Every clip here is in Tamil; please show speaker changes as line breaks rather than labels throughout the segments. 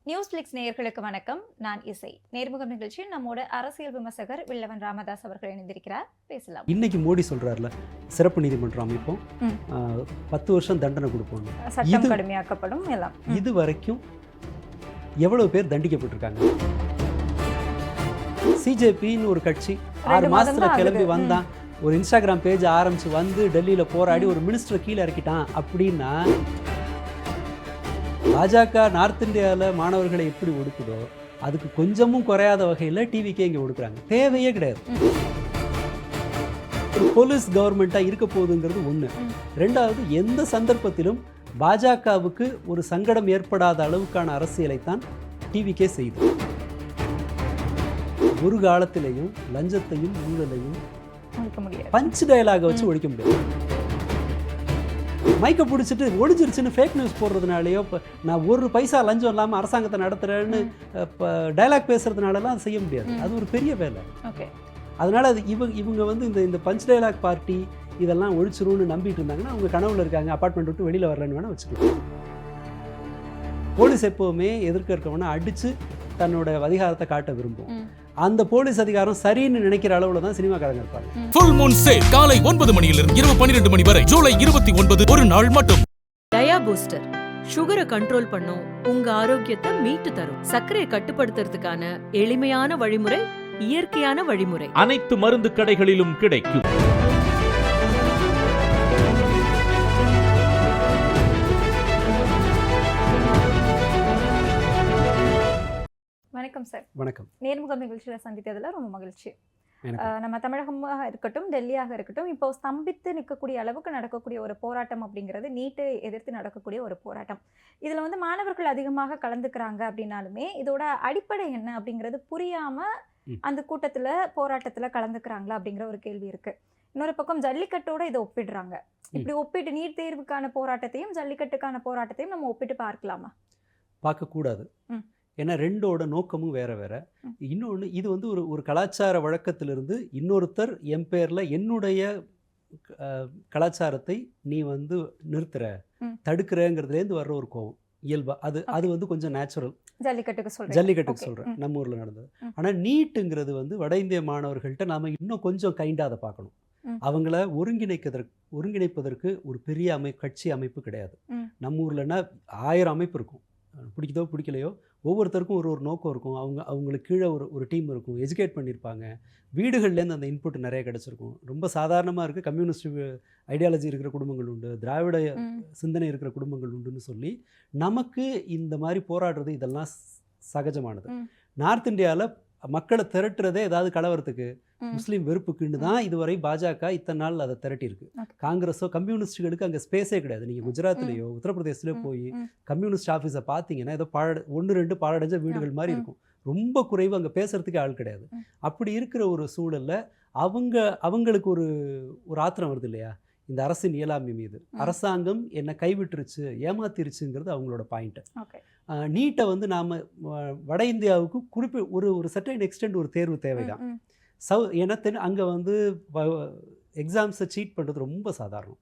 நியூஸ்ஃபிளிக்ஸ் நேயர்களுக்கு வணக்கம். நான் இசை. நேர்முகம் நிகழ்ச்சியில் நம்மோட அரசியல் விமர்சகர் வில்லவன் ராமதாஸ் அவர்கள் இணைந்திருக்கிறார். பேசலாம்.
இன்னைக்கு மோடி சொல்றாருல, சிறப்பு நீதிமன்றம் அமைப்போம், 10 வருஷம் தண்டனை கொடுப்போம்,
சட்டம் கடுமையாக்கப்படும் எல்லாம்.
இது வரைக்கும் எவ்வளவு பேர் தண்டிக்கப்பட்டிருக்காங்க? சிஜேபின்னு ஒரு கட்சி 6 மாசத்துல கிளம்பி வந்தான், ஒரு இன்ஸ்டாகிராம் பேஜ் ஆரம்பிச்சு வந்து டெல்லியில போராடி ஒரு மினிஸ்டரை கீழே இறக்கிட்டான் அப்படின்னா, பாஜக நார்த் இந்தியாவில் மாணவர்களை எப்படி ஒடுக்குதோ அதுக்கு கொஞ்சமும் குறையாத வகையில் டிவிக்கே இங்கே ஒடுக்குறாங்க. தேவையே கிடையாது. ஒரு போலீஸ் கவர்மெண்ட்டாக இருக்க போகுதுங்கிறது ஒன்று. ரெண்டாவது, எந்த சந்தர்ப்பத்திலும் பாஜகவுக்கு ஒரு சங்கடம் ஏற்படாத அளவுக்கான அரசியலைத்தான் டிவிக்கே செய்யுது. ஒரு காலத்திலையும் லஞ்சத்தையும் ஊழலையும் பஞ்ச் டயலாக வச்சு ஒழிக்க முடியாது. மைக்கை பிடிச்சிட்டு ஒழிஞ்சிருச்சுன்னு ஃபேக் நியூஸ் போடுறதுனாலையோ, இப்போ நான் 1 பைசா லஞ்சம் இல்லாமல் அரசாங்கத்தை நடத்துகிறேன்னு இப்போ டைலாக் பேசுகிறதுனாலலாம் அது செய்ய முடியாது. அது ஒரு பெரிய வேலை. அதனால் அது இவங்க வந்து இந்த பஞ்ச் டைலாக் பார்ட்டி இதெல்லாம் ஒழிச்சிரும்னு நம்பிட்டு இருந்தாங்கன்னா அவங்க கனவுல இருக்காங்க. அப்பார்ட்மெண்ட் விட்டு வெளியில் வரலன்னு வேணால் வச்சுக்கலாம். போலீஸ் எப்போவுமே எதிர்க்க இருக்கவனா அடித்து தன்னோட அதிகாரத்தை காட்ட விரும்பும். அந்த போலீஸ் அதிகாரம் சரின்னு நினைக்கிற அளவுல தான் சினிமாக்காரங்க இருப்பாங்க.
ஃபுல் மூன் சேல் காலை 9 மணியிலிருந்து இரவு 12 மணி வரை, ஜூலை 29 ஒரு நாள் மட்டும்.
டயா பூஸ்டர் சுகரை கண்ட்ரோல் பண்ணும், உங்க ஆரோக்கியத்தை மீட்டு தரும். சர்க்கரையை கட்டுப்படுத்துறதுக்கான எளிமையான வழிமுறை, இயற்கையான வழிமுறை.
அனைத்து மருந்து கடைகளிலும் கிடைக்கும்.
வணக்கம் சார்.
வணக்கம்.
நேர்முகம் நிகழ்ச்சியில் சந்தித்ததில் ரொம்ப மகிழ்ச்சி. நம்ம தமிழகமாக இருக்கட்டும், டெல்லியாக இருக்கட்டும், இப்போ ஸ்தம்பித்து நிற்கக்கூடிய அளவுக்கு நடக்கக்கூடிய ஒரு போராட்டம் அப்படிங்கிறது நீட்டை எதிர்த்து நடக்கக்கூடிய ஒரு போராட்டம். இதில் வந்து மாணவர்கள் அதிகமாக கலந்துக்கிறாங்க அப்படின்னாலுமே இதோட அடிப்படை என்ன அப்படிங்கிறது புரியாமல் அந்த கூட்டத்தில் போராட்டத்தில் கலந்துக்கிறாங்களா அப்படிங்கிற ஒரு கேள்வி இருக்குது. இன்னொரு பக்கம் ஜல்லிக்கட்டோட இதை ஒப்பிடுறாங்க. இப்படி ஒப்பிட்டு நீட் தேர்வுக்கான போராட்டத்தையும் ஜல்லிக்கட்டுக்கான போராட்டத்தையும் நம்ம ஒப்பிட்டு பார்க்கலாமா?
பார்க்கக்கூடாது. ஏன்னா ரெண்டோட நோக்கமும் வேற வேற. இன்னொன்று, இது வந்து ஒரு கலாச்சார வழக்கத்திலிருந்து இன்னொருத்தர் என் பேரில் என்னுடைய கலாச்சாரத்தை நீ வந்து நிறுத்துற, தடுக்கிறேங்கிறதுலேருந்து வர்ற ஒரு கோவம் இயல்பா. அது வந்து கொஞ்சம் நேச்சுரல். ஜல்லிக்கட்டுக்கு சொல்கிறேன், நம்ம ஊரில் நடந்தது. ஆனால் நீட்டுங்கிறது வந்து வட இந்திய மாணவர்கள்ட்ட நாம் இன்னும் கொஞ்சம் கைண்டாக அதை பார்க்கணும். அவங்கள ஒருங்கிணைப்பதற்கு ஒரு பெரிய கட்சி அமைப்பு கிடையாது. நம்ம ஊர்லன்னா 1000 அமைப்பு இருக்கும். பிடிக்குதோ பிடிக்கலையோ ஒவ்வொருத்தருக்கும் ஒரு நோக்கம் இருக்கும். அவங்களுக்கு கீழே ஒரு டீம் இருக்கும். எஜுகேட் பண்ணியிருப்பாங்க. வீடுகள்லேருந்து அந்த இன்புட் நிறைய கிடச்சிருக்கும். ரொம்ப சாதாரணமாக இருக்குது. கம்யூனிஸ்ட் ஐடியாலஜி இருக்கிற குடும்பங்கள் உண்டு, திராவிட சிந்தனை இருக்கிற குடும்பங்கள் உண்டுன்னு சொல்லி நமக்கு இந்த மாதிரி போராடுறது இதெல்லாம் சகஜமானது. நார்த் இந்தியாவில் மக்களை திரட்டுறதே ஏதாவது கலவரத்துக்கு, முஸ்லீம் வெறுப்புக்குன்னு தான் இதுவரை பாஜக இத்தனை நாள் அதை திரட்டியிருக்கு. காங்கிரஸோ கம்யூனிஸ்டுகளுக்கு அங்கே ஸ்பேஸே கிடையாது. நீங்கள் குஜராத்லேயோ உத்தரப்பிரதேசிலையோ போய் கம்யூனிஸ்ட் ஆஃபீஸை பார்த்தீங்கன்னா ஏதோ 1-2 பாழடைஞ்ச வீடுகள் மாதிரி இருக்கும். ரொம்ப குறைவு. அங்கே பேசுறதுக்கு ஆள் கிடையாது. அப்படி இருக்கிற ஒரு சூழலில் அவங்களுக்கு ஒரு ஆத்திரம் வருது இல்லையா, இந்த அரசின் இயலாமை மீது. அரசாங்கம் என்னை கைவிட்டுருச்சு, ஏமாத்திருச்சுங்கிறது அவங்களோட பாயிண்ட்டு. நீட்டை வந்து நாம் வட இந்தியாவுக்கு ஒரு சர்டைன் எக்ஸ்டெண்ட் ஒரு தேர்வு தேவைதான். ஏன்னா அங்கே வந்து எக்ஸாம்ஸை சீட் பண்ணுறது ரொம்ப சாதாரணம்.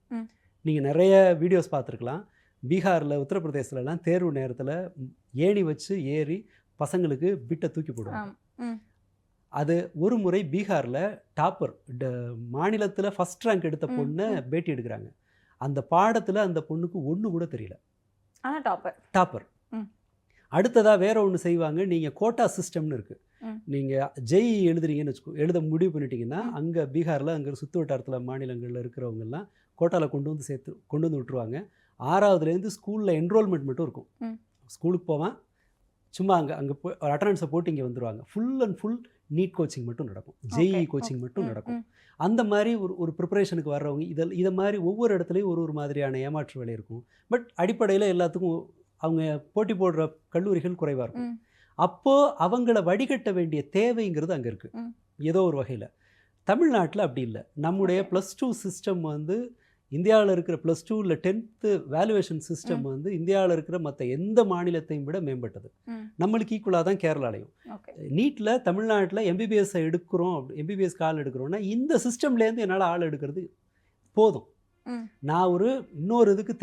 நீங்கள் நிறைய வீடியோஸ் பார்த்துருக்கலாம். பீகாரில், உத்தரப்பிரதேசிலலாம் தேர்வு நேரத்தில் ஏணி வச்சு ஏறி பசங்களுக்கு பிட்டை தூக்கி போடுவாங்க. அது ஒரு முறை பீகாரில் டாப்பர், மாநிலத்தில் ஃபஸ்ட் ரேங்க் எடுத்த பொண்ணை பேட்டி எடுக்கிறாங்க. அந்த பாடத்தில் அந்த பொண்ணுக்கு ஒன்று கூட தெரியல. டாப்பர். அடுத்ததாக வேற ஒன்று செய்வாங்க. நீங்கள் கோட்டா சிஸ்டம்னு இருக்குது. நீங்கள் ஜெய் எழுதுறீங்கன்னு எழுத முடிவு பண்ணிட்டீங்கன்னா அங்கே பீகாரில் அங்கே சுற்று வட்டாரத்தில் மாநிலங்களில் இருக்கிறவங்கெல்லாம் கோட்டாவில் கொண்டு வந்து விட்டுருவாங்க. 6வதுலேருந்து ஸ்கூலில் என்ரோல்மெண்ட் மட்டும் இருக்கும். ஸ்கூலுக்கு போவான், சும்மா அங்கே போய் அட்டண்டன்ஸை போட்டு இங்கே வந்துடுவாங்க. Full and full NEET coaching மட்டும் நடக்கும், ஜெஇ கோச்சிங் மட்டும் நடக்கும். அந்த மாதிரி ஒரு ப்ரிப்பரேஷனுக்கு வர்றவங்க இதை மாதிரி ஒவ்வொரு இடத்துலையும் ஒரு மாதிரியான ஏமாற்று வேலை இருக்கும். பட் அடிப்படையில் எல்லாத்துக்கும் அவங்க போட்டி போடுற கல்லூரிகள் குறைவாக இருக்கும். அப்போது அவங்கள வடிகட்ட வேண்டிய தேவைங்கிறது அங்கே இருக்குது ஏதோ ஒரு வகையில். தமிழ்நாட்டில் அப்படி இல்லை. நம்முடைய +2 சிஸ்டம் வந்து இந்தியாவில் இருக்கிற +2 இல்லை 10th வேல்யூவேஷன் சிஸ்டம் வந்து இந்தியாவில் இருக்கிற மற்ற எந்த மாநிலத்தையும் விட மேம்பட்டது. நம்மளுக்கு ஈக்குவலாக தான் கேரளாலையும். நீட்டில் தமிழ்நாட்டில் எம்பிபிஎஸ் எடுக்கிறோம், எம்பிபிஎஸ்க்கு ஆள் எடுக்கிறோன்னா இந்த சிஸ்டம்லேருந்து என்னால் ஆள் எடுக்கிறது போதும். நான் இன்னொரு இதுக்கு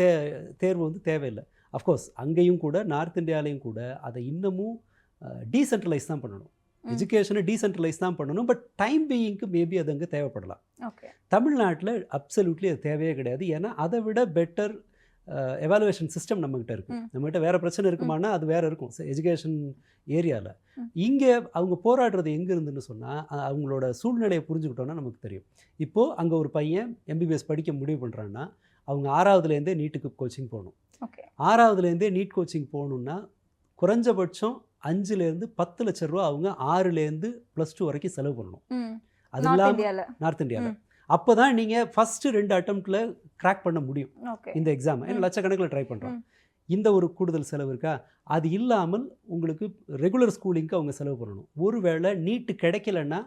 தேர்வு வந்து தேவையில்லை. அஃப்கோர்ஸ் அங்கேயும் கூட நார்த் இந்தியாலையும் கூட அதை இன்னமும் டீசென்ட்ரலைஸ் தான் பண்ணணும். எஜுகேஷனை டீசென்ட்ரலைஸ் தான் பண்ணணும். பட் டைம் பீயிங்க்கு மேபி அது அங்கே தேவைப்படலாம். தமிழ்நாட்டில் அப்சல்யூட்லி அது தேவையே கிடையாது. ஏன்னா அதை விட பெட்டர் எவாலுவேஷன் சிஸ்டம் நம்மகிட்ட இருக்குது. நம்மகிட்ட வேறு பிரச்சனை இருக்குமானா அது வேறு இருக்கும் எஜுகேஷன் ஏரியாவில். இங்கே அவங்க போராடுறது எங்கே இருந்துன்னு சொன்னால் அவங்களோட சூழ்நிலையை புரிஞ்சுக்கிட்டோன்னா நமக்கு தெரியும். இப்போது அங்கே ஒரு பையன் எம்பிபிஎஸ் படிக்க முடிவு பண்ணுறான்னா அவங்க 6வதுலேருந்தே நீட்டுக்கு கோச்சிங் போகணும். 6வதுலேருந்தே நீட் கோச்சிங் போகணுன்னா குறைஞ்சபட்சம் 5லேருந்து 10 லட்ச ரூபா அவங்க 6லேருந்து +2 வரைக்கும் செலவு பண்ணணும். அது இல்லாமல் நார்த் இந்தியாவில் அப்போ தான் நீங்கள் ஃபஸ்ட்டு 2 அட்டம்ப்டில் கிராக் பண்ண முடியும் இந்த எக்ஸாம். ஏன்னா லட்சக்கணக்கில் ட்ரை பண்ணுறோம். இந்த ஒரு கூடுதல் செலவு இருக்கா? அது இல்லாமல் உங்களுக்கு ரெகுலர் ஸ்கூலிங்க்கு அவங்க செலவு பண்ணணும். ஒருவேளை நீட்டு கிடைக்கலன்னா,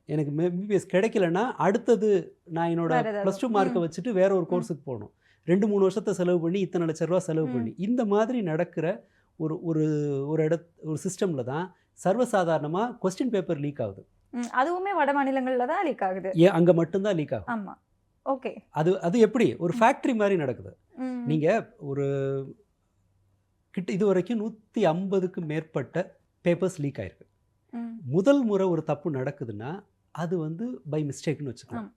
எனக்கு எம்பிபிஎஸ் கிடைக்கலன்னா அடுத்தது நான் என்னோட +2 மார்க்கை வச்சுட்டு வேற ஒரு கோர்ஸுக்கு போகணும். 2-3 வருஷத்தை செலவு பண்ணி இத்தனை லட்ச ரூபா செலவு பண்ணி இந்த மாதிரி நடக்கிற ஒரு ஒரு ஒரு சிஸ்டமில் தான் சர்வசாதாரணமாக கொஸ்டின் பேப்பர் லீக் ஆகுது.
அதுவுமே வட மாநிலங்களில் தான் லீக் ஆகுது.
அங்கே மட்டும்தான் லீக் ஆகும்.
ஆமாம். ஓகே.
அது எப்படி ஒரு ஃபேக்ட்ரி மாதிரி நடக்குது. நீங்கள் ஒரு இது வரைக்கும் 150க்கு மேற்பட்ட பேப்பர்ஸ் லீக் ஆயிருக்கு. முதல் முறை ஒரு தப்பு நடக்குதுன்னா அது வந்து பை மிஸ்டேக்னு வச்சுக்கலாம்.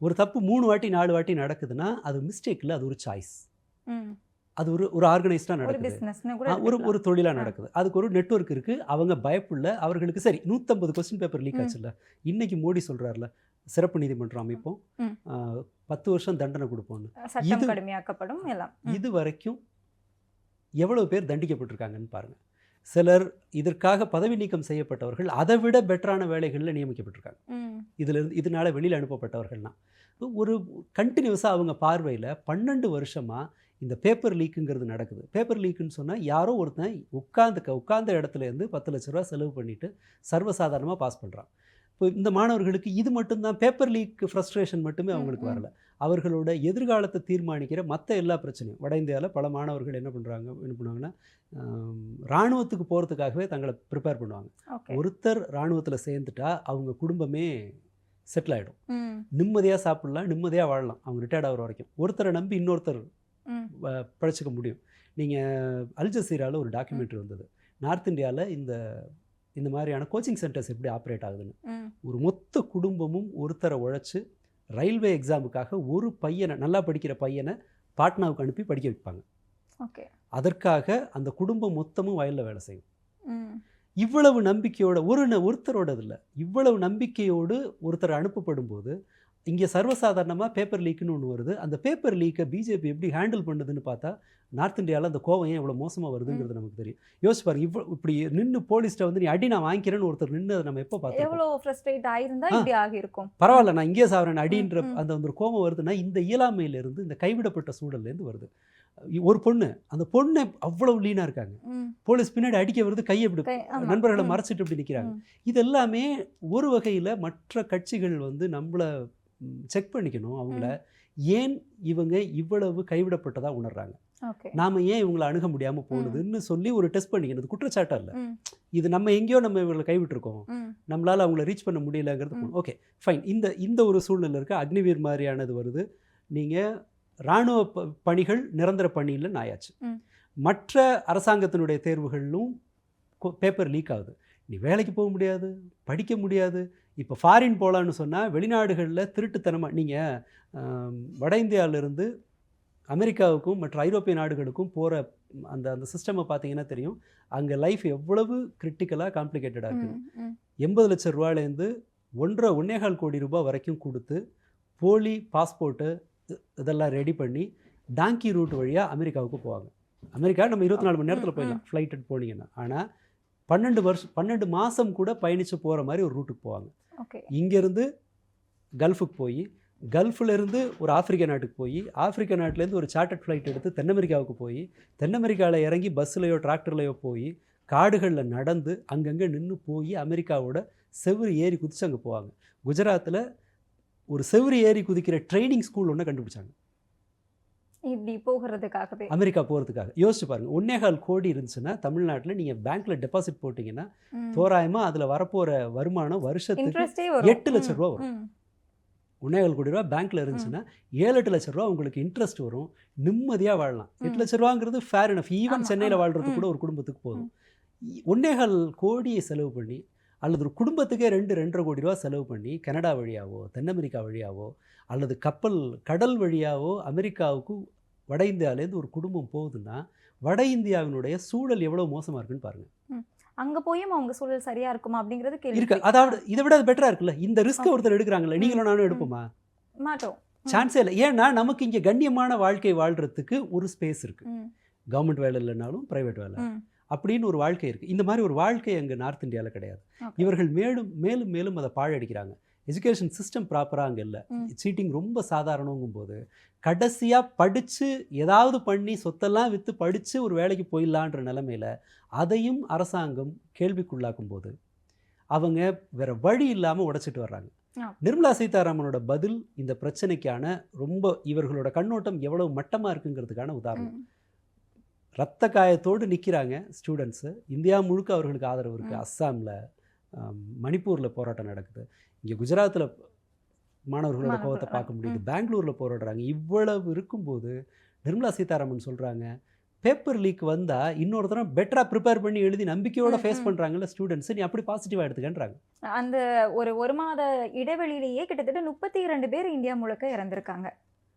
ஒரு தப்பு 3 வாட்டி 4 வாட்டி நடக்குதுன்னா அது மிஸ்டேக் இல்லை, அது ஒரு சாய்ஸ். அது ஒரு ஆர்கனைஸ்டாக நடக்குது, ஒரு தொழிலாக நடக்குது. அதுக்கு ஒரு நெட்வொர்க் இருக்குது. அவங்க பயப்புள்ள அவர்களுக்கு சரி 150 கொஸ்டின் பேப்பர் லீக் ஆச்சுல்ல. இன்னைக்கு மோடி சொல்கிறார்ல சிறப்பு நீதிமன்றம் அமைப்போம், 10 வருஷம் தண்டனை கொடுப்போம்னு. இது வரைக்கும் எவ்வளவு பேர் தண்டிக்கப்பட்டிருக்காங்கன்னு பாருங்கள். சிலர் இதற்காக பதவி நீக்கம் செய்யப்பட்டவர்கள் அதை விட பெட்டரான வேலைகளில் நியமிக்கப்பட்டிருக்காங்க. இதனால வெளியில் அனுப்பப்பட்டவர்கள்னா ஒரு கண்டினியூஸாக அவங்க பார்வையில் 12 வருஷமாக இந்த பேப்பர் லீக்குங்கிறது நடக்குது. பேப்பர் லீக்குன்னு சொன்னால் யாரோ ஒருத்தன் உட்கார்ந்த இடத்துலேருந்து 10 லட்ச ரூபா செலவு பண்ணிவிட்டு சர்வசாதாரணமாக பாஸ் பண்ணுறான். இப்போ இந்த மாணவர்களுக்கு இது மட்டும்தான் பேப்பர் லீக் ஃப்ரஸ்ட்ரேஷன் மட்டுமே அவங்களுக்கு வரல. அவர்களோட எதிர்காலத்தை தீர்மானிக்கிற மற்ற எல்லா பிரச்சனையும் வட இந்தியாவில் பல மாணவர்கள் என்ன பண்ணுவாங்கன்னா இராணுவத்துக்கு போகிறதுக்காகவே தங்களை ப்ரிப்பேர் பண்ணுவாங்க. ஒருத்தர் இராணுவத்தில் சேர்ந்துட்டா அவங்க குடும்பமே செட்டில் ஆகிடும். நிம்மதியாக சாப்பிட்லாம், நிம்மதியாக வாழலாம் அவங்க ரிட்டையர்ட் ஆகிற வரைக்கும். ஒருத்தரை நம்பி இன்னொருத்தர் பழச்சிக்க முடியும். நீங்கள் அல் ஜசீராவில் ஒரு டாக்குமெண்ட்ரி வந்தது, நார்த் இந்தியாவில் இந்த மாதிரியான கோச்சிங் சென்டர்ஸ் எப்படி ஆப்ரேட் ஆகுதுன்னு. ஒரு மொத்த குடும்பமும் ஒருத்தரை உழைச்சி ரயில்வே எக்ஸாமுக்காக ஒரு பையனை, நல்லா படிக்கிற பையனை பாட்னாவுக்கு அனுப்பி படிக்க வைப்பாங்க. அதற்காக அந்த குடும்பம் மொத்தமும் வயலில் வேலை செய்யும். இவ்வளவு நம்பிக்கையோட ஒருத்தரோடது இல்லை, இவ்வளவு நம்பிக்கையோடு ஒருத்தர் அனுப்பப்படும் போது இங்கே சர்வசாதாரணமாக பேப்பர் லீக்குன்னு ஒன்று வருது. அந்த பேப்பர் லீக்கை பிஜேபி எப்படி ஹேண்டில் பண்ணுதுன்னு பார்த்தா நார்த் இந்தியாவில் அந்த கோவம் ஏன் இவ்வளோ மோசமாக வருதுங்கிறது நமக்கு தெரியும். யோசிச்சு பாருங்க, இப்படி நின்று போலீஸ்ட்டை வந்து நீ அடி நான் வாங்கிக்கிறேன்னு ஒருத்தர் நின்று அதை நம்ம எப்போ பார்த்தோம்.
எவ்வளோ ஃப்ரஸ்ட்ரேட் ஆயிருந்தா இப்படி ஆகியிருக்கும்.
பரவாயில்ல நான் இங்கே சாவரேன் அடின்ற அந்த ஒரு கோவம் வருதுன்னா இந்த இயலாமையிலேருந்து, இந்த கைவிடப்பட்ட சூழல்லேருந்து வருது. ஒரு பொண்ணு, அந்த பொண்ணு அவ்வளவு லீனாக இருக்காங்க, போலீஸ் பின்னாடி அடிக்க வருது, கையை இப்படி நண்பர்களை மறைச்சிட்டு இப்படி நிற்கிறாங்க. இது எல்லாமே ஒரு வகையில் மற்ற கட்சிகள் வந்து நம்மளை செக் பண்ணிக்கணும். அவங்கள ஏன் இவங்க இவ்வளவு கைவிடப்பட்டதாக உணர்றாங்க, நாம் ஏன் இவங்களை அணுக முடியாமல் போகுதுன்னு சொல்லி ஒரு டெஸ்ட் பண்ணிக்கணும். இது குற்றச்சாட்டாக இல்லை, இது நம்ம எங்கேயோ நம்ம இவங்களை கைவிட்டுருக்கோம், நம்மளால் அவங்கள ரீச் பண்ண முடியலங்கிறது. Okay fine. இந்த ஒரு சூழ்நிலை இருக்குது. அக்னிவீர் மாதிரியானது வருது. நீங்கள் இராணுவ பணிகள் நிரந்தர பணியில் ஆயாச்சு. மற்ற அரசாங்கத்தினுடைய தேர்வுகளிலும் பேப்பர் லீக் ஆகுது. நீ வேலைக்கு போக முடியாது, படிக்க முடியாது. இப்போ ஃபாரின் போகலான்னு சொன்னால் வெளிநாடுகளில் திருட்டுத்தனமாக நீங்கள் வட இந்தியாவிலேருந்து அமெரிக்காவுக்கும் மற்ற ஐரோப்பிய நாடுகளுக்கும் போகிற அந்த சிஸ்டமை பார்த்தீங்கன்னா தெரியும். அங்கே லைஃப் எவ்வளவு கிரிட்டிக்கலாக காம்ப்ளிகேட்டடாக இருக்குது. 80 லட்சம் ரூபாயிலேருந்து 1.25 கோடி ரூபாய் வரைக்கும் கொடுத்து போலி பாஸ்போர்ட்டு இதெல்லாம் ரெடி பண்ணி டாங்கி ரூட் வழியாக அமெரிக்காவுக்கு போவாங்க. அமெரிக்கா நம்ம 24 மணி நேரத்தில் போயிடலாம் ஃப்ளைட்டு போனீங்கன்னா. ஆனால் 12 மாதம் கூட பயணித்து போகிற மாதிரி ஒரு ரூட்டுக்கு போவாங்க. இங்கேருந்து கல்ஃபுக்கு போய், கல்ஃபிலேருந்து ஒரு ஆப்பிரிக்க நாட்டுக்கு போய், ஆப்பிரிக்க நாட்டிலேருந்து ஒரு சார்ட்டர்ட் ஃப்ளைட் எடுத்து தென் அமெரிக்காவுக்கு போய், தென் அமெரிக்காவில் இறங்கி பஸ்ஸுலையோ டிராக்டர்லையோ போய் காடுகளில் நடந்து அங்கங்கே நின்று போய் அமெரிக்காவோட செவ்வறு ஏறி குதிச்சு அங்கே போவாங்க. குஜராத்தில் ஒரு செவ்வறு ஏறி குதிக்கிற ட்ரைனிங் ஸ்கூல் ஒன்று கண்டுபிடிச்சாங்க
இப்படி போகிறதுக்காகவே,
அமெரிக்கா போகிறதுக்காக. யோசிச்சு பாருங்கள், 1.25 கோடி இருந்துச்சுன்னா தமிழ்நாட்டில் நீங்கள் பேங்க்கில் டெபாசிட் போட்டிங்கன்னா தோராயமாக அதில் வரப்போகிற வருமானம் வருஷத்துக்கு 8 லட்சம் ரூபா வரும். 1.25 கோடி ரூபா பேங்க்கில் இருந்துச்சுன்னா 7-8 லட்ச ரூபா உங்களுக்கு இன்ட்ரெஸ்ட் வரும், நிம்மதியாக வாழலாம். 8 லட்ச ரூபாங்கிறது ஃபேர் இனஃப். ஈவன் சென்னையில் வாழ்கிறது கூட ஒரு குடும்பத்துக்கு போதும். 1.25 கோடியை செலவு பண்ணி அல்லது ஒரு குடும்பத்துக்கே 2-2.5 கோடி ரூபா செலவு பண்ணி கனடா வழியாவோ தென் அமெரிக்கா வழியாவோ அல்லது கடல் வழியாவோ அமெரிக்காவுக்கு வட இந்தியாவிலேருந்து ஒரு குடும்பம் போகுதுன்னா வட இந்தியாவினுடைய சூழல் எவ்வளோ மோசமாக இருக்குன்னு பாருங்கள்.
அங்கே போயும் அவங்க சூழல் சரியாக இருக்குமா அப்படிங்கிறது கேள்வி
இருக்கு. அதாவது இதை விட அது பெட்டராக இருக்குல்ல. இந்த ரிஸ்க்கை ஒருத்தர் எடுக்கிறாங்கல்ல, நீங்களும் நானும் எடுப்போமா?
மாட்டோம்.
சான்ஸே இல்லை. ஏன்னா நமக்கு இங்கே கண்ணியமான வாழ்க்கை வாழ்கிறதுக்கு ஒரு ஸ்பேஸ் இருக்குது. கவர்மெண்ட் வேலை இல்லைனாலும் ப்ரைவேட் வேலை அப்படின்னு ஒரு வாழ்க்கை இருக்குது. இந்த மாதிரி ஒரு வாழ்க்கை அங்கே நார்த் இந்தியாவில் கிடையாது. இவர்கள் மேலும் மேலும் அதை பாழடிக்கிறாங்க. எஜுகேஷன் சிஸ்டம் ப்ராப்பராக அங்கே இல்லை. சீட்டிங் ரொம்ப சாதாரணங்கும் போது கடைசியாக படித்து ஏதாவது பண்ணி சொத்தெல்லாம் விற்று படித்து ஒரு வேலைக்கு போயிடலான்ற நிலைமையில் அதையும் அரசாங்கம் கேள்விக்குள்ளாக்கும் போது அவங்க வேறு வழி இல்லாமல் உடைச்சிட்டு வர்றாங்க. நிர்மலா சீதாராமனோட பதில் இந்த பிரச்சனைக்கான ரொம்ப இவர்களோட கண்ணோட்டம் எவ்வளவு மட்டமாக இருக்குங்கிறதுக்கான உதாரணம். ரத்த காயத்தோடு நிற்கிறாங்க ஸ்டூடெண்ட்ஸு. இந்தியா முழுக்க அவர்களுக்கு ஆதரவு இருக்குது. அஸ்ஸாமில், மணிப்பூரில் போராட்டம் நடக்குது. இங்கே குஜராத்தில் மாணவர்களோட கோவத்தை பார்க்க முடியுது. பெங்களூரில் போராடுறாங்க. இவ்வளவு இருக்கும்போது நிர்மலா சீதாராமன் சொல்கிறாங்க, பேப்பர் லீக் வந்தால் இன்னொரு தரம் பெட்டராக ப்ரிப்பேர் பண்ணி எழுதி நம்பிக்கையோடு ஃபேஸ் பண்ணுறாங்கல்ல ஸ்டூடெண்ட்ஸு, நீ அப்படி பாசிட்டிவாக எடுத்துக்கன்றாங்க.
அந்த ஒரு மாத இடைவெளியிலேயே கிட்டத்தட்ட 32 பேர் இந்தியா முழுக்க இறந்துருக்காங்க.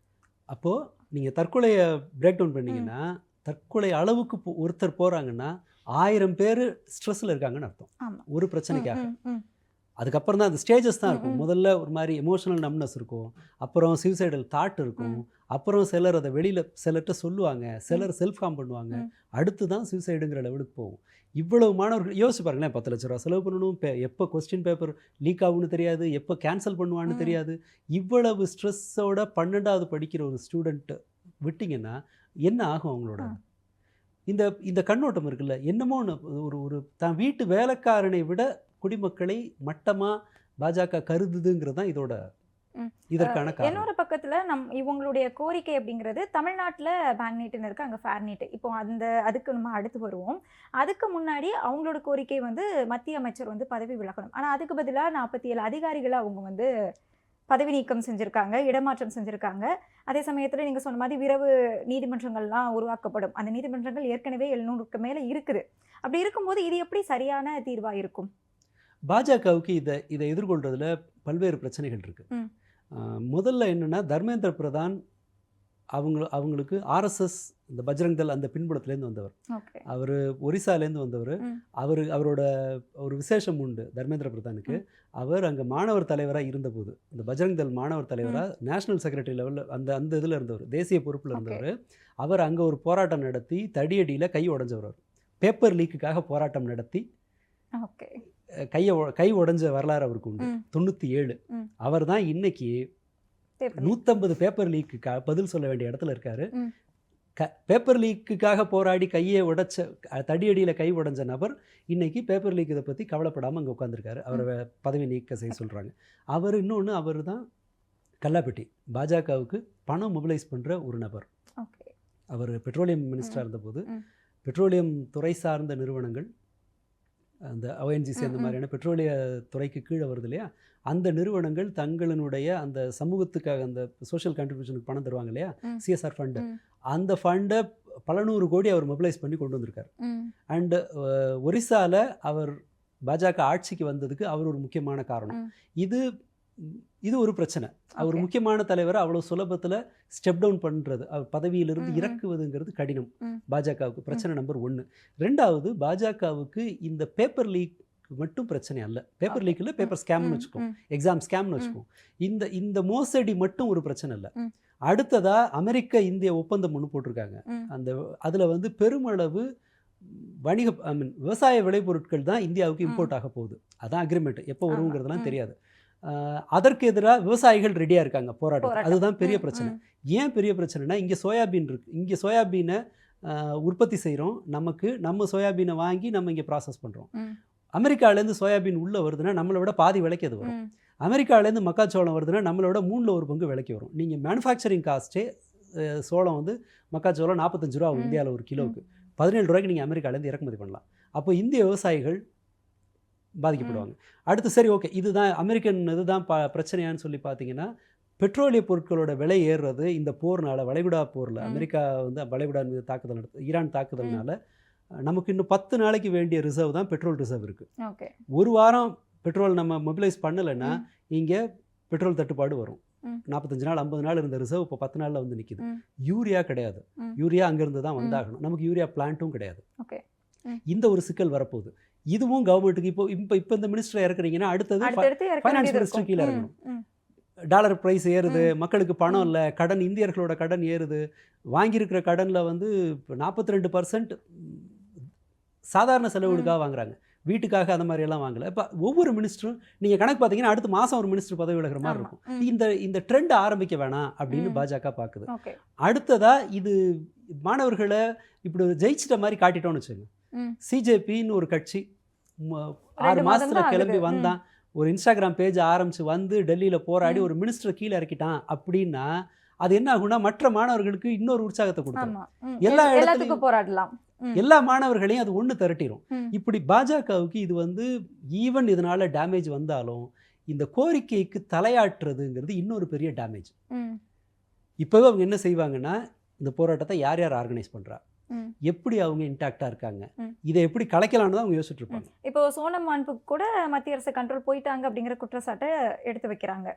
அப்போது நீங்கள் தற்கொலையை பிரேக் டவுன் பண்ணிங்கன்னா தற்கொலை அளவுக்கு ஒருத்தர் போகிறாங்கன்னா 1000 பேர் ஸ்ட்ரெஸ்ஸில் இருக்காங்கன்னு அர்த்தம் ஒரு பிரச்சனைக்காக. அதுக்கப்புறம் தான் அந்த ஸ்டேஜஸ் தான் இருக்கும். முதல்ல ஒரு மாதிரி எமோஷனல் நம்னஸ் இருக்கும், அப்புறம் சூசைடல் தாட் இருக்கும், அப்புறம் சிலர் அதை வெளியில் சிலர்கிட்ட சொல்லுவாங்க, சிலர் செல்ஃப் ஹார்ம் பண்ணுவாங்க, அடுத்து தான் சூசைடுங்கிற லெவலுக்கு போகும். இவ்வளவு மாணவர்கள் யோசிச்சு பாருங்களேன். 10 லட்ச ரூபா செலவு பண்ணணும், எப்போ கொஸ்டின் பேப்பர் லீக் ஆகுன்னு தெரியாது, எப்போ கேன்சல் பண்ணுவான்னு தெரியாது. இவ்வளவு ஸ்ட்ரெஸ்ஸோட 12வது படிக்கிற ஒரு ஸ்டூடெண்ட்டு விட்டிங்கன்னா என்ன ஆகும் அவங்களோட? இந்த கண்ணோட்டம் இருக்குல்ல, என்னமோ ஒரு தான் வீட்டு வேலைக்காரனை விட குடிமக்களை மட்டமாக பாஜக கருதுதுங்கிறது தான் இதற்கான காரணம்.
இன்னொரு பக்கத்தில் இவங்களுடைய கோரிக்கை அப்படிங்கிறது தமிழ்நாட்டில் பேங்க் நீட்டுன்னு இருக்குது, அங்கே ஃபேர் நீட்டு. இப்போ அதுக்கு நம்ம அடுத்து வருவோம். அதுக்கு முன்னாடி அவங்களோட கோரிக்கை மத்திய அமைச்சர் பதவி விலகணும். ஆனால் அதுக்கு பதிலாக 47 அதிகாரிகளை அவங்க பதவி நீக்கம் செஞ்சுருக்காங்க, இடமாற்றம் செஞ்சுருக்காங்க. அதே சமயத்தில் நீங்கள் சொன்ன மாதிரி விரைவு நீதிமன்றங்கள்லாம் உருவாக்கப்படும். அந்த நீதிமன்றங்கள் ஏற்கனவே 700க்கு மேலே இருக்குது. அப்படி இருக்கும்போது இது எப்படி சரியான தீர்வாக இருக்கும்?
பாஜகவுக்கு இதை எதிர்கொள்றதுல பல்வேறு பிரச்சனைகள் இருக்குது. முதல்ல என்னென்னா, தர்மேந்திர பிரதான் அவங்களுக்கு ஆர்எஸ்எஸ் இந்த பஜ்ரங் தள் அந்த பின்புலத்துலேருந்து வந்தவர். அவர் ஒரிசாலேருந்து வந்தவர். அவரோட ஒரு விசேஷம் உண்டு தர்மேந்திர பிரதானுக்கு. அவர் அங்கே மாணவர் தலைவராக இருந்தபோது, இந்த பஜ்ரங் தள் மாணவர் தலைவராக நேஷனல் செக்ரட்டரி லெவலில் அந்த இதில் இருந்தவர், தேசிய பொறுப்பில் இருந்தவர். அவர் அங்கே ஒரு போராட்டம் நடத்தி தடியடியில் கை உடைஞ்சவர். பேப்பர் லீக்குக்காக போராட்டம் நடத்தி கை உடைஞ்ச வரலாறு அவருக்கு உண்டு. 97 அவர் தான் இன்னைக்கு 150 பேப்பர் லீக்குக்காக பதில் சொல்ல வேண்டிய இடத்துல இருக்காரு. பேப்பர் லீக்குக்காக போராடி கையை உடைச்ச தடியடியில் கை உடைஞ்ச நபர் இன்னைக்கு பேப்பர் லீக் இதை பற்றி கவலைப்படாமல் அங்கே உட்காந்துருக்காரு. அவரை பதவி நீக்க செய்ய சொல்கிறாங்க. அவர் தான் கல்லாப்பட்டி பாஜகவுக்கு பணம் மொபிலைஸ் பண்ணுற ஒரு நபர். அவர் பெட்ரோலியம் மினிஸ்டராக இருந்தபோது பெட்ரோலியம் துறை சார்ந்த நிறுவனங்கள், அந்த ONGC அந்த மாதிரியான பெட்ரோலிய துறைக்கு கீழே வருது இல்லையா, அந்த நிறுவனங்கள் தங்களினுடைய அந்த சமூகத்துக்காக அந்த சோஷியல் கான்ட்ரிபியூஷனுக்கு பணம் தருவாங்க இல்லையா, CSR ஃபண்டு, அந்த ஃபண்டை பல 100 கோடி அவர் மொபிலைஸ் பண்ணி கொண்டு வந்திருக்கார். அண்டு ஒரிசாவில் அவர் பாஜக ஆட்சிக்கு வந்ததுக்கு அவர் ஒரு முக்கியமான காரணம். இது ஒரு பிரச்சனை. அவர் முக்கியமான தலைவரை அவ்வளோ சுலபத்தில் ஸ்டெப் டவுன் பண்ணுறது, அவர் பதவியிலிருந்து இறக்குவதுங்கிறது கடினம் பாஜகவுக்கு. பிரச்சனை நம்பர் 1. 2வது, பாஜகவுக்கு இந்த பேப்பர் லீக் மட்டும் பிரச்சனை அல்ல. பேப்பர் லீக் இல்லை, பேப்பர் ஸ்கேம்னு வச்சுக்கோம், எக்ஸாம் ஸ்கேம்னு வச்சுக்கோம். இந்த மோசடி மட்டும் ஒரு பிரச்சனை இல்லை. அடுத்ததாக அமெரிக்க இந்திய ஒப்பந்தம் ஒன்று போட்டிருக்காங்க. அதில் பெருமளவு விவசாய விளைபொருட்கள் தான் இந்தியாவுக்கு இம்போர்ட் ஆக போகுது. அதான் அக்ரிமெண்ட். எப்போ வருங்கிறதுலாம் தெரியாது. அதற்கு எதிராக விவசாயிகள் ரெடியாக இருக்காங்க போராட்டம். அதுதான் பெரிய பிரச்சனை. ஏன் பெரிய பிரச்சனைனா, இங்கே சோயாபீன் இருக்குது. இங்கே சோயாபீனை உற்பத்தி செய்கிறோம். நம்ம சோயாபீனை வாங்கி நம்ம இங்கே ப்ராசஸ் பண்ணுறோம். அமெரிக்காவிலேருந்து சோயாபீன் உள்ளே வருதுன்னா நம்மளை விட பாதி விலைக்கு அது வரும். அமெரிக்காவிலேருந்து மக்காச்சோளம் வருதுன்னா நம்மளோட 3ல் 1 பங்கு விலைக்கு வரும். நீங்கள் மேனுஃபேக்சரிங் காஸ்ட்டே சோளம் மக்காச்சோளம் 45 ரூபா இந்தியாவில் ஒரு கிலோவுக்கு. 17 ரூபாய்க்கு நீங்கள் அமெரிக்காவிலேருந்து இறக்குமதி பண்ணலாம். அப்போ இந்திய விவசாயிகள் பாதிக்கப்படுவாங்க. அடுத்து சரி, ஓகே, இதுதான் அமெரிக்கன் இதுதான் பிரச்சனையான்னு சொல்லி பார்த்தீங்கன்னா, பெட்ரோலிய பொருட்களோட விலை ஏறுறது இந்த போர்னால, வளைகுடா போரில் அமெரிக்கா வந்து வளைகுடா மீது தாக்குதல் நடத்து, ஈரான் தாக்குதல்னால நமக்கு இன்னும் 10 நாளைக்கு வேண்டிய ரிசர்வ் தான் பெட்ரோல் ரிசர்வ் இருக்குது. ஒரு வாரம் பெட்ரோல் நம்ம மொபிலைஸ் பண்ணலைன்னா இங்கே பெட்ரோல் தட்டுப்பாடு வரும். 45 நாள் 50 நாள் இருந்த ரிசர்வ் இப்போ 10 நாளில் வந்து நிற்கிது. யூரியா கிடையாது, யூரியா அங்கேருந்து தான் வந்தாகணும், நமக்கு யூரியா பிளான்ட்டும் கிடையாது. இந்த ஒரு சிக்கல் வரப்போகுது. இதுவும் கவர்மெண்ட்டுக்கு இப்போ இந்த மினிஸ்டர் இறக்குறீங்கன்னா அடுத்தது ஃபைனான்ஸ் மினிஸ்டர் கீழே இறங்கணும். டாலர் ப்ரைஸ் ஏறுது, மக்களுக்கு பணம் இல்லை, கடன், இந்தியர்களோட கடன் ஏறுது. வாங்கியிருக்கிற கடனில் வந்து 42% சாதாரண செலவுகளுக்காக வாங்குறாங்க, வீட்டுக்காக அந்த மாதிரி எல்லாம் வாங்கலை. இப்போ ஒவ்வொரு மினிஸ்டரும் நீங்கள் கணக்கு பார்த்தீங்கன்னா அடுத்த மாதம் ஒரு மினிஸ்டர் பதவி விலகிற மாதிரி இருக்கும். இந்த ட்ரெண்ட் ஆரம்பிக்க வேணாம் அப்படின்னு பாஜக பார்க்குது. அடுத்ததா இது மாணவர்களை இப்படி ஜெயிச்சிட்ட மாதிரி காட்டிட்டோன்னு வச்சுங்க. சிஜேபின்னு ஒரு கட்சி 6 மாதத்தில் கிளம்பி வந்தான், ஒரு இன்ஸ்டாகிராம் பேஜ் ஆரம்பித்து வந்து டெல்லியில் போராடி ஒரு மினிஸ்டரை கீழே இறக்கிட்டான் அப்படின்னா அது என்ன ஆகும்னா மற்ற மாணவர்களுக்கு இன்னொரு உற்சாகத்தை கொடுக்கும். எல்லா இடத்துலையும் போராடலாம், எல்லா மாணவர்களையும் அது ஒன்று திரட்டிடும். இப்படி பாஜகவுக்கு இது வந்து ஈவன் இதனால டேமேஜ் வந்தாலும் இந்த கோரிக்கைக்கு தலையாட்டுறதுங்கிறது இன்னொரு பெரிய டேமேஜ். இப்போவே அவங்க என்ன செய்வாங்கன்னா இந்த போராட்டத்தை யார் யார் ஆர்கனைஸ் பண்ணுறா, எப்படி அவங்க இன்டாக்டாக இருக்காங்க, இதை எப்படி கலைக்கலாம்னு தான் அவங்க யோசிச்சுட்டு இருப்பாங்க.
இப்போ சோனம் வாங்புக் கூட மத்திய அரசு கண்ட்ரோல் போயிட்டாங்க அப்படிங்கிற குற்றச்சாட்டை எடுத்து வைக்கிறாங்க,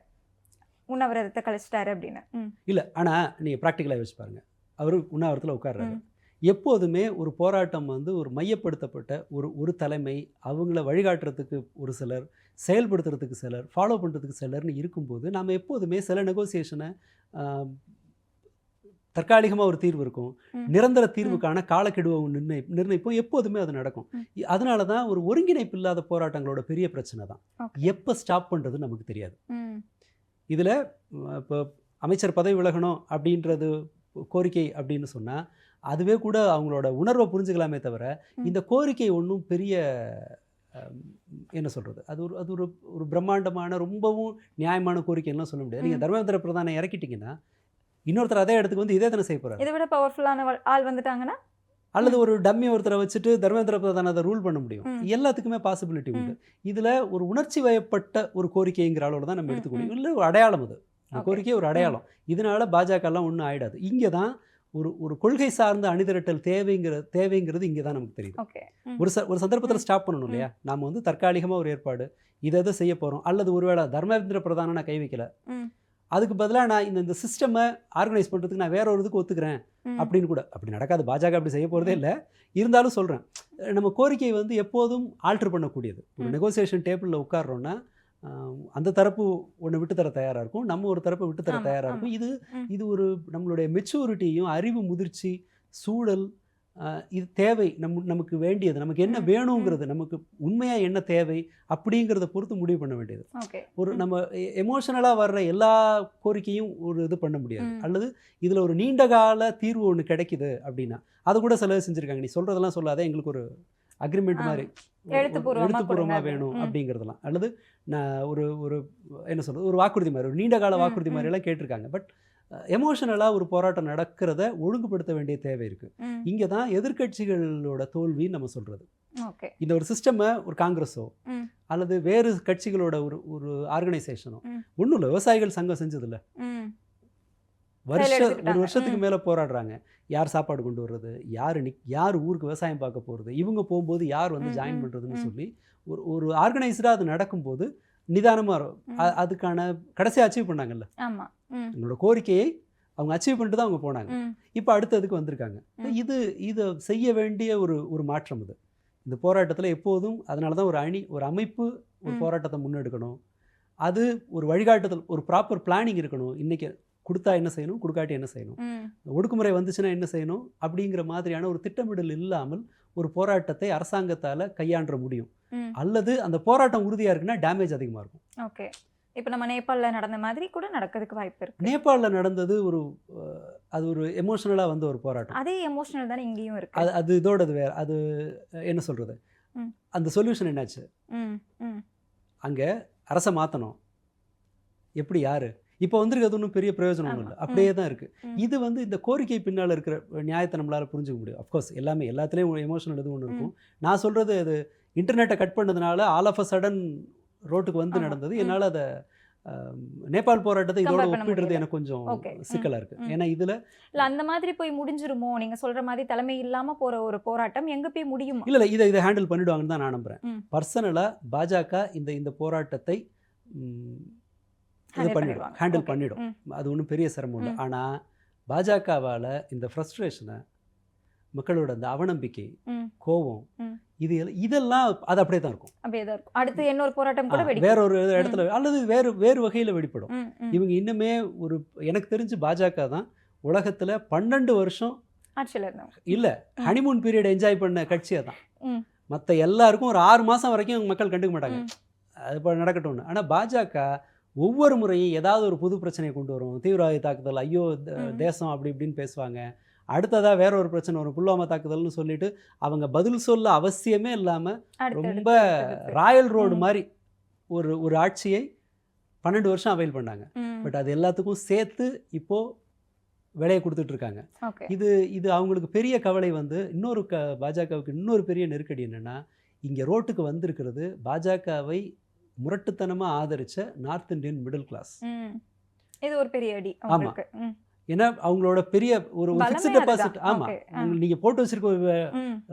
உண்ணாவிரதத்தை கழிச்சிட்டாரு அப்படின்னு.
இல்லை, ஆனால் நீங்கள் ப்ராக்டிக்கலாக யோசிச்சு பாருங்க, அவர் உண்ணாவிரத்தில் உட்கார்றாரு. எப்போதுமே ஒரு போராட்டம் வந்து ஒரு மையப்படுத்தப்பட்ட ஒரு தலைமை, அவங்கள வழிகாட்டுறதுக்கு ஒரு சிலர், செயல்படுத்துறதுக்கு சிலர், ஃபாலோ பண்ணுறதுக்கு சிலர்னு இருக்கும்போது நாம் எப்போதுமே சில நெகோசியேஷனை தற்காலிகமாக ஒரு தீர்வு இருக்கும், நிரந்தர தீர்வுக்கான காலக்கெடுவை நிர்ணயிப்போம், எப்போதுமே அது நடக்கும். அதனால தான் ஒரு ஒருங்கிணைப்பு இல்லாத போராட்டங்களோட பெரிய பிரச்சனை தான் எப்போ ஸ்டாப் பண்ணுறது நமக்கு தெரியாது. இதில் இப்போ அமைச்சர் பதவி விலகணும் அப்படின்றது கோரிக்கை அப்படின்னு சொன்னால் அதுவே கூட அவங்களோட உணர்வை புரிஞ்சுக்கலாமே தவிர இந்த கோரிக்கை ஒன்றும் பெரிய என்ன சொல்கிறது, அது ஒரு பிரம்மாண்டமான ரொம்பவும் நியாயமான கோரிக்கைலாம் சொல்ல முடியாது. நீங்கள் தர்மேந்திர பிரதானை இறக்கிட்டிங்கன்னா இன்னொருத்தர் அதே இடத்துக்கு வந்து இதே தானே செய்ய போகிறார்.
இதை விட பவர்ஃபுல்லான ஆள் வந்துட்டாங்கன்னா
அல்லது ஒரு டம்மி ஒருத்தரை வச்சுட்டு தர்மேந்திர பிரதான் அதை ரூல் பண்ண முடியும். எல்லாத்துக்குமே பாசிபிலிட்டி உண்டு. இதில் ஒரு உணர்ச்சி வயப்பட்ட ஒரு கோரிக்கைங்கிற அளவில் தான் நம்ம எடுத்துக்க முடியும். இல்லை, ஒரு அடையாளம், அது அந்த கோரிக்கை ஒரு அடையாளம். இதனால பாஜகலாம் ஒன்றும் ஆகிடாது. இங்கே தான் ஒரு கொள்கை சார்ந்த அணிதிரட்டல் தேவைங்கிறது இங்கே தான் நமக்கு தெரியுது. ஒரு சந்தர்ப்பத்தில் ஸ்டாப் பண்ணணும் இல்லையா, நாம் வந்து தற்காலிகமாக ஒரு ஏற்பாடு இதை செய்ய போகிறோம், அல்லது ஒருவேளை தர்மேந்திர பிரதானை நான் கை வைக்கல, அதுக்கு பதிலாக நான் இந்த சிஸ்டமை ஆர்கனைஸ் பண்ணுறதுக்கு நான் வேற ஒரு இதுக்கு ஒத்துக்கிறேன் அப்படின்னு கூட, அப்படி நடக்காது, பாஜக அப்படி செய்ய போகிறதே இல்லை. இருந்தாலும் சொல்கிறேன், நம்ம கோரிக்கை வந்து எப்போதும் ஆல்டர் பண்ணக்கூடியது. ஒரு நெகோசியேஷன் டேபிளில் உட்கார்றோன்னா அந்த தரப்பு ஒன்று விட்டு தர தயாராக இருக்கும், நம்ம ஒரு தரப்பை விட்டு தர தயாராக இருக்கும். இது ஒரு நம்மளுடைய மெச்சூரிட்டியும் அறிவு முதிர்ச்சி சூழல், இது தேவை, நமக்கு வேண்டியது, நமக்கு என்ன வேணுங்கிறது, நமக்கு உண்மையாக என்ன தேவை அப்படிங்கிறத பொறுத்து முடிவு பண்ண வேண்டியது. ஒரு நம்ம எமோஷனலாக வர்ற எல்லா கோரிக்கையும் ஒரு இது பண்ண முடியாது. அல்லது இதில் ஒரு நீண்ட கால தீர்வு ஒன்று கிடைக்குது அப்படின்னா அதை கூட சிலர் செஞ்சுருக்காங்க. நீ சொல்கிறதெல்லாம் சொல்லாத, எங்களுக்கு ஒரு அக்ரிமெண்ட் மாதிரி எழுத்துப்பூர்வமாக வேணும் அப்படிங்கிறதெல்லாம், அல்லது நான் ஒரு என்ன சொல்கிறது, ஒரு வாக்குறுதி மாதிரி, ஒரு நீண்ட கால வாக்குறுதி மாதிரியெல்லாம் கேட்டிருக்காங்க. பட் எமோஷனலாக ஒரு போராட்டம் நடக்கிறத ஒழுங்குபடுத்த வேண்டிய தேவை இருக்குது. இங்கே தான் எதிர்கட்சிகளோட தோல்வின்னு நம்ம சொல்கிறது. இந்த ஒரு சிஸ்டமை ஒரு காங்கிரஸோ அல்லது வேறு கட்சிகளோட ஒரு ஆர்கனைசேஷனோ ஒன்றும் இல்லை, விவசாயிகள் சங்கம் செஞ்சதில்லை, ஒரு வருஷத்துக்கு மேலே போராடுறாங்க. யார் சாப்பாடு கொண்டு வர்றது, யார் ஊருக்கு விவசாயம் பார்க்க போகிறது, இவங்க போகும்போது யார் வந்து ஜாயின் பண்ணுறதுன்னு சொல்லி ஒரு ஆர்கனைஸ்டாக அது நடக்கும்போது நிதானமாக அதுக்கான கடைசி அச்சீவ் பண்ணாங்கல்ல, என்னோட கோரிக்கையை அவங்க அச்சீவ் பண்ணிட்டு தான் அவங்க போனாங்க. இப்போ அடுத்ததுக்கு வந்திருக்காங்க. இது செய்ய வேண்டிய ஒரு மாற்றம். இது இந்த போராட்டத்தில் எப்போதும் அதனால தான் ஒரு அமைப்பு ஒரு போராட்டத்தை முன்னெடுக்கணும். அது ஒரு வழிகாட்டுதல், ஒரு ப்ராப்பர் பிளானிங் இருக்கணும். இன்றைக்கி கொடுத்தா என்ன செய்யணும், கொடுக்காட்டி என்ன செய்யணும், ஒடுக்குமுறை வந்துச்சுன்னா என்ன செய்யணும் அப்படிங்கிற மாதிரியான ஒரு திட்டமிடல் இல்லாமல் ஒரு போராட்டத்தை அரசாங்கத்தால் கையாண்ட முடியும். அல்லது அந்த போராட்டம் உறுதியாக இருக்குன்னா டேமேஜ் அதிகமாக இருக்கும்.
ஓகே, இப்போ நம்ம நேபாளில் நடந்த மாதிரி கூட நடக்கிறதுக்கு வாய்ப்பு இருக்குது.
நேபாளில் நடந்தது அது ஒரு எமோஷனலாக வந்த ஒரு போராட்டம்.
அதே எமோஷனல் தானே இங்கேயும் இருக்குது.
அது இதோடது வேறு. அது என்ன சொல்கிறது, அந்த சொல்யூஷன் என்னாச்சு, அங்கே அரசை மாற்றணும், எப்படி யார் இப்போ வந்திருக்கிறது ஒன்றும் பெரிய பிரயோஜனம் ஒன்றும் இல்லை, அப்படியே தான் இருக்குது. இது வந்து இந்த கோரிக்கை பின்னால் இருக்கிற நியாயத்தை நம்மளால் புரிஞ்சுக்க முடியும். அஃப்கோர்ஸ் எல்லாத்துலேயும் எமோஷனல் எதுவும் ஒன்று இருக்கும். நான் சொல்கிறது அது இன்டர்நெட்டை கட் பண்ணதுனால ஆல் ஆஃப் அ சடன் ரோட்டுக்கு வந்து நடந்தது. என்னால் அதை நேபாள் போராட்டத்தை இதோட
Compare பண்ண
ஒப்பிடுறது
முடியல.
எனக்கு கொஞ்சம்
Okay.
சிக்கலாக இருக்குது. ஏன்னா இதில்
இல்ல அந்த மாதிரி போய் முடிஞ்சிருமோ நீங்க சொல்ற மாதிரி தலைமை இல்லாம போற ஒரு போராட்டம் எங்க போய் முடியும்?
இல்லை இதை ஹேண்டில் பண்ணிடுவாங்கன்னு தான் நான் நம்புகிறேன்.
ம்.
பர்சனலாக பாஜக இந்த போராட்டத்தை
Handle
பண்ணிடும்,
பண்ணிடுவாங்க.
Handle
Okay.
பண்ணிடும்.
ம்.
அது ஒன்றும் பெரிய சிரமம் இல்லை.
ம்.
ஆனால் பாஜகவால் இந்த ஃப்ரஸ்ட்ரேஷனை, மக்களோட அந்த அவநம்பிக்கை,
ம்.
கோபம்,
ம்.
இதெல்லாம் அது அப்படியே தான் இருக்கும்.
அப்படியே தான் இருக்கும். அடுத்து இன்னொரு போராட்டம் கூட வெடிக்கும்.
வேற ஒரு இடத்துல அல்லது வேறு வகையில் வெடிப்படும்.
ம், ம்.
இவங்க இன்னுமே எனக்கு தெரிஞ்சு பாஜக தான் உலகத்தில் 12 வருஷம்
ஆட்சியில இருந்தவங்க.
இல்லை ஹனிமூன் பீரியட் என்ஜாய் பண்ண கட்சியை தான்.
ம்.
மற்ற எல்லாருக்கும் ஒரு 6 மாதம் வரைக்கும் மக்கள் கண்டுக்க மாட்டாங்க.
ம்.
அது இப்போ நடக்கட்டும்னு. ஆனால் பாஜக ஒவ்வொரு முறையும் ஏதாவது ஒரு புது பிரச்சனையை கொண்டு வரும். தீவிரவாத தாக்குதல், ஐயோ தேசம் அப்படி இப்படின்னு பேசுவாங்க. அடுத்ததாக வேற ஒரு பிரச்சனை வரும், புல்வாமா தாக்குதல்னு சொல்லிட்டு அவங்க பதில் சொல்ல அவசியமே இல்லாமல் ரொம்ப ராயல் ரோடு மாதிரி ஒரு ஆட்சியை 12 வருஷம் அவைல் பண்ணாங்க. பட் அது எல்லாத்துக்கும் சேர்த்து இப்போது விலையை கொடுத்துட்ருக்காங்க.
ஓகே.
இது அவங்களுக்கு பெரிய கவலை. வந்து இன்னொரு பாஜகவுக்கு இன்னொரு பெரிய நெருக்கடி என்னென்னா, இங்கே ரோட்டுக்கு வந்திருக்கிறது பாஜகவை முரட்டுத்தனமாக ஆதரித்த நார்த் இந்தியன் மிடில் கிளாஸ்.
இது ஒரு பெரிய அடி அவங்களுக்கு.
ஏன்னா அவங்களோட பெரிய ஒரு
பலமே
ஃபிக்ஸ்ட் டெபாசிட்.
அதுதான்.
ஆமாம்,
Okay.
நீங்கள் போட்டு வச்சிருக்க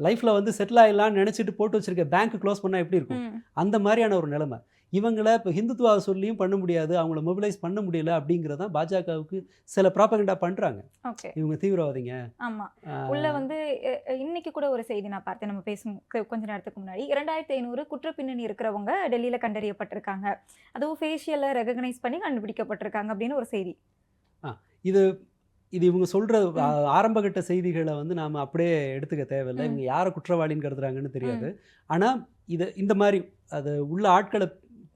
லைஃப்பில் வந்து செட்டில் ஆகிடலான்னு நினச்சிட்டு போட்டு வச்சிருக்க பேங்க் க்ளோஸ் பண்ணால் எப்படி இருக்கும், அந்த மாதிரியான ஒரு நிலைமை. இவங்களை இப்போ ஹிந்துத்துவா சொல்லியும் பண்ண முடியாது, அவங்கள மொபிலைஸ் பண்ண முடியல அப்படிங்கிறதான் பாஜகவுக்கு சில ப்ராபகண்டா பண்ணுறாங்க.
ஓகே.
இவங்க தீவிரவாதிங்க.
ஆமாம். உள்ள வந்து இன்னைக்கு கூட ஒரு செய்தி நான் பார்த்தேன், நம்ம பேசும் கொஞ்ச நேரத்துக்கு முன்னாடி 2500 குற்ற பின்னணி இருக்கிறவங்க டெல்லியில் கண்டறியப்பட்டிருக்காங்க, அதுவும் ஃபேஷியலை ரெகக்னைஸ் பண்ணி கண்டுபிடிக்கப்பட்டிருக்காங்க அப்படின்னு ஒரு செய்தி.
இது இவங்க சொல்கிற ஆரம்பகட்ட செய்திகளை வந்து நாம் அப்படியே எடுத்துக்க தேவையில்லை. இவங்க யாரை குற்றவாளின்னு கருதுறாங்கன்னு தெரியாது. ஆனால் இந்த மாதிரி அது உள்ள ஆட்களை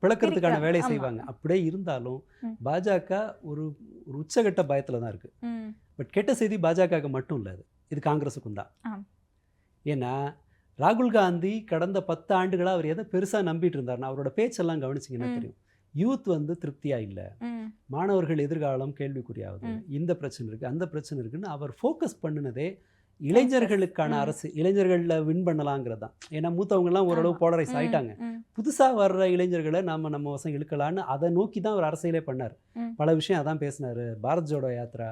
பிளக்கிறதுக்கான வேலையை செய்வாங்க. அப்படியே இருந்தாலும் பாஜக ஒரு உச்சகட்ட பயத்தில் தான் இருக்குது. பட் கெட்ட செய்தி பாஜகவுக்கு மட்டும் இல்லை, இது காங்கிரஸுக்கும் தான். ஏன்னா ராகுல் காந்தி கடந்த 10 ஆண்டுகளாக அவர் எதை பெருசாக நம்பிட்டு இருந்தார்னா, அவரோட பேச்செல்லாம் கவனிச்சிங்கன்னா தெரியும், யூத் வந்து திருப்தியாக இல்லை, மாணவர்கள் எதிர்காலம் கேள்விக்குறியாகுது, இந்த பிரச்சனை இருக்குது அந்த பிரச்சனை இருக்குன்னு அவர் ஃபோக்கஸ் பண்ணினதே இளைஞர்களுக்கான அரசு, இளைஞர்களில் வின் பண்ணலாங்கிறது தான். ஏன்னா மூத்தவங்கலாம் ஓரளவு போலரைஸ் ஆகிட்டாங்க, புதுசாக வர்ற இளைஞர்களை நம்ம வசம் இழுக்கலான்னு அதை நோக்கி தான் அவர் அரசியலே பண்ணார். பல விஷயம் அதான் பேசினார். பாரத் ஜோடோ யாத்ரா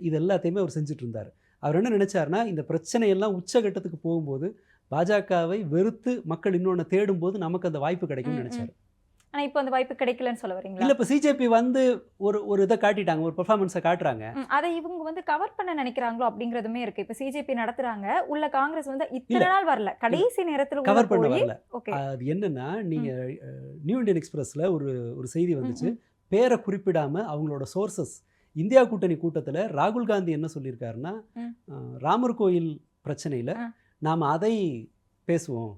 இது எல்லாத்தையுமே அவர் செஞ்சுட்டு இருந்தார். அவர் என்ன நினைச்சாருன்னா, இந்த பிரச்சனையெல்லாம் உச்சகட்டத்துக்கு போகும்போது பாஜகவை வெறுத்து மக்கள் இன்னொன்று தேடும்போது நமக்கு அந்த வாய்ப்பு கிடைக்கும்னு நினைச்சாரு.
ஆனால் இப்போ அந்த வாய்ப்பு கிடைக்கலன்னு சொல்ல வரீங்களா?
இல்லை, இப்போ சிஜேபி வந்து ஒரு இதை காட்டிட்டாங்க, ஒரு பெர்ஃபார்மன்ஸை காட்டுறாங்க.
அதை இவங்க வந்து கவர் பண்ண நினைக்கிறாங்களோ அப்படிங்கிறதுமே இருக்கு. இப்போ சிஜேபி நடத்துறாங்க, உள்ள காங்கிரஸ் வந்து இத்தனை நாள் வரல, கடைசி நேரத்தில்
கவர் பண்ண வரல.
ஓகே.
அது என்னன்னா, நீங்கள் நியூ இண்டியன் எக்ஸ்பிரஸில் ஒரு செய்தி வந்துச்சு, பேரை குறிப்பிடாமல் அவங்களோட சோர்சஸ். இந்தியா கூட்டணி கூட்டத்தில் ராகுல் காந்தி என்ன சொல்லியிருக்காருன்னா, ராமர் கோயில் பிரச்சனையில் நாம் அதை பேசுவோம்,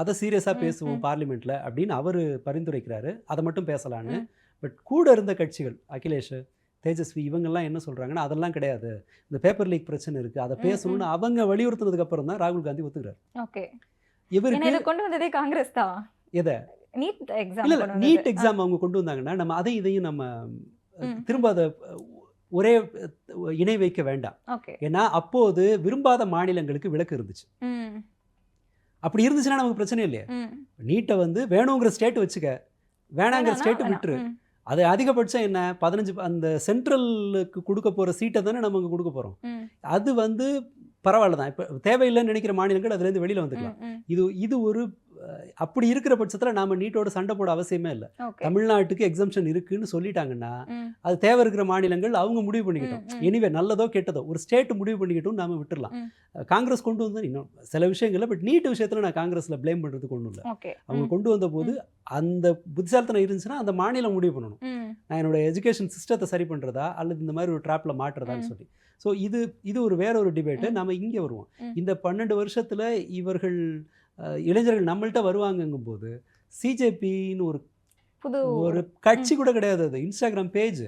அதை சீரியஸாக பேசுவோம் பார்லிமெண்ட்டில் அப்படின்னு அவர் பரிந்துரைக்கிறாரு. அதை மட்டும் பேசலான்னு. பட் கூட இருந்த கட்சிகள் அகிலேஷ், தேஜஸ்வி இவங்கெல்லாம் என்ன சொல்கிறாங்கன்னா, அதெல்லாம் கிடையாது, இந்த பேப்பர் லீக் பிரச்சனை இருக்குது, அதை பேசணும்னு அவங்க வலியுறுத்தினதுக்கு அப்புறம் தான் ராகுல் காந்தி ஒத்துக்கிறார்.
ஓகே.
இவருக்கு
கொண்டு வந்ததே காங்கிரஸ் தான்.
எதை?
NEET exam.
இல்லை, நீட் எக்ஸாம் அவங்க கொண்டு வந்தாங்கன்னா நம்ம இதையும் நம்ம திரும்ப அதை ஒரே இணை வைக்க வேண்டாம். ஏன்னா அப்போது விரும்பாத மாநிலங்களுக்கு விலக்கு இருந்துச்சு. அப்படி இருந்துச்சுன்னா நமக்கு பிரச்சனை இல்லையா? நீட்டை வந்து வேணுங்கிற ஸ்டேட் வச்சுக்க, வேணாங்கிற ஸ்டேட்டு விட்டுரு. அது அதிகபட்சம் என்ன 15 அந்த சென்ட்ரலுக்கு கொடுக்க போகிற சீட்டை தானே நம்ம அங்கே கொடுக்க போகிறோம். அது வந்து பரவாயில்ல தான். இப்போ தேவையில்லைன்னு நினைக்கிற மாநிலங்கள் அதுலேருந்து வெளியில் வந்துக்கலாம். இது ஒரு அப்படி இருக்கிற பட்சத்தில் நாம் நீட்டோட சண்டை போட அவசியமே இல்லை. தமிழ்நாட்டுக்கு எக்ஸம்ஷன் இருக்குன்னு சொல்லிட்டாங்கன்னா அது தேவை இருக்கிற மாநிலங்கள் அவங்க முடிவு பண்ணிக்கிட்டோம். எனிவே நல்லதோ கெட்டதோ ஒரு ஸ்டேட் முடிவு பண்ணிக்கிட்டோம், நாம் விட்டுடலாம். காங்கிரஸ் கொண்டு வந்து இன்னும் சில விஷயங்கள்ல, பட் நீட் விஷயத்தில் நான் காங்கிரஸில் ப்ளேம் பண்ணுறதுக்கு ஒன்றும் இல்லை. அவங்க கொண்டு வந்த போது அந்த புத்திசாலித்தனம் இருந்துச்சுன்னா அந்த மாநிலம் முடிவு பண்ணணும், நான் என்னோட எஜுகேஷன் சிஸ்டத்தை சரி பண்ணுறதா அல்லது இந்த மாதிரி ஒரு ட்ராப்பில் மாட்டுறதான்னு சொல்லி. ஸோ இது வேற ஒரு டிபேட்டு. நம்ம இங்கே வருவோம். இந்த 12 வருஷத்தில் இவர்கள் இளைஞர்கள் நம்மள்கிட்ட வருவாங்கங்கும்போது சிஜேபின்னு ஒரு கட்சி கூட கிடையாது. அது இன்ஸ்டாகிராம் பேஜ்.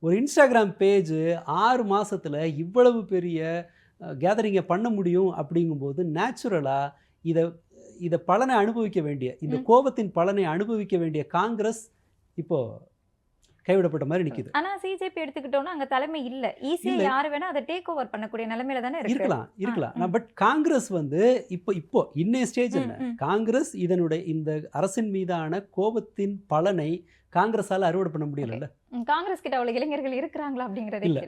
ஒரு இன்ஸ்டாகிராம் பேஜ் 6 மாதத்தில் இவ்வளவு பெரிய கேதரிங்கை பண்ண முடியும் அப்படிங்கும்போது நேச்சுரலாக இதை பலனை அனுபவிக்க வேண்டிய, இந்த கோபத்தின் பலனை அனுபவிக்க வேண்டிய காங்கிரஸ் இப்போ கைவிடப்பட்ட மாதிரி நிக்குது.
ஆனா சிஜேபி எடுத்துக்கிட்டோம்னா அங்க தலைமை இல்ல. ஈஸியா
இல்ல.
யாரு வேணா அதை டேக் ஓவர் பண்ணக்கூடிய நிலைமையில தானே இருக்கு.
இருக்கலாம். பட் காங்கிரஸ் வந்து இப்போ இன்னைய ஸ்டேஜ் என்ன, காங்கிரஸ் இந்த அரசின் மீதான கோபத்தின் பலனை காங்கிரஸால அறுவடை பண்ண முடியல.
காங்கிரஸ் கிட்ட அவ்வளவு இளைஞர்கள் இருக்கிறாங்களா அப்படிங்கறது
இல்ல.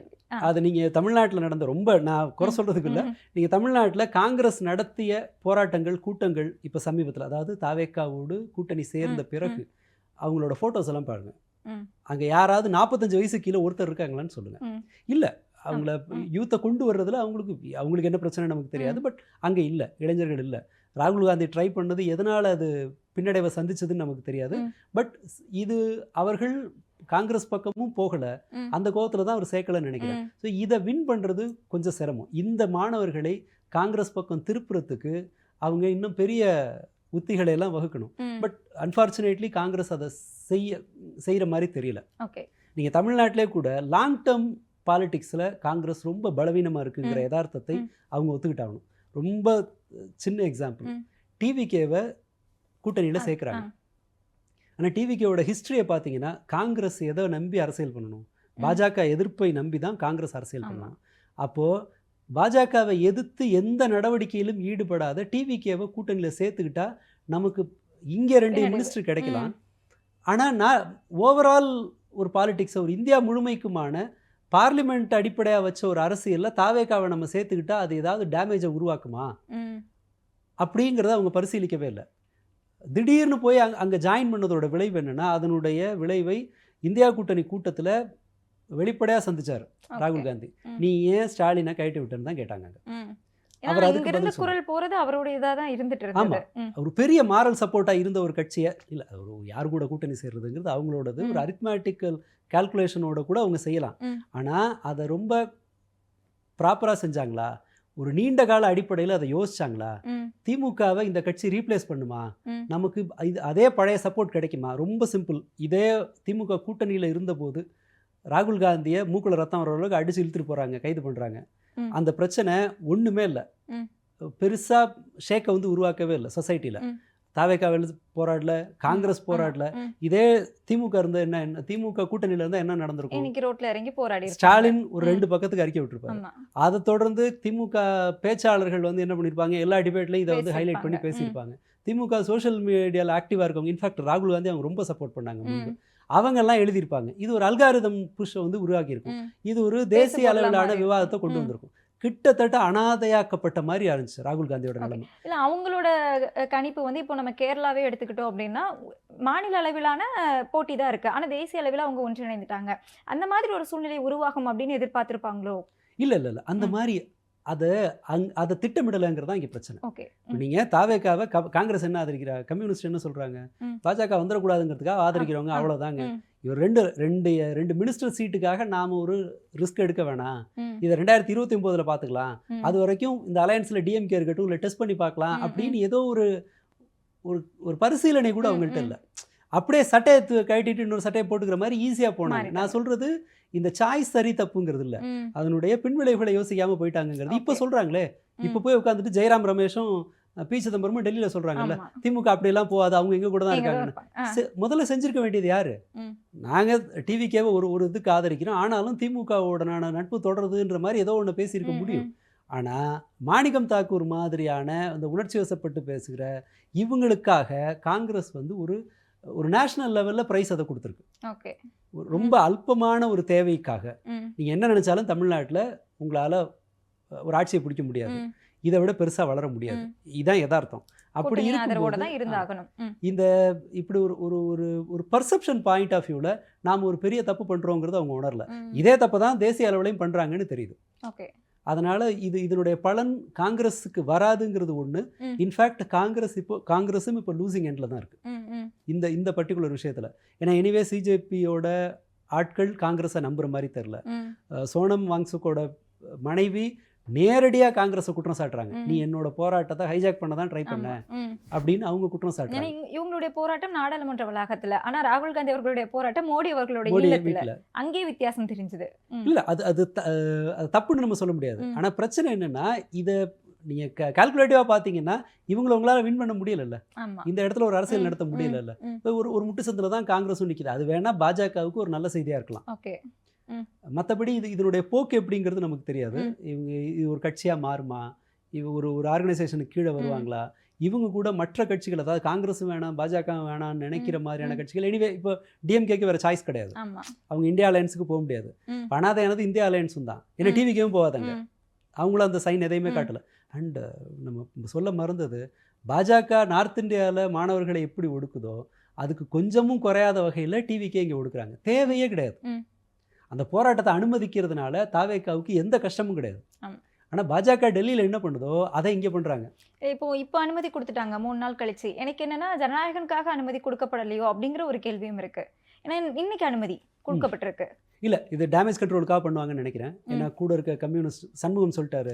அது நீங்க தமிழ்நாட்டுல நடந்த, ரொம்ப நான் குறை சொல்றதுக்கு இல்ல, நீங்க தமிழ்நாட்டுல காங்கிரஸ் நடத்திய போராட்டங்கள், கூட்டங்கள் இப்ப சமீபத்துல, அதாவது தாவேக்காவோடு கூட்டணி சேர்ந்த பிறகு அவங்களோட போட்டோஸ் எல்லாம் பாருங்க. அங்க யாராவது 45 வயசு கீழே ஒருத்தர் இருக்காங்களான்னு சொல்லுங்க. இல்ல, அவங்கள யூத்தை கொண்டு வர்றதுல அவங்களுக்கு என்ன பிரச்சனை நமக்கு தெரியாது. பட் அங்க இல்ல, இளைஞர்கள் இல்ல. ராகுல் காந்தி ட்ரை பண்ணது எதனால அது பின்னடைவை சந்திச்சதுன்னு நமக்கு தெரியாது. பட் இது அவர்கள் காங்கிரஸ் பக்கமும் போகல, அந்த கோபத்துல தான் அவர் சேர்க்கலன்னு நினைக்கிறேன். ஸோ இதை வின் பண்றது கொஞ்சம் சிரமம். இந்த மாணவர்களை காங்கிரஸ் பக்கம் திருப்புறதுக்கு அவங்க இன்னும் பெரிய உத்திகளை எல்லாம் வகுக்கணும். பட் அன்ஃபார்ச்சுனேட்லி காங்கிரஸ் அதை செய்யற மாதிரி தெரியல. நீங்க தமிழ்நாட்டிலே கூட லாங் டேர்ம் பாலிடிக்ஸ்ல காங்கிரஸ் ரொம்ப பலவீனமா இருக்குங்கிற யதார்த்தத்தை அவங்க ஒத்துக்கிட்டாகணும். ரொம்ப சின்ன எக்ஸாம்பிள், டிவிகேவை கூட்டணியில சேர்க்குறாங்க. ஆனால் டிவிகேவோட ஹிஸ்டரியை பார்த்தீங்கன்னா காங்கிரஸ் எதை நம்பி அரசியல் பண்ணணும், பாஜக எதிர்ப்பை நம்பி தான் காங்கிரஸ் அரசியல் பண்ணணும். அப்போது பாஜகவை எதிர்த்து எந்த நடவடிக்கையிலும் ஈடுபடாத டிவிகேவை கூட்டணியில் சேர்த்துக்கிட்டா நமக்கு இங்கே 2 மினிஸ்டர் கிடைக்கலாம். ஆனால் நான் ஓவரால் ஒரு பாலிடிக்ஸை, ஒரு இந்தியா முழுமைக்குமான பார்லிமெண்ட் அடிப்படையாக வச்ச ஒரு அரசியலில் தாவேக்காவை நம்ம சேர்த்துக்கிட்டா அது ஏதாவது டேமேஜை உருவாக்குமா அப்படிங்கிறத அவங்க பரிசீலிக்கவே இல்லை. திடீர்னு போய் அங்கே ஜாயின் பண்ணதோட விளைவு என்னென்னா, அதனுடைய விளைவை இந்தியா கூட்டணி கூட்டத்தில் வெளிப்படையாக சந்திச்சார் ராகுல் காந்தி. நீ ஏன் ஸ்டாலினை கழட்டி விட்டுன்னு தான் கேட்டாங்க. அவர் அதுக்கு
குரல் போறது அவருடைய இதாக தான் இருந்துட்டு இருந்தது.
ஒரு பெரிய மாரல் சப்போர்ட்டாக இருந்த ஒரு கட்சியை இல்லை, ஒரு யார் கூட கூட்டணி சேர்றதுங்கிறது அவங்களோடது, ஒரு அரித்மேட்டிக்கல் கால்குலேஷனோட கூட அவங்க செய்யலாம். ஆனால் அதை ரொம்ப ப்ராப்பராக செஞ்சாங்களா, ஒரு நீண்ட கால அடிப்படையில் அதை யோசிச்சாங்களா, திமுகவை இந்த கட்சி ரீப்ளேஸ் பண்ணுமா, நமக்கு அதே பழைய சப்போர்ட் கிடைக்குமா? ரொம்ப சிம்பிள். இதே திமுக கூட்டணியில் இருந்தபோது ராகுல் காந்தியை மூக்குல ரத்தம் வர அளவுக்கு அடிச்சு இழுத்துட்டு போகிறாங்க, கைது பண்ணுறாங்க. அந்த பிரச்சனை ஒன்றுமே இல்லை, பெருசாக ஷேக்கை வந்து உருவாக்கவே இல்லை சொசைட்டியில். தாவேக்காவில் போராடல, காங்கிரஸ் போராடல. இதே திமுக இருந்த என்ன, திமுக கூட்டணியில் இருந்தால் என்ன நடந்திருக்கும்?
இன்னைக்கு ரோட்ல இறங்கி போராடி
ஸ்டாலின் ஒரு 2 பக்கத்துக்கு அறிக்கை விட்டுருப்பாங்க. அதை தொடர்ந்து திமுக பேச்சாளர்கள் வந்து என்ன பண்ணியிருப்பாங்க, எல்லா டிபேட்லையும் இதை வந்து ஹைலைட் பண்ணி பேசியிருப்பாங்க. திமுக சோஷியல் மீடியாவில் ஆக்டிவாக இருக்கவங்க, இன்ஃபேக்ட் ராகுல் காந்தி அவங்க ரொம்ப சப்போர்ட் பண்ணாங்க. அவங்கெல்லாம் எழுதியிருப்பாங்க. இது ஒரு அல்காரிதம் புஷ் வந்து உருவாக்கியிருக்கும். இது ஒரு தேசிய அளவிலான விவாதத்தை கொண்டு வந்திருக்கும். கிட்டத்தட்ட அனாதையாக்கப்பட்ட மாதிரி இருந்துச்சு ராகுல் காந்தியோட நிலைமை.
இல்லை, அவங்களோட கணிப்பு வந்து இப்போ நம்ம கேரளாவே எடுத்துக்கிட்டோம் அப்படின்னா மாநில அளவிலான போட்டி தான் இருக்கு, ஆனால் தேசிய அளவில் அவங்க ஒன்றிணைந்துட்டாங்க. அந்த மாதிரி ஒரு சூழ்நிலை உருவாகும் அப்படின்னு எதிர்பார்த்திருப்பாங்களோ?
இல்லை, அந்த மாதிரி அதை திட்டமிடலைங்கிறது தான் இங்கே பிரச்சனை. நீங்கள் தாவேக்காவை காங்கிரஸ் என்ன ஆதரிக்கிறா, கம்யூனிஸ்ட் என்ன சொல்கிறாங்க, பாஜக வந்துடக்கூடாதுங்கிறதுக்காக ஆதரிக்கிறவங்க, அவ்வளோதாங்க. இவர் ரெண்டு மினிஸ்டர் சீட்டுக்காக நாம் ஒரு ரிஸ்க் எடுக்க வேணாம், இதை 2029 பார்த்துக்கலாம், அது வரைக்கும் இந்த அலையன்ஸில் டிஎம்கே இருக்கட்டும், இல்லை டெஸ்ட் பண்ணி பார்க்கலாம் அப்படின்னு ஏதோ ஒரு பரிசீலனை கூட அவங்கள்ட்ட இல்லை. அப்படியே சட்டையை கட்டிட்டு இன்னொரு சட்டையை போட்டுக்கிற மாதிரி ஈஸியாக போனாங்க. நான் சொல்கிறது இந்த சாய்ஸ் சரி தப்புங்கிறது இல்லை, அதனுடைய பின்விளைவுகளை யோசிக்காமல் போயிட்டாங்கிறது. இப்போ சொல்கிறாங்களே, இப்போ போய் உட்காந்துட்டு ஜெயராம் ரமேஷும் பி சிதம்பரமும் டெல்லியில் சொல்கிறாங்கல்ல, திமுக அப்படியெல்லாம் போகாது, அவங்க எங்கே கூட தான் இருக்காங்கன்னு. முதல்ல செஞ்சிருக்க வேண்டியது யார்? நாங்கள் டிவிக்கேவை ஒரு இதுக்கு ஆதரிக்கிறோம், ஆனாலும் திமுகவோடனான நட்பு தொடருதுன்ற மாதிரி ஏதோ ஒன்று பேசியிருக்க முடியும். ஆனால் மாணிக்கம் தாக்கூர் மாதிரியான அந்த உணர்ச்சி வசப்பட்டு பேசுகிற இவங்களுக்காக காங்கிரஸ் வந்து ஒரு நேஷனல் லெவலில் ப்ரைஸ் அதை கொடுத்துருக்கு. ரொம்ப அல்பமான ஒரு தேவைக்காக நீங்கள் என்ன நினச்சாலும் தமிழ்நாட்டில் உங்களால் ஒரு ஆட்சியை பிடிக்க முடியாது, இதை விட பெருசாக வளர முடியாது. இதுதான் யதார்த்தம். அப்படி இந்த இப்படி ஒரு பர்செப்ஷன் பாயிண்ட் ஆஃப் வியூவில் நாம் ஒரு பெரிய தப்பு பண்ணுறோங்கிறது அவங்க உணரல. இதே தப்பு தான் தேசிய அளவுலையும் பண்ணுறாங்கன்னு தெரியுது. அதனால் இதனுடைய பலன் காங்கிரஸுக்கு வராதுங்கிறது ஒன்று. இன்ஃபேக்ட் காங்கிரஸும் இப்போ லூசிங் எண்டில் தான் இருக்குது இந்த பர்டிகுலர் விஷயத்தில். ஏன்னா எனிவே சிஜேபியோட ஆட்கள் காங்கிரஸை நம்புகிற மாதிரி தெரில. சோனம் வாங்சுக்கோட மனைவி நேரடியாக காங்கிரஸை குற்றம் சாட்டுறாங்க, நீ என்னோட போராட்டத்தை ஹைஜாக் பண்ண தான் ட்ரை பண்ண அப்படின்னு அவங்க குற்றம் சாட்டுறாங்க.
இவங்களுடைய போராட்டம் நாடாளுமன்ற வளாகத்துல, ஆனா ராகுல் காந்தி அவர்களுடைய போராட்டம் மோடி அவர்களுடைய வீட்டுல, அங்கே வித்தியாசம் தெரிஞ்சது.
இல்ல, அது தப்புன்னு நம்ம சொல்ல முடியாது. ஆனா பிரச்சனை என்னன்னா, இதை நீங்கள் கால்குலேட்டிவாக பார்த்தீங்கன்னா இவங்களை உங்களால் வின் பண்ண முடியலல்ல,
ஆமா
இந்த இடத்துல ஒரு அரசியல் நடத்த முடியலல்ல. இப்போ ஒரு முட்டு சந்தில் தான் காங்கிரஸும் நிற்கிது. அது வேணால் பாஜகவுக்கு ஒரு நல்ல செய்தியாக இருக்கலாம்.
ஓகே
மற்றபடி இதனுடைய போக்கு எப்படிங்கிறது நமக்கு தெரியாது. இவங்க இது ஒரு கட்சியாக மாறுமா, ஒரு ஆர்கனைசேஷனுக்கு கீழே வருவாங்களா, இவங்க கூட மற்ற கட்சிகள், அதாவது காங்கிரஸும் வேணாம் பாஜகவும் வேணாம்னு நினைக்கிற மாதிரியான கட்சிகள். எனிவே இப்போ டிஎம்கேக்கு வேறு சாய்ஸ் கிடையாது, அவங்க இந்தியா அலையன்ஸுக்கு போக முடியாது. அனாதையானது இந்தியா அலையன்ஸும் தான், ஏன்னா டிவிக்கேவும் போகாதாங்க, அவங்களும் அந்த சைன் எதையுமே காட்டலை. அண்டு நம்ம சொல்ல மறந்தது, பாஜக நார்த் இந்தியாவில் மாணவர்களை எப்படி ஒடுக்குதோ அதுக்கு கொஞ்சமும் குறையாத வகையில் டிவிக்கே இங்கே ஒடுக்குறாங்க. தேவையே கிடையாது. அந்த போராட்டத்தை அனுமதிக்கிறதுனால தாவேக்காவுக்கு எந்த கஷ்டமும் கிடையாது. ஆனால் பாஜக டெல்லியில் என்ன பண்ணுதோ அதை இங்கே பண்ணுறாங்க.
இப்போ அனுமதி கொடுத்துட்டாங்க 3 நாள் கழிச்சு. எனக்கு என்னன்னா ஜனநாயகனுக்காக அனுமதி கொடுக்கப்படலையோ அப்படிங்கிற ஒரு கேள்வியும் இருக்கு. ஏன்னா இன்னைக்கு அனுமதி கொடுக்கப்பட்டிருக்கு. இல்லை,
இது டேமேஜ் கண்ட்ரோலுக்காக பண்ணுவாங்கன்னு நினைக்கிறேன். ஏன்னா கூட இருக்க கம்யூனிஸ்ட் சண்முகம் சொல்லிட்டாரு,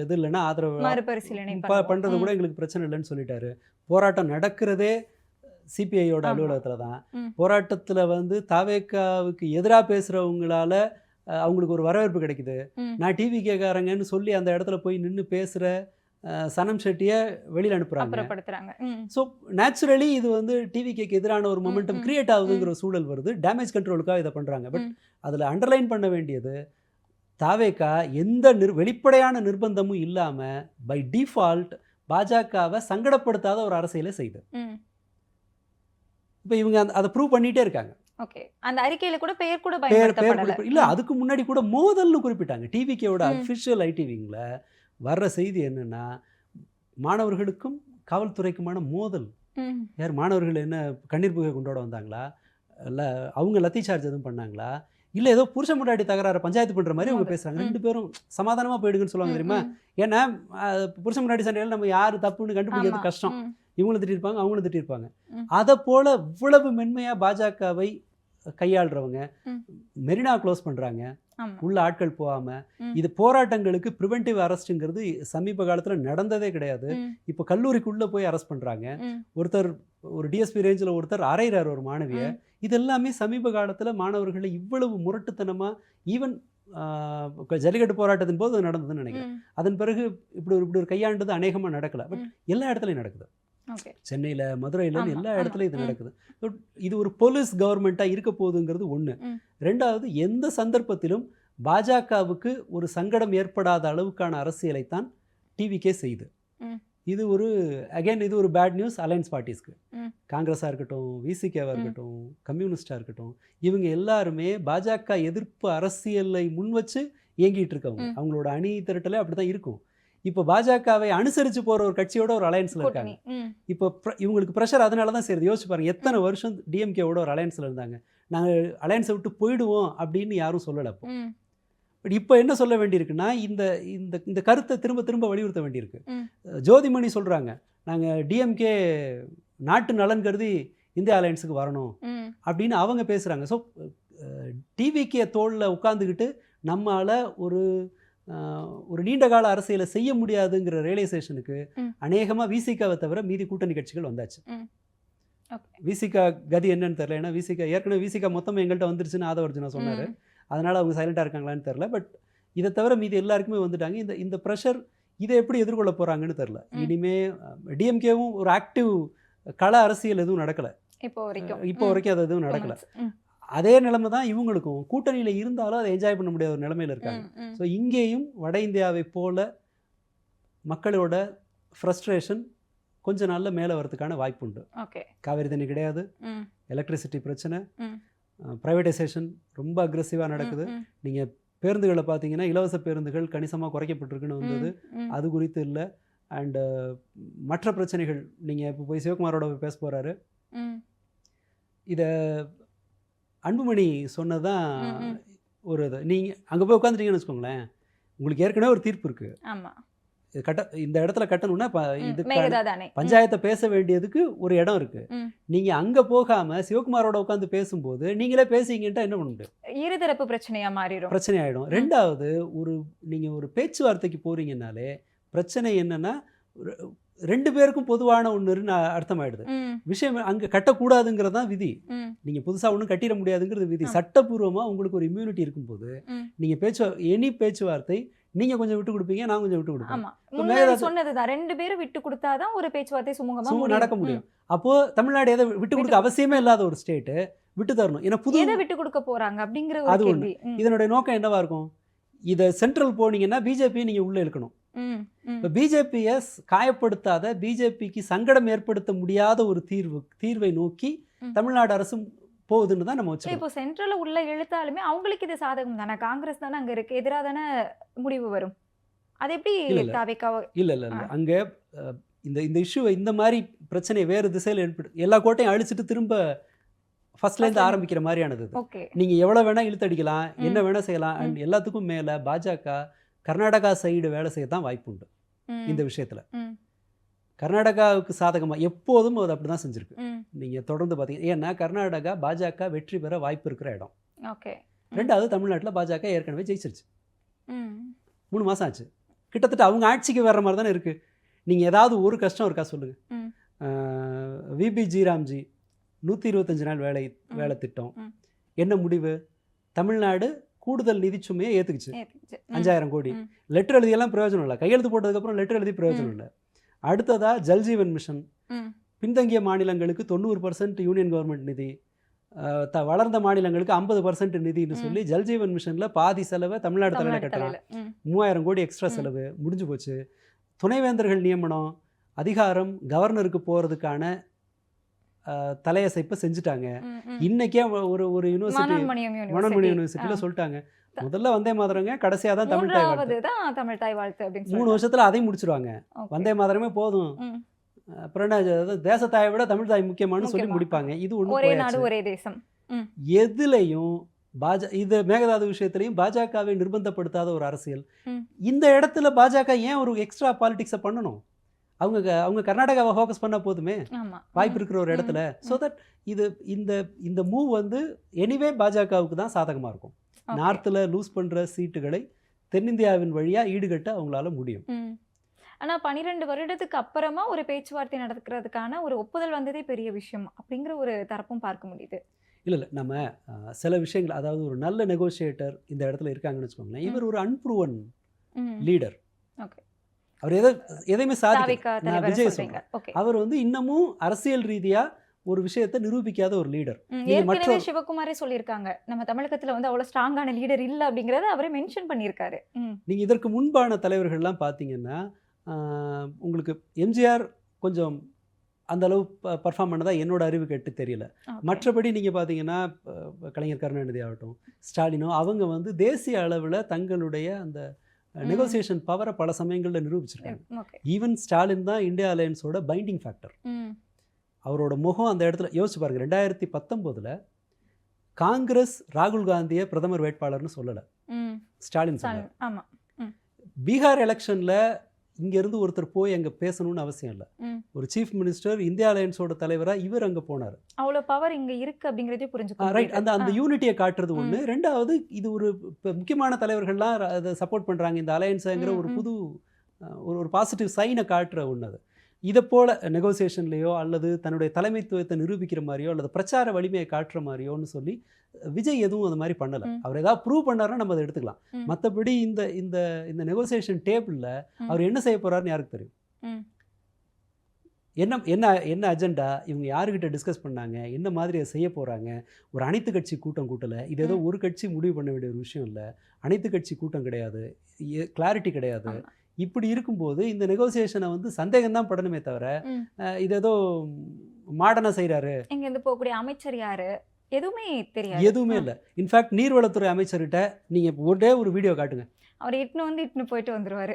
எது இல்லைன்னா ஆதரவு
மறுபரிசீலனை
பண்ணுறது கூட எங்களுக்கு பிரச்சனை இல்லைன்னு சொல்லிட்டாரு. போராட்டம் நடக்கிறதே சிபிஐயோட அலுவலகத்தில் தான். போராட்டத்தில் வந்து தாவேக்காவுக்கு எதிராக பேசுகிறவங்களால அவங்களுக்கு ஒரு வரவேற்பு கிடைக்குது. நான் டிவி கேட்காரங்கன்னு சொல்லி அந்த இடத்துல போய் நின்று பேசுகிற சனம் ஷெட்டியை வெளியில் அனுப்புகிறாங்க. ஸோ நேச்சுரலி இது வந்து டிவிக்கு எதிரான ஒரு மொமெண்டம் கிரியேட் ஆகுதுங்கிற சூழல் வருது. டேமேஜ் கண்ட்ரோலுக்காக இதை பண்ணுறாங்க. பட் அதில் அண்டர்லைன் பண்ண வேண்டியது, தாவேக்கா எந்த வெளிப்படையான நிர்பந்தமும் இல்லாமல் பை டிஃபால்ட் பாஜகவை சங்கடப்படுத்தாத ஒரு அரசியலை செய்யுது. இப்போ இவங்க அதை ப்ரூவ் பண்ணிகிட்டே இருக்காங்க.
ஓகே, அந்த அறிக்கையில கூட பெயர் கூட பயன்படுத்தப்படல.
இல்ல, அதுக்கு முன்னாடி கூட மோதல்னு குறிப்பிட்டாங்க. டிவிக்கேவோட அஃபிஷியல் ஐடிவிங்ல வர்ற செய்தி என்னன்னா, மாணவர்களுக்கும் காவல்துறைக்குமான மோதல். யார் மாணவர்கள் என்ன கண்ணீர் புகை கொண்டோட வந்தாங்களா, இல்லை அவங்க லத்தி சார்ஜ் எதுவும் பண்ணாங்களா, இல்லை ஏதோ புருஷ முன்னாடி தகராறு பஞ்சாயத்து பண்ணுற மாதிரி அவங்க பேசுகிறாங்க. 2 பேரும் சமாதானமாக போயிடுங்கன்னு சொல்லுவாங்க தெரியுமா. ஏன்னா புருஷ முன்னாடி சண்டையில் நம்ம யார் தப்புன்னு கண்டுபிடிக்கிறது கஷ்டம். இவங்களும் திட்டிருப்பாங்க, அவங்களும் திட்டிருப்பாங்க. அதை போல் இவ்வளவு மென்மையாக பாஜகவை கையாளுறவங்க மெரினா க்ளோஸ் பண்ணுறாங்க, உள்ள ஆட்கள் போகாமல். இது போராட்டங்களுக்கு ப்ரிவென்டிவ் அரெஸ்ட்டுங்கிறது சமீப காலத்தில் நடந்ததே கிடையாது. இப்போ கல்லூரிக்குள்ளே போய் அரெஸ்ட் பண்ணுறாங்க. ஒருத்தர் ஒரு டிஎஸ்பி ரேஞ்சில் ஒருத்தர் அரைகிறார் ஒரு மாணவியை. இது எல்லாமே சமீப காலத்தில் மாணவர்களை இவ்வளவு முரட்டுத்தனமாக, ஈவன் ஜல்லிக்கட்டு போராட்டத்தின் போது நடந்ததுன்னு நினைக்கிறேன். அதன் பிறகு இப்படி ஒரு கையாண்டது அநேகமாக நடக்கலை. பட் எல்லா இடத்துலையும் நடக்குது. சென்னையில், மதுரையில், எல்லா இடத்துலையும் இது நடக்குது. இது ஒரு போலீஸ் கவர்மெண்ட்டாக இருக்க போகுதுங்கிறது ஒன்று. ரெண்டாவது, எந்த சந்தர்ப்பத்திலும் பாஜகவுக்கு ஒரு சங்கடம் ஏற்படாத அளவுக்கான அரசியலைத்தான் டிவிக்கே செய்யுது. இது இது ஒரு பேட் நியூஸ் அலையன்ஸ் பார்ட்டிஸ்க்கு. காங்கிரஸாக இருக்கட்டும், விசிகேவாக இருக்கட்டும், கம்யூனிஸ்டாக இருக்கட்டும், இவங்க எல்லாருமே பாஜக எதிர்ப்பு அரசியலை முன் வச்சு இயங்கிட்டு இருக்கவங்க. அவங்களோட அணி திரட்டலே அப்படி தான் இருக்கும். இப்போ பாஜகவை அனுசரித்து போகிற ஒரு கட்சியோட ஒரு அலையன்ஸில் இருக்காங்க. இப்போ இவங்களுக்கு ப்ரெஷர் அதனால தான் சரி. யோசிச்சு பாருங்கள், எத்தனை வருஷம் டிஎம்கேவோட ஒரு அலையன்ஸில் இருந்தாங்க. நாங்கள் அலையன்ஸை விட்டு போயிடுவோம் அப்படின்னு யாரும் சொல்லலை. அப்போ பட் இப்போ என்ன சொல்ல வேண்டியிருக்குன்னா, இந்த இந்த கருத்தை திரும்ப திரும்ப வலியுறுத்த வேண்டியிருக்கு. ஜோதிமணி சொல்கிறாங்க, நாங்கள் டிஎம்கே நாட்டு நலன் கருதி இந்தியா அலையன்ஸுக்கு வரணும் அப்படின்னு அவங்க பேசுகிறாங்க. ஸோ டிவிக்கே தோளில் உட்காந்துக்கிட்டு நம்மளால் ஒரு நீண்ட கால அரசியலை செய்ய முடியாதுங்கிற ரியலைசேஷனுக்கு அநேகமாக விசிகாவை தவிர மீதி கூட்டணி கட்சிகள் வந்தாச்சு. விசிகா கதி என்னன்னு தெரியல. ஏன்னா ஏற்கனவே விசிகா மொத்தமாக எங்கள்கிட்ட வந்துருச்சுன்னு ஆதவர்ஜுனா சொன்னார். அதனால் அவங்க சைலண்டாக இருக்காங்களான்னு தெரில. பட் இதை தவிர மீதி எல்லாருக்குமே வந்துட்டாங்க. இந்த ப்ரெஷர் இதை எப்படி எதிர்கொள்ள போகிறாங்கன்னு தெரில. இனிமேல் டிஎம்கேவும் ஒரு ஆக்டிவ் கள அரசியல் எதுவும் நடக்கலை இப்போ வரைக்கும். அது எதுவும் நடக்கலை. அதே நிலைமை தான் இவங்களுக்கும். கூட்டணியில் இருந்தாலும் அதை என்ஜாய் பண்ண முடியாத ஒரு நிலைமையில் இருக்காங்க. ஸோ இங்கேயும் வட இந்தியாவை போல மக்களோட ஃப்ரஸ்ட்ரேஷன் கொஞ்ச நாளில் மேலே வரதுக்கான வாய்ப்பு உண்டு. காவேரி தண்ணி கிடையாது, எலக்ட்ரிசிட்டி பிரச்சனை, ப்ரைவேட்டைசேஷன் ரொம்ப அக்ரெசிவாக நடக்குது. நீங்கள் பேருந்துகளை பார்த்தீங்கன்னா இலவச பேருந்துகள் கணிசமாக குறைக்கப்பட்டிருக்குன்னு வந்தது, அது குறித்து இல்லை. அண்டு மற்ற பிரச்சனைகள், நீங்கள் இப்போ போய் சிவகுமாரோட பேச போகிறாரு. இதை அன்புமணி சொன்னதான் ஒரு இது. நீங்கள் அங்கே போய் உட்காந்துட்டீங்கன்னு வச்சுக்கோங்களேன், உங்களுக்கு ஏற்கனவே ஒரு தீர்ப்பு இருக்குது. இந்த இடத்துல கட்டணும்னா இது பஞ்சாயத்தை பேச வேண்டியதுக்கு ஒரு இடம் இருக்கு. நீங்க அங்க போகாம சிவகுமாரோட உட்காந்து பேசும்போது நீங்களே பேசிக்கிட்டா என்ன பண்ண முடியும்? இருதரப்பு பிரச்சனை ஆயிடும். ரெண்டாவது, நீங்க ஒரு பேச்சுவார்த்தைக்கு போறீங்கன்னாலே பிரச்சனை என்னன்னா, 2 பேருக்கும் பொதுவான ஒன்றுன்னு அர்த்தமாயிடுது. விஷயம் அங்கே கட்டக்கூடாதுங்கிறது தான் விதி. நீங்கள் புதுசாக ஒன்றும் கட்டிட முடியாதுங்கிறது விதி. சட்டப்பூர்வமாக உங்களுக்கு ஒரு இம்யூனிட்டி இருக்கும்போது நீங்கள் எனி பேச்சுவார்த்தை நீங்க கொஞ்சம் விட்டு கொடுப்பீங்க, நான் கொஞ்சம் விட்டு கொடுப்பேன்.
ஆமா, முன்னாடி சொன்னதுதான் 2 பேரும் விட்டு கொடுத்தாதான் ஒரு பேச்சுவார்த்தை சுமூகமா
நடக்க முடியும். அப்போ தமிழ்நாடு எதை விட்டு கொடுக்க அவசியமே இல்லாத ஒரு ஸ்டேட் விட்டு தரணும். ஏன்னா புது
எதை விட்டு கொடுக்க போறாங்க அப்படிங்கிற ஒரு
அது
கேள்வி.
இதனுடைய நோக்கம் என்னவா இருக்கும்? இதை சென்ட்ரல் போனீங்கன்னா பிஜேபி நீங்க உள்ள இழுக்கணும். இப்போ பிஜேபியை காயப்படுத்தாத, பிஜேபிக்கு சங்கடம் ஏற்படுத்த முடியாத ஒரு தீர்வை நோக்கி தமிழ்நாடு அரசு போகுதுன்னு தான் நம்ம வச்சு.
இப்போ சென்ட்ரல் உள்ள இழுத்தாலுமே அவங்களுக்கு இது சாதகம் தானே, காங்கிரஸ் தானே அங்க இருக்கு, எதிராக தானே முடிவு வரும். அது எப்படி தாவேக்காவ?
இல்ல அங்க இந்த இஷ்யூவை இந்த மாதிரி பிரச்சனை வேறு திசையில் எல்லா கோட்டையும் அழிச்சிட்டு திரும்ப ஃபர்ஸ்ட்ல இருந்து ஆரம்பிக்கிற மாதிரியானது. நீங்க எவ்வளவு வேணா இழுத்தடிக்கலாம், என்ன வேணா செய்யலாம். அண்ட் எல்லாத்துக்கும் மேல பாஜக கர்நாடகா சைடு வேலை செய்ய தான் வாய்ப்பு உண்டு இந்த விஷயத்துல. கர்நாடகாவுக்கு சாதகமா எப்போதும் அது அப்படிதான் செஞ்சிருக்கு. நீங்க தொடர்ந்து பாத்தீங்க. ஏன்னா கர்நாடகா பாஜக வெற்றி பெற வாய்ப்பு இருக்கிற இடம். ரெண்டாவது தமிழ்நாட்டில் பாஜக ஏற்கனவே ஜெயிச்சிருச்சு. 3 மாசம் ஆச்சு. கிட்டத்தட்ட அவங்க ஆட்சிக்கு வர்ற மாதிரி தானே இருக்கு. நீங்க ஏதாவது ஒரு கஷ்டம் இருக்கா சொல்லுங்க. விபி ஜிராம்ஜி 125 நாள் வேலை திட்டம் என்ன முடிவு? தமிழ்நாடு கூடுதல் நிதி சுமையை ஏத்துக்குச்சு. 5000 கோடி. லெட்டர் எழுதியெல்லாம் பிரயோஜனம் இல்லை. கையெழுத்து போட்டதுக்கப்புறம் லெட்டர் எழுதி பிரயோஜனம் இல்லை. அடுத்ததா ஜல்ஜீவன் மிஷன், பின்தங்கிய மாநிலங்களுக்கு 90% யூனியன் கவர்மெண்ட் நிதி, வளர்ந்த மாநிலங்களுக்கு 50% நிதின்னு சொல்லி ஜல்ஜீவன் மிஷன்ல பாதி செலவை தமிழ்நாடு தலையில கட்டலாம். 3000 கோடி எக்ஸ்ட்ரா செலவு முடிஞ்சு போச்சு. துணைவேந்தர்கள் நியமனம் அதிகாரம் கவர்னருக்கு போறதுக்கான தலையசைப்பை செஞ்சுட்டாங்க. இன்னைக்கே ஒரு யூனிவர்சிட்டி, மனோன்மணி யூனிவர்சிட்டியில சொல்லிட்டாங்க, முதல்ல வந்தே மாதரங்க, கடைசியா தான் தமிழ் தாய் வாழ்த்து அப்படின்னு 3 வருஷத்துல அதையும் முடிச்சிருவாங்க. வந்தே மாதரமே போதும், அப்புறம் தேசத்தாயை விட தமிழ் தாய் முக்கியமானு சொல்லி முடிப்பாங்க. இது
ஒரே நாடு ஒரே தேசம்.
எதுலையும் இது மேகதாது விஷயத்திலையும் பாஜகவை நிர்பந்தப்படுத்தாத ஒரு அரசியல். இந்த இடத்துல பாஜக ஏன் ஒரு எக்ஸ்ட்ரா பாலிடிக்ஸை பண்ணணும்? அவங்க கர்நாடகாவை ஃபோக்கஸ் பண்ண போதுமே வாய்ப்பு இருக்கிற ஒரு இடத்துல. ஸோ தட் இந்த மூவ் வந்து எனிவே பாஜகவுக்கு தான் சாதகமாக இருக்கும். நார்த்தில் லூஸ் பண்ணுற சீட்டுகளை தென்னிந்தியாவின் வழியாக ஈடுகட்ட அவங்களால முடியும்.
ஆனால் 12 வருடத்துக்கு அப்புறமா ஒரு பேச்சுவார்த்தை நடக்கிறதுக்கான ஒரு ஒப்புதல் வந்ததே பெரிய விஷயம் அப்படிங்கிற ஒரு தரப்பும் பார்க்க முடியுது.
இல்லை நம்ம சில விஷயங்கள், அதாவது ஒரு நல்ல நெகோசியேட்டர் இந்த இடத்துல இருக்காங்கன்னு வச்சுக்கோங்களேன். இவர் ஒரு அன்ப்ரூவன் லீடர். அவர் எதையுமே சாதிக்கல. விஜய் சொல்றேன், அவர் வந்து இன்னமும் அரசியல் ரீதியா ஒரு விஷயத்தை நிரூபிக்காத ஒரு லீடர்.
ஏற்கனவே சிவகுமாரே சொல்லியிருக்காங்க, நம்ம தமிழகத்துல வந்து அவ்வளவு ஸ்ட்ராங்கான லீடர் இல்ல அப்படிங்கறத அவரே மென்ஷன் பண்ணியிருக்காரு.
நீங்க இதற்கு முன்பான தலைவர்கள்லாம் பார்த்தீங்கன்னா உங்களுக்கு எம்ஜிஆர் கொஞ்சம் அந்த அளவு பர்ஃபார்ம் பண்ணதா என்னோட அறிவு கேட்டு தெரியல. மற்றபடி நீங்கள் பார்த்தீங்கன்னா கலைஞர் கருணாநிதி ஆகட்டும், ஸ்டாலினோ, அவங்க வந்து தேசிய அளவில் தங்களுடைய அந்த நெகோசியேஷன் பவரை பல சமயங்களில் நிரூபிச்சிருக்காங்க. ஈவன் ஸ்டாலின் தான் இந்தியா அலையன்ஸோட பைண்டிங் ஃபேக்டர். அவரோட முகம் அந்த இடத்துல யோசிச்சு பாருங்க. 2019 காங்கிரஸ் ராகுல் காந்தியை பிரதமர் வேட்பாளர்னு சொல்லலை, ஸ்டாலின் சொன்னார். பீகார் எலெக்ஷனில் இங்கேருந்து ஒருத்தர் போய் அங்கே பேசணும்னு அவசியம் இல்லை. ஒரு சீஃப் மினிஸ்டர் இந்தியா அலையன்ஸோட தலைவராக இவர் அங்கே போனார்.
அவ்வளோ பவர் இங்கே இருக்கு அப்படிங்கிறதே புரிஞ்சுக்கணும்.
ரைட், அந்த யூனிட்டியை காட்டுறது ஒன்று. ரெண்டாவது, இது ஒரு முக்கியமான தலைவர்கள்லாம் அதை சப்போர்ட் பண்ணுறாங்க இந்த அலையன்ஸுங்கிற ஒரு புது ஒரு பாசிட்டிவ் சைனை காட்டுற ஒன்று. அது இதை போல் நெகோசியேஷன்லேயோ அல்லது தன்னுடைய தலைமைத்துவத்தை நிரூபிக்கிற மாதிரியோ அல்லது பிரச்சார வலிமையை காட்டுற மாதிரியோன்னு சொல்லி விஜய் எதுவும் அந்த மாதிரி பண்ணலை. அவர் ஏதாவது ப்ரூவ் பண்ணாருன்னா நம்ம அதை எடுத்துக்கலாம். மற்றபடி இந்த இந்த இந்த நெகோசியேஷன் டேபிளில் அவர் என்ன செய்ய போகிறாருன்னு யாருக்கு தெரியும்? என்ன அஜெண்டா, இவங்க யாருக்கிட்ட டிஸ்கஸ் பண்ணாங்க, என்ன மாதிரி அதை செய்ய போகிறாங்க? ஒரு அனைத்து கட்சி கூட்டம் கூட்டலை. இது ஏதோ ஒரு கட்சி முடிவு பண்ண வேண்டிய ஒரு விஷயம் இல்லை. அனைத்து கட்சி கூட்டம் கிடையாது, கிளாரிட்டி கிடையாது. இப்படி இருக்கும்போது இந்த நெகோசியேஷனை வந்து சந்தேகம் தான் படணுமே தவிர இது ஏதோ மாடனா செய்கிறாரு,
இங்கேருந்து போகக்கூடிய அமைச்சர் யாரு எதுவுமே தெரியாது,
எதுவுமே இல்லை. இன்ஃபேக்ட் நீர்வளத்துறை அமைச்சர்கிட்ட நீங்கள் ஒரே ஒரு வீடியோ காட்டுங்க,
அவர் இட்டுன்னு போயிட்டு வந்துடுவார்.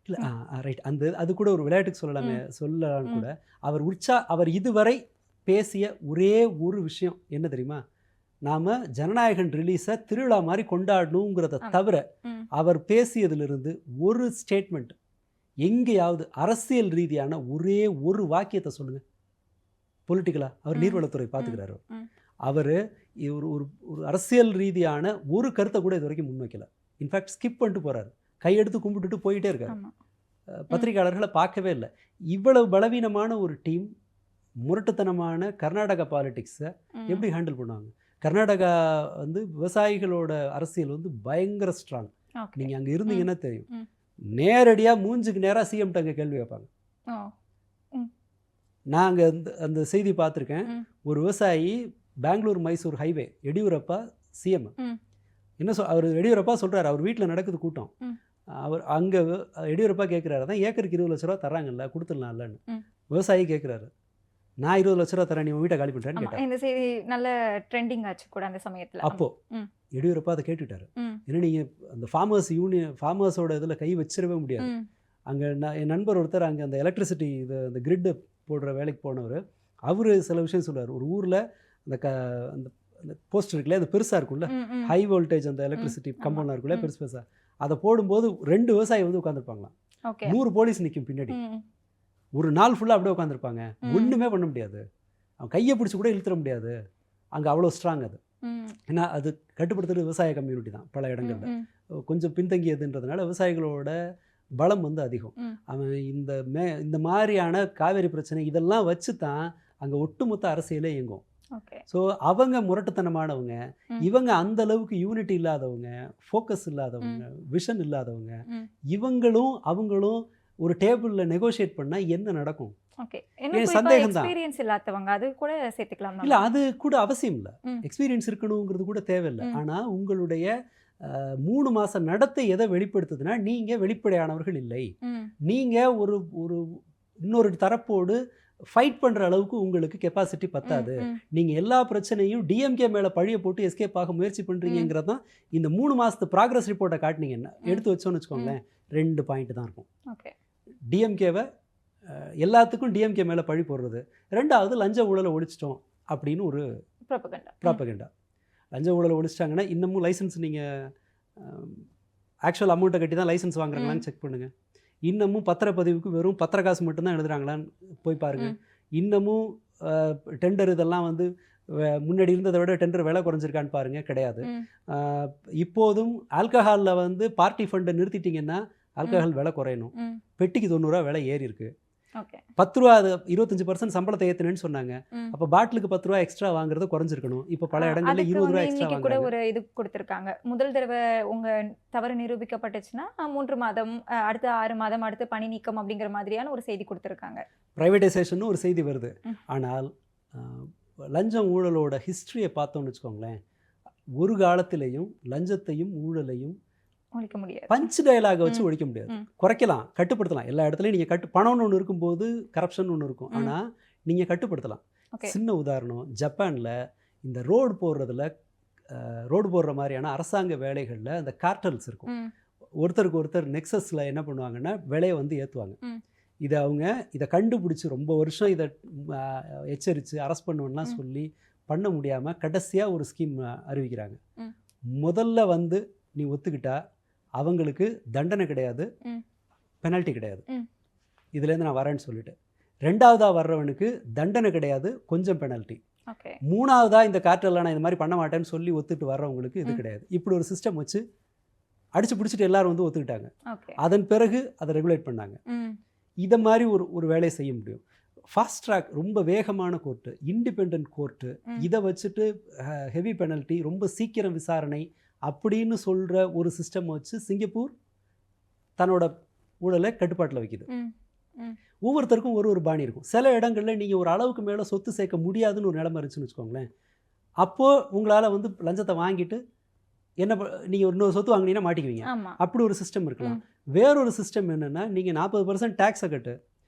இல்லை ரைட், அது கூட ஒரு விளையாட்டுக்கு சொல்லலான்னு கூட. அவர் இதுவரை பேசிய ஒரே ஒரு விஷயம் என்ன தெரியுமா? நாம் ஜனநாயகன் ரிலீஸை திருவிழா மாதிரி கொண்டாடணுங்கிறத தவிர அவர் பேசியதிலிருந்து ஒரு ஸ்டேட்மெண்ட், எங்கேயாவது அரசியல் ரீதியான ஒரே ஒரு வாக்கியத்தை சொல்லுங்க. பொலிட்டிக்கலா அவர் நீர்வளத்துறை பார்த்துக்கிறாரு. அவர் ஒரு அரசியல் ரீதியான ஒரு கருத்தை கூட இது வரைக்கும் முன்வைக்கல. இன்ஃபேக்ட் ஸ்கிப் பண்ணிட்டு போறாரு, கையெடுத்து கும்பிட்டுட்டு போயிட்டே இருக்காரு. பத்திரிகையாளர்களை பார்க்கவே இல்லை. இவ்வளவு பலவீனமான ஒரு டீம் முரட்டுத்தனமான கர்நாடகா பாலிடிக்ஸை எப்படி ஹேண்டில் பண்ணுவாங்க? கர்நாடகா வந்து விவசாயிகளோட அரசியல் வந்து பயங்கர ஸ்ட்ராங்.
ஓகே.
நீங்கள் அங்கே இருந்தீங்கன்னா தெரியும்.
ம்.
நேரடியாக மூஞ்சுக்கு நேராக சிஎம்கிட்ட அங்கே கேள்வி வைப்பாங்க.
ஓ. ம்.
நான் அங்கே அந்த செய்தி பார்த்துருக்கேன்.
ம்.
ஒரு விவசாயி பெங்களூர் மைசூர் ஹைவே, எடியூரப்பா சிஎம்.
ம்.
என்ன அவர் எடியூரப்பா சொல்கிறார், அவர் வீட்டில் நடக்குது கூட்டம்.
ம்.
அவர் அங்கே எடியூரப்பா கேட்குறாரு, தான் ஏக்கருக்கு 20 லட்ச ரூபா தர்றாங்கல்ல, கொடுத்துடலாம்லன்னு.
ம்.
விவசாயி கேட்குறாரு, நான் 20 லட்ச ரூபா தரேன், நீ உன் வீட்டை காலி பண்ணுறேன்னு
ஆமா,
கேட்டார்.
இந்த செய்தி நல்ல ட்ரெண்டிங் ஆச்சு கூட அந்த சமயத்துல.
அப்போ
ம்.
எடியூரப்பா அதை கேட்டுட்டாரு.
ம்.
ஏன்னா நீங்கள் அந்த ஃபார்மர்ஸோட இதில் கை வச்சிடவே முடியாது.
ம்.
அங்கே என் நண்பர் ஒருத்தர் அங்கே அந்த எலக்ட்ரிசிட்டி அந்த கிரிட்டு போடுற வேலைக்கு போனவர், அவர் சில விஷயம் சொல்லுவார். ஒரு ஊரில் அந்த அந்த போஸ்ட் இருக்குல்ல, அது பெருசாக இருக்கும்ல,
ம். ம்.
ஹை வோல்டேஜ் அந்த எலக்ட்ரிசிட்டி
ஆமா.
கம்பவுண்டாக இருக்குல்ல,
ம்.
பெருசு பெருசாக, அதை போடும்போது 2 விவசாயி வந்து உட்காந்துருப்பாங்களாம்.
ஓகே.
100 போலீஸ் நிற்கும் பின்னாடி.
ம்.
ஒரு நாள் ஃபுல்லாக அப்படியே உட்காந்துருப்பாங்க.
ம்.
ஒன்றுமே பண்ண முடியாது. அவன் கையை பிடிச்சி கூட இழுத்துட முடியாது. அங்கே அவ்வளோ ஸ்ட்ராங் அது.
ம்.
ஏன்னா அது கட்டுப்படுத்துறது விவசாய கம்யூனிட்டி தான் பல இடங்களில்.
ம்.
கொஞ்சம் பின்தங்கியதுன்றதுனால விவசாயிகளோட பலம் வந்து அதிகம்.
ம்.
அவன் இந்த மாதிரியான காவேரி பிரச்சனை இதெல்லாம் வச்சு தான் அங்கே ஒட்டுமொத்த அரசியலே இயங்கும்.
ஓகே.
ஸோ அவங்க முரட்டுத்தனமானவங்க,
ம்.
இவங்க அந்த அளவுக்கு யூனிட்டி இல்லாதவங்க, ஃபோக்கஸ் இல்லாதவங்க, விஷன் இல்லாதவங்க.
ம்.
இவங்களும் அவங்களும் ஒரு டேபிளில் நெகோஷியேட் பண்ணால் என்ன நடக்கும்?
ஓகே.
ஏன் சந்தேகம் தான்.
எக்ஸ்பீரியன்ஸ் இல்லாதவங்க அது கூட சேர்த்துக்கலாம்.
இல்லை, அது கூட அவசியம் இல்லை.
ம்.
எக்ஸ்பீரியன்ஸ் இருக்கணுங்கிறது கூட தேவையில்லை.
ம்.
ஆனால் உங்களுடைய 3 மாத நடத்தை எதை வெளிப்படுத்துதுன்னா, நீங்கள் வெளிப்படையானவர்கள் இல்லை.
ம்.
நீங்கள் ஒரு இன்னொரு தரப்போடு ஃபைட் பண்ணுற அளவுக்கு உங்களுக்கு கெப்பாசிட்டி பத்தாது.
ம்.
நீங்கள் எல்லா பிரச்சனையும் டிஎம்கே மேலே பழிய போட்டு எஸ்கேப் ஆக முயற்சி பண்ணுறீங்கிறது தான் இந்த 3 மாதத்து ப்ராக்ரஸ் ரிப்போர்ட்டை காட்டினீங்கன்னா எடுத்து வச்சோன்னு வச்சுக்கோங்களேன், 2 பாயிண்ட் தான் இருக்கும்.
ஓகே.
டிஎம்கேவை எல்லாத்துக்கும் டிஎம்கே மேலே பழி போடுறது, 2வது லஞ்ச ஊழலை ஒழிச்சிட்டோம் அப்படின்னு ஒரு ப்ராப்பகண்டா. லஞ்ச ஊழலை ஒழிச்சிட்டாங்கன்னா இன்னமும் லைசன்ஸ் நீங்கள் ஆக்சுவல் அமௌண்ட்டை கட்டி தான் லைசன்ஸ் வாங்குறாங்களான்னு செக் பண்ணுங்கள். இன்னமும் பத்திரப்பதிவுக்கு வெறும் பத்திர காசு மட்டும்தான் எழுதுறாங்களான்னு போய் பாருங்கள். இன்னமும் டெண்டர் இதெல்லாம் வந்து முன்னாடி இருந்ததை விட டெண்டர் விலை குறைஞ்சிருக்கான்னு பாருங்கள், கிடையாது. இப்போதும் ஆல்கஹாலில் வந்து பார்ட்டி ஃபண்டை நிறுத்திட்டிங்கன்னா ஆல்கஹால் விலை குறையணும். பெட்டிக்கு 90 ரூபா விலை ஏறி இருக்கு. 10 ரூபா, அது 25% சம்பளத்தை ஏற்றுனேன்னு சொன்னாங்க. அப்போ பாட்டிலுக்கு 10 ரூபா எக்ஸ்ட்ரா வாங்குறது குறைஞ்சிருக்கணும். இப்போ பல இடங்கள்ல 20 ரூபா எக்ஸ்ட்ரா
கூட
வாங்குறாங்க.
ஒரு இது கொடுத்துருக்காங்க. முதல் தடவை உங்க தவறு நிரூபிக்கப்பட்டுச்சுன்னா 3 மாதம், அடுத்து 6 மாதம், அடுத்து பணி நீக்கம் அப்படிங்கிற மாதிரியான ஒரு செய்தி கொடுத்துருக்காங்க.
ப்ரைவேட்டைசேஷன் ஒரு செய்தி வருது.
ம்.
ஆனால் லஞ்சம் ஊழலோட ஹிஸ்ட்ரியை பார்த்தோம்னு வச்சுக்கோங்களேன், ஒரு காலத்திலையும் லஞ்சத்தையும் ஊழலையும்
ஒழிக்க முடியாது.
பஞ்ச் டயலாக வச்சு
ம்.
ஒழிக்க முடியாது.
ம்.
குறைக்கலாம், கட்டுப்படுத்தலாம். எல்லா இடத்துலையும் நீங்கள் பணம்னு ஒன்று இருக்கும்போது கரப்ஷன் ஒன்று இருக்கும்.
ம்.
ஆனால் நீங்கள் கட்டுப்படுத்தலாம்.
ஓகே.
சின்ன உதாரணம், ஜப்பானில் இந்த ரோடு போடுற மாதிரியான அரசாங்க வேலைகளில் அந்த கார்டல்ஸ் இருக்கும்.
ம்.
ஒருத்தருக்கு ஒருத்தர் நெக்ஸஸில் என்ன பண்ணுவாங்கன்னா விலையை வந்து ஏற்றுவாங்க.
ம்.
இதை கண்டுபிடிச்சி ரொம்ப வருஷம் இதை எச்சரித்து அரெஸ்ட் பண்ணுவோம்லாம்
ம்.
சொல்லி பண்ண முடியாமல் கடைசியாக ஒரு ஸ்கீம் அறிவிக்கிறாங்க.
ம்.
முதல்ல வந்து நீ ஒத்துக்கிட்டா அவங்களுக்கு தண்டனை கிடையாது,
ம்.
பெனல்ட்டி கிடையாது.
ம்.
இதுலேருந்து நான் வரேன்னு சொல்லிட்டு 2வதா வர்றவனுக்கு தண்டனை கிடையாது, கொஞ்சம் பெனல்ட்டி.
ஓகே.
3வதா இந்த கார்ட்டெல்லாம் நான் இது மாதிரி பண்ண மாட்டேன்னு சொல்லி ஒத்துட்டு வர்றவங்களுக்கு இது
ம்.
கிடையாது. இப்படி ஒரு சிஸ்டம் வச்சு அடிச்சு பிடிச்சிட்டு எல்லாரும் வந்து ஒத்துக்கிட்டாங்க.
ஓகே.
அதன் பிறகு அதை ரெகுலேட் பண்ணாங்க.
ம்.
இதை மாதிரி ஒரு வேலையை செய்ய முடியும். ஃபாஸ்ட் ட்ராக், ரொம்ப வேகமான கோர்ட்டு, இண்டிபெண்ட் கோர்ட்டு,
ம்.
இதை வச்சுட்டு ஹெவி பெனல்ட்டி, ரொம்ப சீக்கிரம் விசாரணை அப்படின்னு சொல்கிற ஒரு சிஸ்டம் வச்சு சிங்கப்பூர் தன்னோட ஊழலை கட்டுப்பாட்டில் வைக்குது.
ம். ம்.
ஒவ்வொருத்தருக்கும் ஒரு பாணி இருக்கும். சில இடங்களில் நீங்கள் ஒரு அளவுக்கு மேலே சொத்து சேர்க்க முடியாதுன்னு ஒரு நிலைமை இருந்துச்சுன்னு வச்சுக்கோங்களேன், அப்போது உங்களால் வந்து லஞ்சத்தை வாங்கிட்டு நீங்கள் இன்னொரு சொத்து வாங்கினீங்கன்னா மாட்டிக்குவீங்க.
ஆமா.
அப்படி ஒரு சிஸ்டம் இருக்கலாம். வேறொரு சிஸ்டம் என்னென்னா, நீங்கள் 40% டேக்ஸை கட்டு,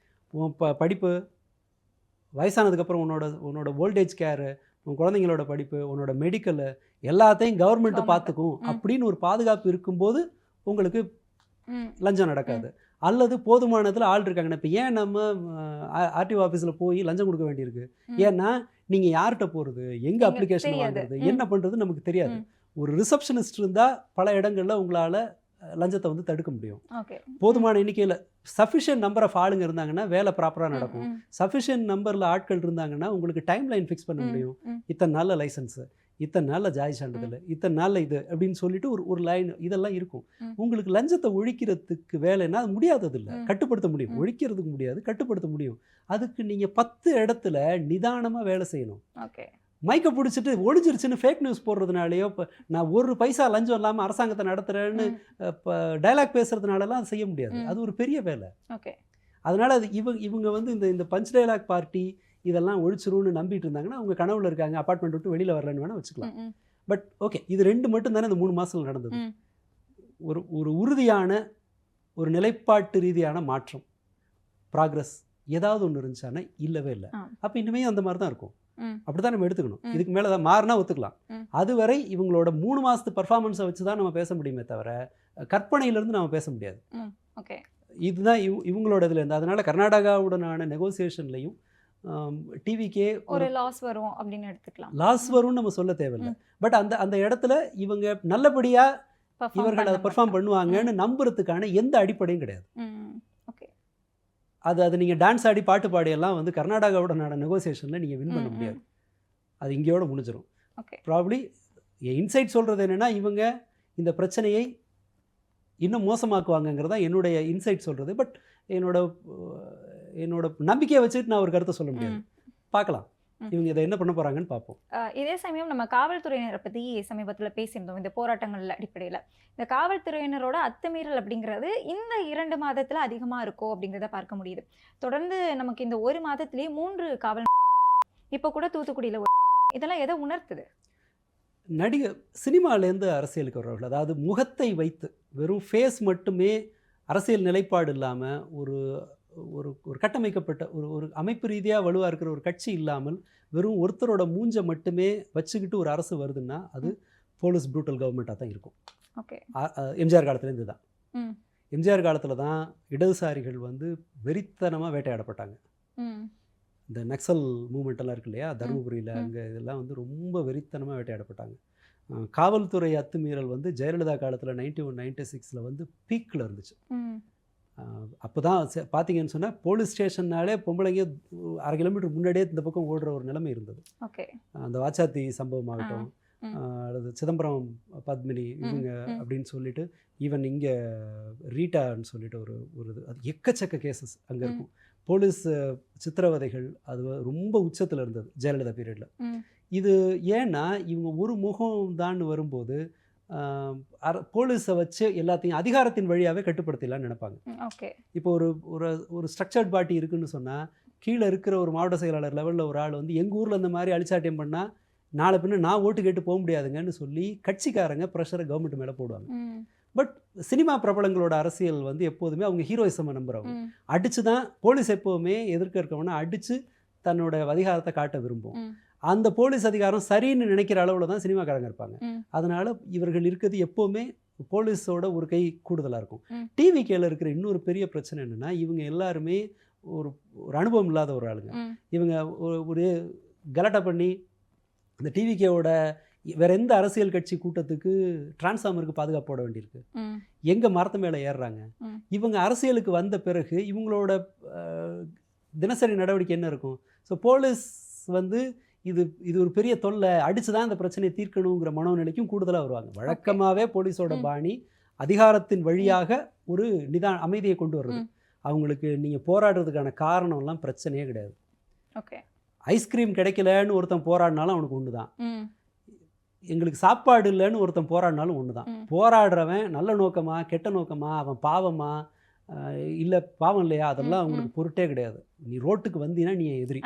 உன் படிப்பு, வயசானதுக்கப்புறம் உன்னோட ஓல்டேஜ் கேரு, உன் குழந்தைங்களோட படிப்பு, உன்னோட மெடிக்கலு எல்லாத்தையும் கவர்மெண்ட்டு பார்த்துக்கும் அப்படின்னு ஒரு பாதுகாப்பு இருக்கும்போது உங்களுக்கு லஞ்சம் நடக்காது. அல்லது போதுமானதில் ஆள் இருக்காங்க. இப்போ ஏன் நம்ம ஆர்டிஓ ஆஃபீஸில் போய் லஞ்சம் கொடுக்க வேண்டியிருக்கு? ஏன்னா நீங்கள் யார்கிட்ட போகிறது, எங்கே அப்ளிகேஷன் வாங்குறது, என்ன பண்ணுறது நமக்கு தெரியாது. ஒரு ரிசப்ஷனிஸ்ட் இருந்தால் பல இடங்களில் உங்களால் லஞ்சத்தை வந்து தடுக்க முடியும். போதுமான எண்ணிக்கையில் சஃபிஷியன்ட் நம்பர் ஆஃப் ஆளுங்க இருந்தாங்கன்னா வேலை ப்ராப்பராக நடக்கும். சஃபிஷியன்ட் நம்பரில் ஆட்கள் இருந்தாங்கன்னா உங்களுக்கு டைம் லைன் ஃபிக்ஸ் பண்ண முடியும். இத்தனை நாளில் லைசன்ஸு, இத்தனை நாளில் ஜாதி சான்றிதழ், இத்தனை நாளில் இது அப்படின்னு சொல்லிட்டு ஒரு லைன் இதெல்லாம் இருக்கும். உங்களுக்கு லஞ்சத்தை ஒழிக்கிறதுக்கு வேலைன்னா அது முடியாதது இல்லை. கட்டுப்படுத்த முடியும், ஒழிக்கிறதுக்கு முடியாது, கட்டுப்படுத்த முடியும். அதுக்கு நீங்கள் 10 இடத்துல நிதானமாக வேலை செய்யணும். மைக்கை பிடிச்சிட்டு ஒழிஞ்சிருச்சுன்னு ஃபேக் நியூஸ் போடுறதுனாலையோ, இப்போ நான் ஒரு பைசா லஞ்சம் இல்லாமல் அரசாங்கத்தை நடத்துகிறேன்னு இப்போ டைலாக் பேசுகிறதுனாலலாம் அது செய்ய முடியாது. அது ஒரு பெரிய வேலை.
ஓகே.
அதனால் அது இவங்க வந்து இந்த பஞ்ச் டைலாக் பார்ட்டி இதெல்லாம் ஒழிச்சிரும்னு நம்பிட்டு இருந்தாங்கன்னா அவங்க கனவுல இருக்காங்க, அப்பார்ட்மெண்ட் விட்டு வெளியில் வரலன்னு வேணால் வச்சுக்கலாம். பட் ஓகே, இது 2 மட்டும் தானே இந்த 3 மாதத்தில் நடந்தது. ஒரு உறுதியான ஒரு நிலைப்பாட்டு ரீதியான மாற்றம், ப்ராக்ரஸ் ஏதாவது ஒன்று இருந்துச்சானா இல்லவே இல்லை. அப்போ இனிமே அந்த மாதிரி தான் இருக்கும். அப்படி தான் நம்ம எடுத்துக்கணும். இதுக்கு மேலே தான் மாறினா ஒத்துக்கலாம். அதுவரை இவங்களோட 3 மாதத்து பர்ஃபார்மன்ஸை வச்சு தான் நம்ம பேச முடியுமே தவிர கற்பனையிலேருந்து நம்ம பேச முடியாது.
ஓகே.
இதுதான் இவங்களோட இதில் இருந்து. அதனால் கர்நாடகாவுடனான நெகோசியேஷன்லையும் டிவிக்கே
ஒரு லாஸ் வரும் அப்படின்னு எடுத்துக்கலாம்.
லாஸ் வரும்னு நம்ம சொல்ல தேவையில்லை. பட் அந்த இடத்துல இவங்க நல்லபடியாக இவர்கள் அதை பெர்ஃபார்ம் பண்ணுவாங்கன்னு நம்புறதுக்கான எந்த அடிப்படையும் கிடையாது. அது நீங்கள் டான்ஸ் ஆடி பாட்டு பாடியெல்லாம் வந்து கர்நாடகாவுடனான நெகோசியேஷனில் நீங்கள் வின் பண்ண முடியாது. அது இங்கேயோட முடிஞ்சிடும். ப்ராப்ளி இன்சைட் சொல்கிறது என்னென்னா இவங்க இந்த பிரச்சனையை இன்னும் மோசமாக்குவாங்கங்கிறதா என்னுடைய இன்சைட் சொல்கிறது. பட் என்னோட நம்பிக்கையை வச்சுட்டு நான் ஒரு கருத்தை சொல்ல முடியாது. பார்க்கலாம் இவங்க இதை என்ன பண்ண போகிறாங்கன்னு பார்ப்போம்.
இதே சமயம் நம்ம காவல்துறையினரை பற்றி சமீபத்தில் பேசியிருந்தோம். இந்த போராட்டங்கள் அடிப்படையில் இந்த காவல்துறையினரோட அத்துமீறல் அப்படிங்கிறது இந்த 2 மாதத்தில் அதிகமாக இருக்கும் அப்படிங்கிறத பார்க்க முடியுது. தொடர்ந்து நமக்கு இந்த 1 மாதத்துலேயே 3 காவல், இப்போ கூட தூத்துக்குடியில் இதெல்லாம் எதை உணர்த்துது?
நடிகர் சினிமாலேருந்து அரசியலுக்கு வர்றவர்கள், அதாவது முகத்தை வைத்து வெறும் ஃபேஸ் மட்டுமே அரசியல் நிலைப்பாடு இல்லாமல் ஒரு கட்டமைக்கப்பட்ட ஒரு அமைப்பு ரீதியாக வலுவாக இருக்கிற ஒரு கட்சி இல்லாமல் வெறும் ஒருத்தரோட மூஞ்சை மட்டுமே வச்சுக்கிட்டு ஒரு அரசு வருதுன்னா அது போலீஸ் ப்ரூட்டல் கவர்மெண்ட்டாக தான் இருக்கும்.
ஓகே.
எம்ஜிஆர் காலத்துலேருந்து தான். எம்ஜிஆர் காலத்தில் தான் இடதுசாரிகள் வந்து வெறித்தனமாக வேட்டையாடப்பட்டாங்க. இந்த நக்சல் மூமெண்ட்டெல்லாம் இருக்கு இல்லையா, தருமபுரியில் அங்கே இதெல்லாம் வந்து ரொம்ப வெறித்தனமாக வேட்டையாடப்பட்டாங்க. காவல்துறை அத்துமீறல் வந்து ஜெயலலிதா காலத்தில் 91-96 வந்து பீக்கில் இருந்துச்சு. அப்போ தான் பார்த்தீங்கன்னு சொன்னால் போலீஸ் ஸ்டேஷன்னாலே பொம்பளைங்க 1/2 கிலோமீட்டர் முன்னாடியே இந்த பக்கம் ஓடுற ஒரு நிலைமை இருந்தது. அந்த வாச்சாத்தி சம்பவம் ஆகட்டும், அல்லது சிதம்பரம் பத்மினி இவங்க அப்படின்னு சொல்லிட்டு, ஈவன் இங்கே ரீட்டான்னு சொல்லிட்டு ஒரு அது எக்கச்சக்க கேசஸ் அங்கே இருக்கும். போலீஸ் சித்திரவதைகள் அது ரொம்ப உச்சத்தில் இருந்தது ஜெயலலிதா பீரியடில். இது ஏன்னா இவங்க ஒரு முகம் தான் வரும்போது போலீஸை வச்சு எல்லாத்தையும் அதிகாரத்தின் வழியாகவே கட்டுப்படுத்தலான்னு நினைப்பாங்க. இப்போ ஒரு ஸ்ட்ரக்சர்ட் பார்ட்டி இருக்குன்னு சொன்னால் கீழே இருக்கிற ஒரு மாவட்ட செயலாளர் லெவலில் ஒரு ஆள் வந்து எங்கள் ஊரில் இந்த மாதிரி அழிச்சாட்டியம் பண்ணால் நாளை பின்ன நான் ஓட்டு கேட்டு போக முடியாதுங்கன்னு சொல்லி கட்சிக்காரங்க ப்ரெஷரை கவர்மெண்ட் மேலே போடுவாங்க. பட் சினிமா பிரபலங்களோட அரசியல் வந்து எப்போதுமே அவங்க ஹீரோயிசமை நம்புறவங்க. அடித்து தான் போலீஸ் எப்போவுமே எதிர்க்க இருக்கவனா அடித்து தன்னோட அதிகாரத்தை காட்ட விரும்பும். அந்த போலீஸ் அதிகாரம் சரின்னு நினைக்கிற அளவில் தான் சினிமாக்காரங்க இருப்பாங்க. அதனால் இவர்கள் இருக்கிறது எப்போவுமே போலீஸோட ஒரு கை கூடுதலாக இருக்கும். டிவிகேல இருக்கிற இன்னொரு பெரிய பிரச்சனை என்னென்னா இவங்க எல்லாருமே ஒரு அனுபவம் இல்லாத ஒரு ஆளுங்க. இவங்க ஒரு கலாட்டா பண்ணி இந்த டிவிகேவோட வேற எந்த அரசியல் கட்சி கூட்டத்துக்கு டிரான்ஸ்ஃபார்மருக்கு பாதுகாப்பு போட வேண்டியிருக்கு. எங்கே மரத்து மேலே ஏறுறாங்க. இவங்க அரசியலுக்கு வந்த பிறகு இவங்களோட தினசரி நடவடிக்கை என்ன இருக்கும்? ஸோ போலீஸ் வந்து இது ஒரு பெரிய தொல்லை, அடித்து தான் இந்த பிரச்சனையை தீர்க்கணுங்கிற மனோநிலைக்கும் கூடுதலாக வருவாங்க. வழக்கமாகவே போலீஸோட பாணி அதிகாரத்தின் வழியாக ஒரு அமைதியை கொண்டு வர்றது. அவங்களுக்கு நீங்கள் போராடுறதுக்கான காரணம்லாம் பிரச்சனையே கிடையாது. ஐஸ்கிரீம் கிடைக்கலன்னு ஒருத்தன் போராடினாலும் அவனுக்கு ஒன்று தான், எங்களுக்கு சாப்பாடு இல்லைன்னு ஒருத்தன் போராடினாலும் ஒன்று தான். போராடுறவன் நல்ல நோக்கமா கெட்ட நோக்கமா, அவன் பாவமா இல்லை பாவம் இல்லையா, அதெல்லாம் அவங்களுக்கு பொருட்டே கிடையாது. நீ ரோட்டுக்கு வந்தீங்கன்னா நீ எதிரி.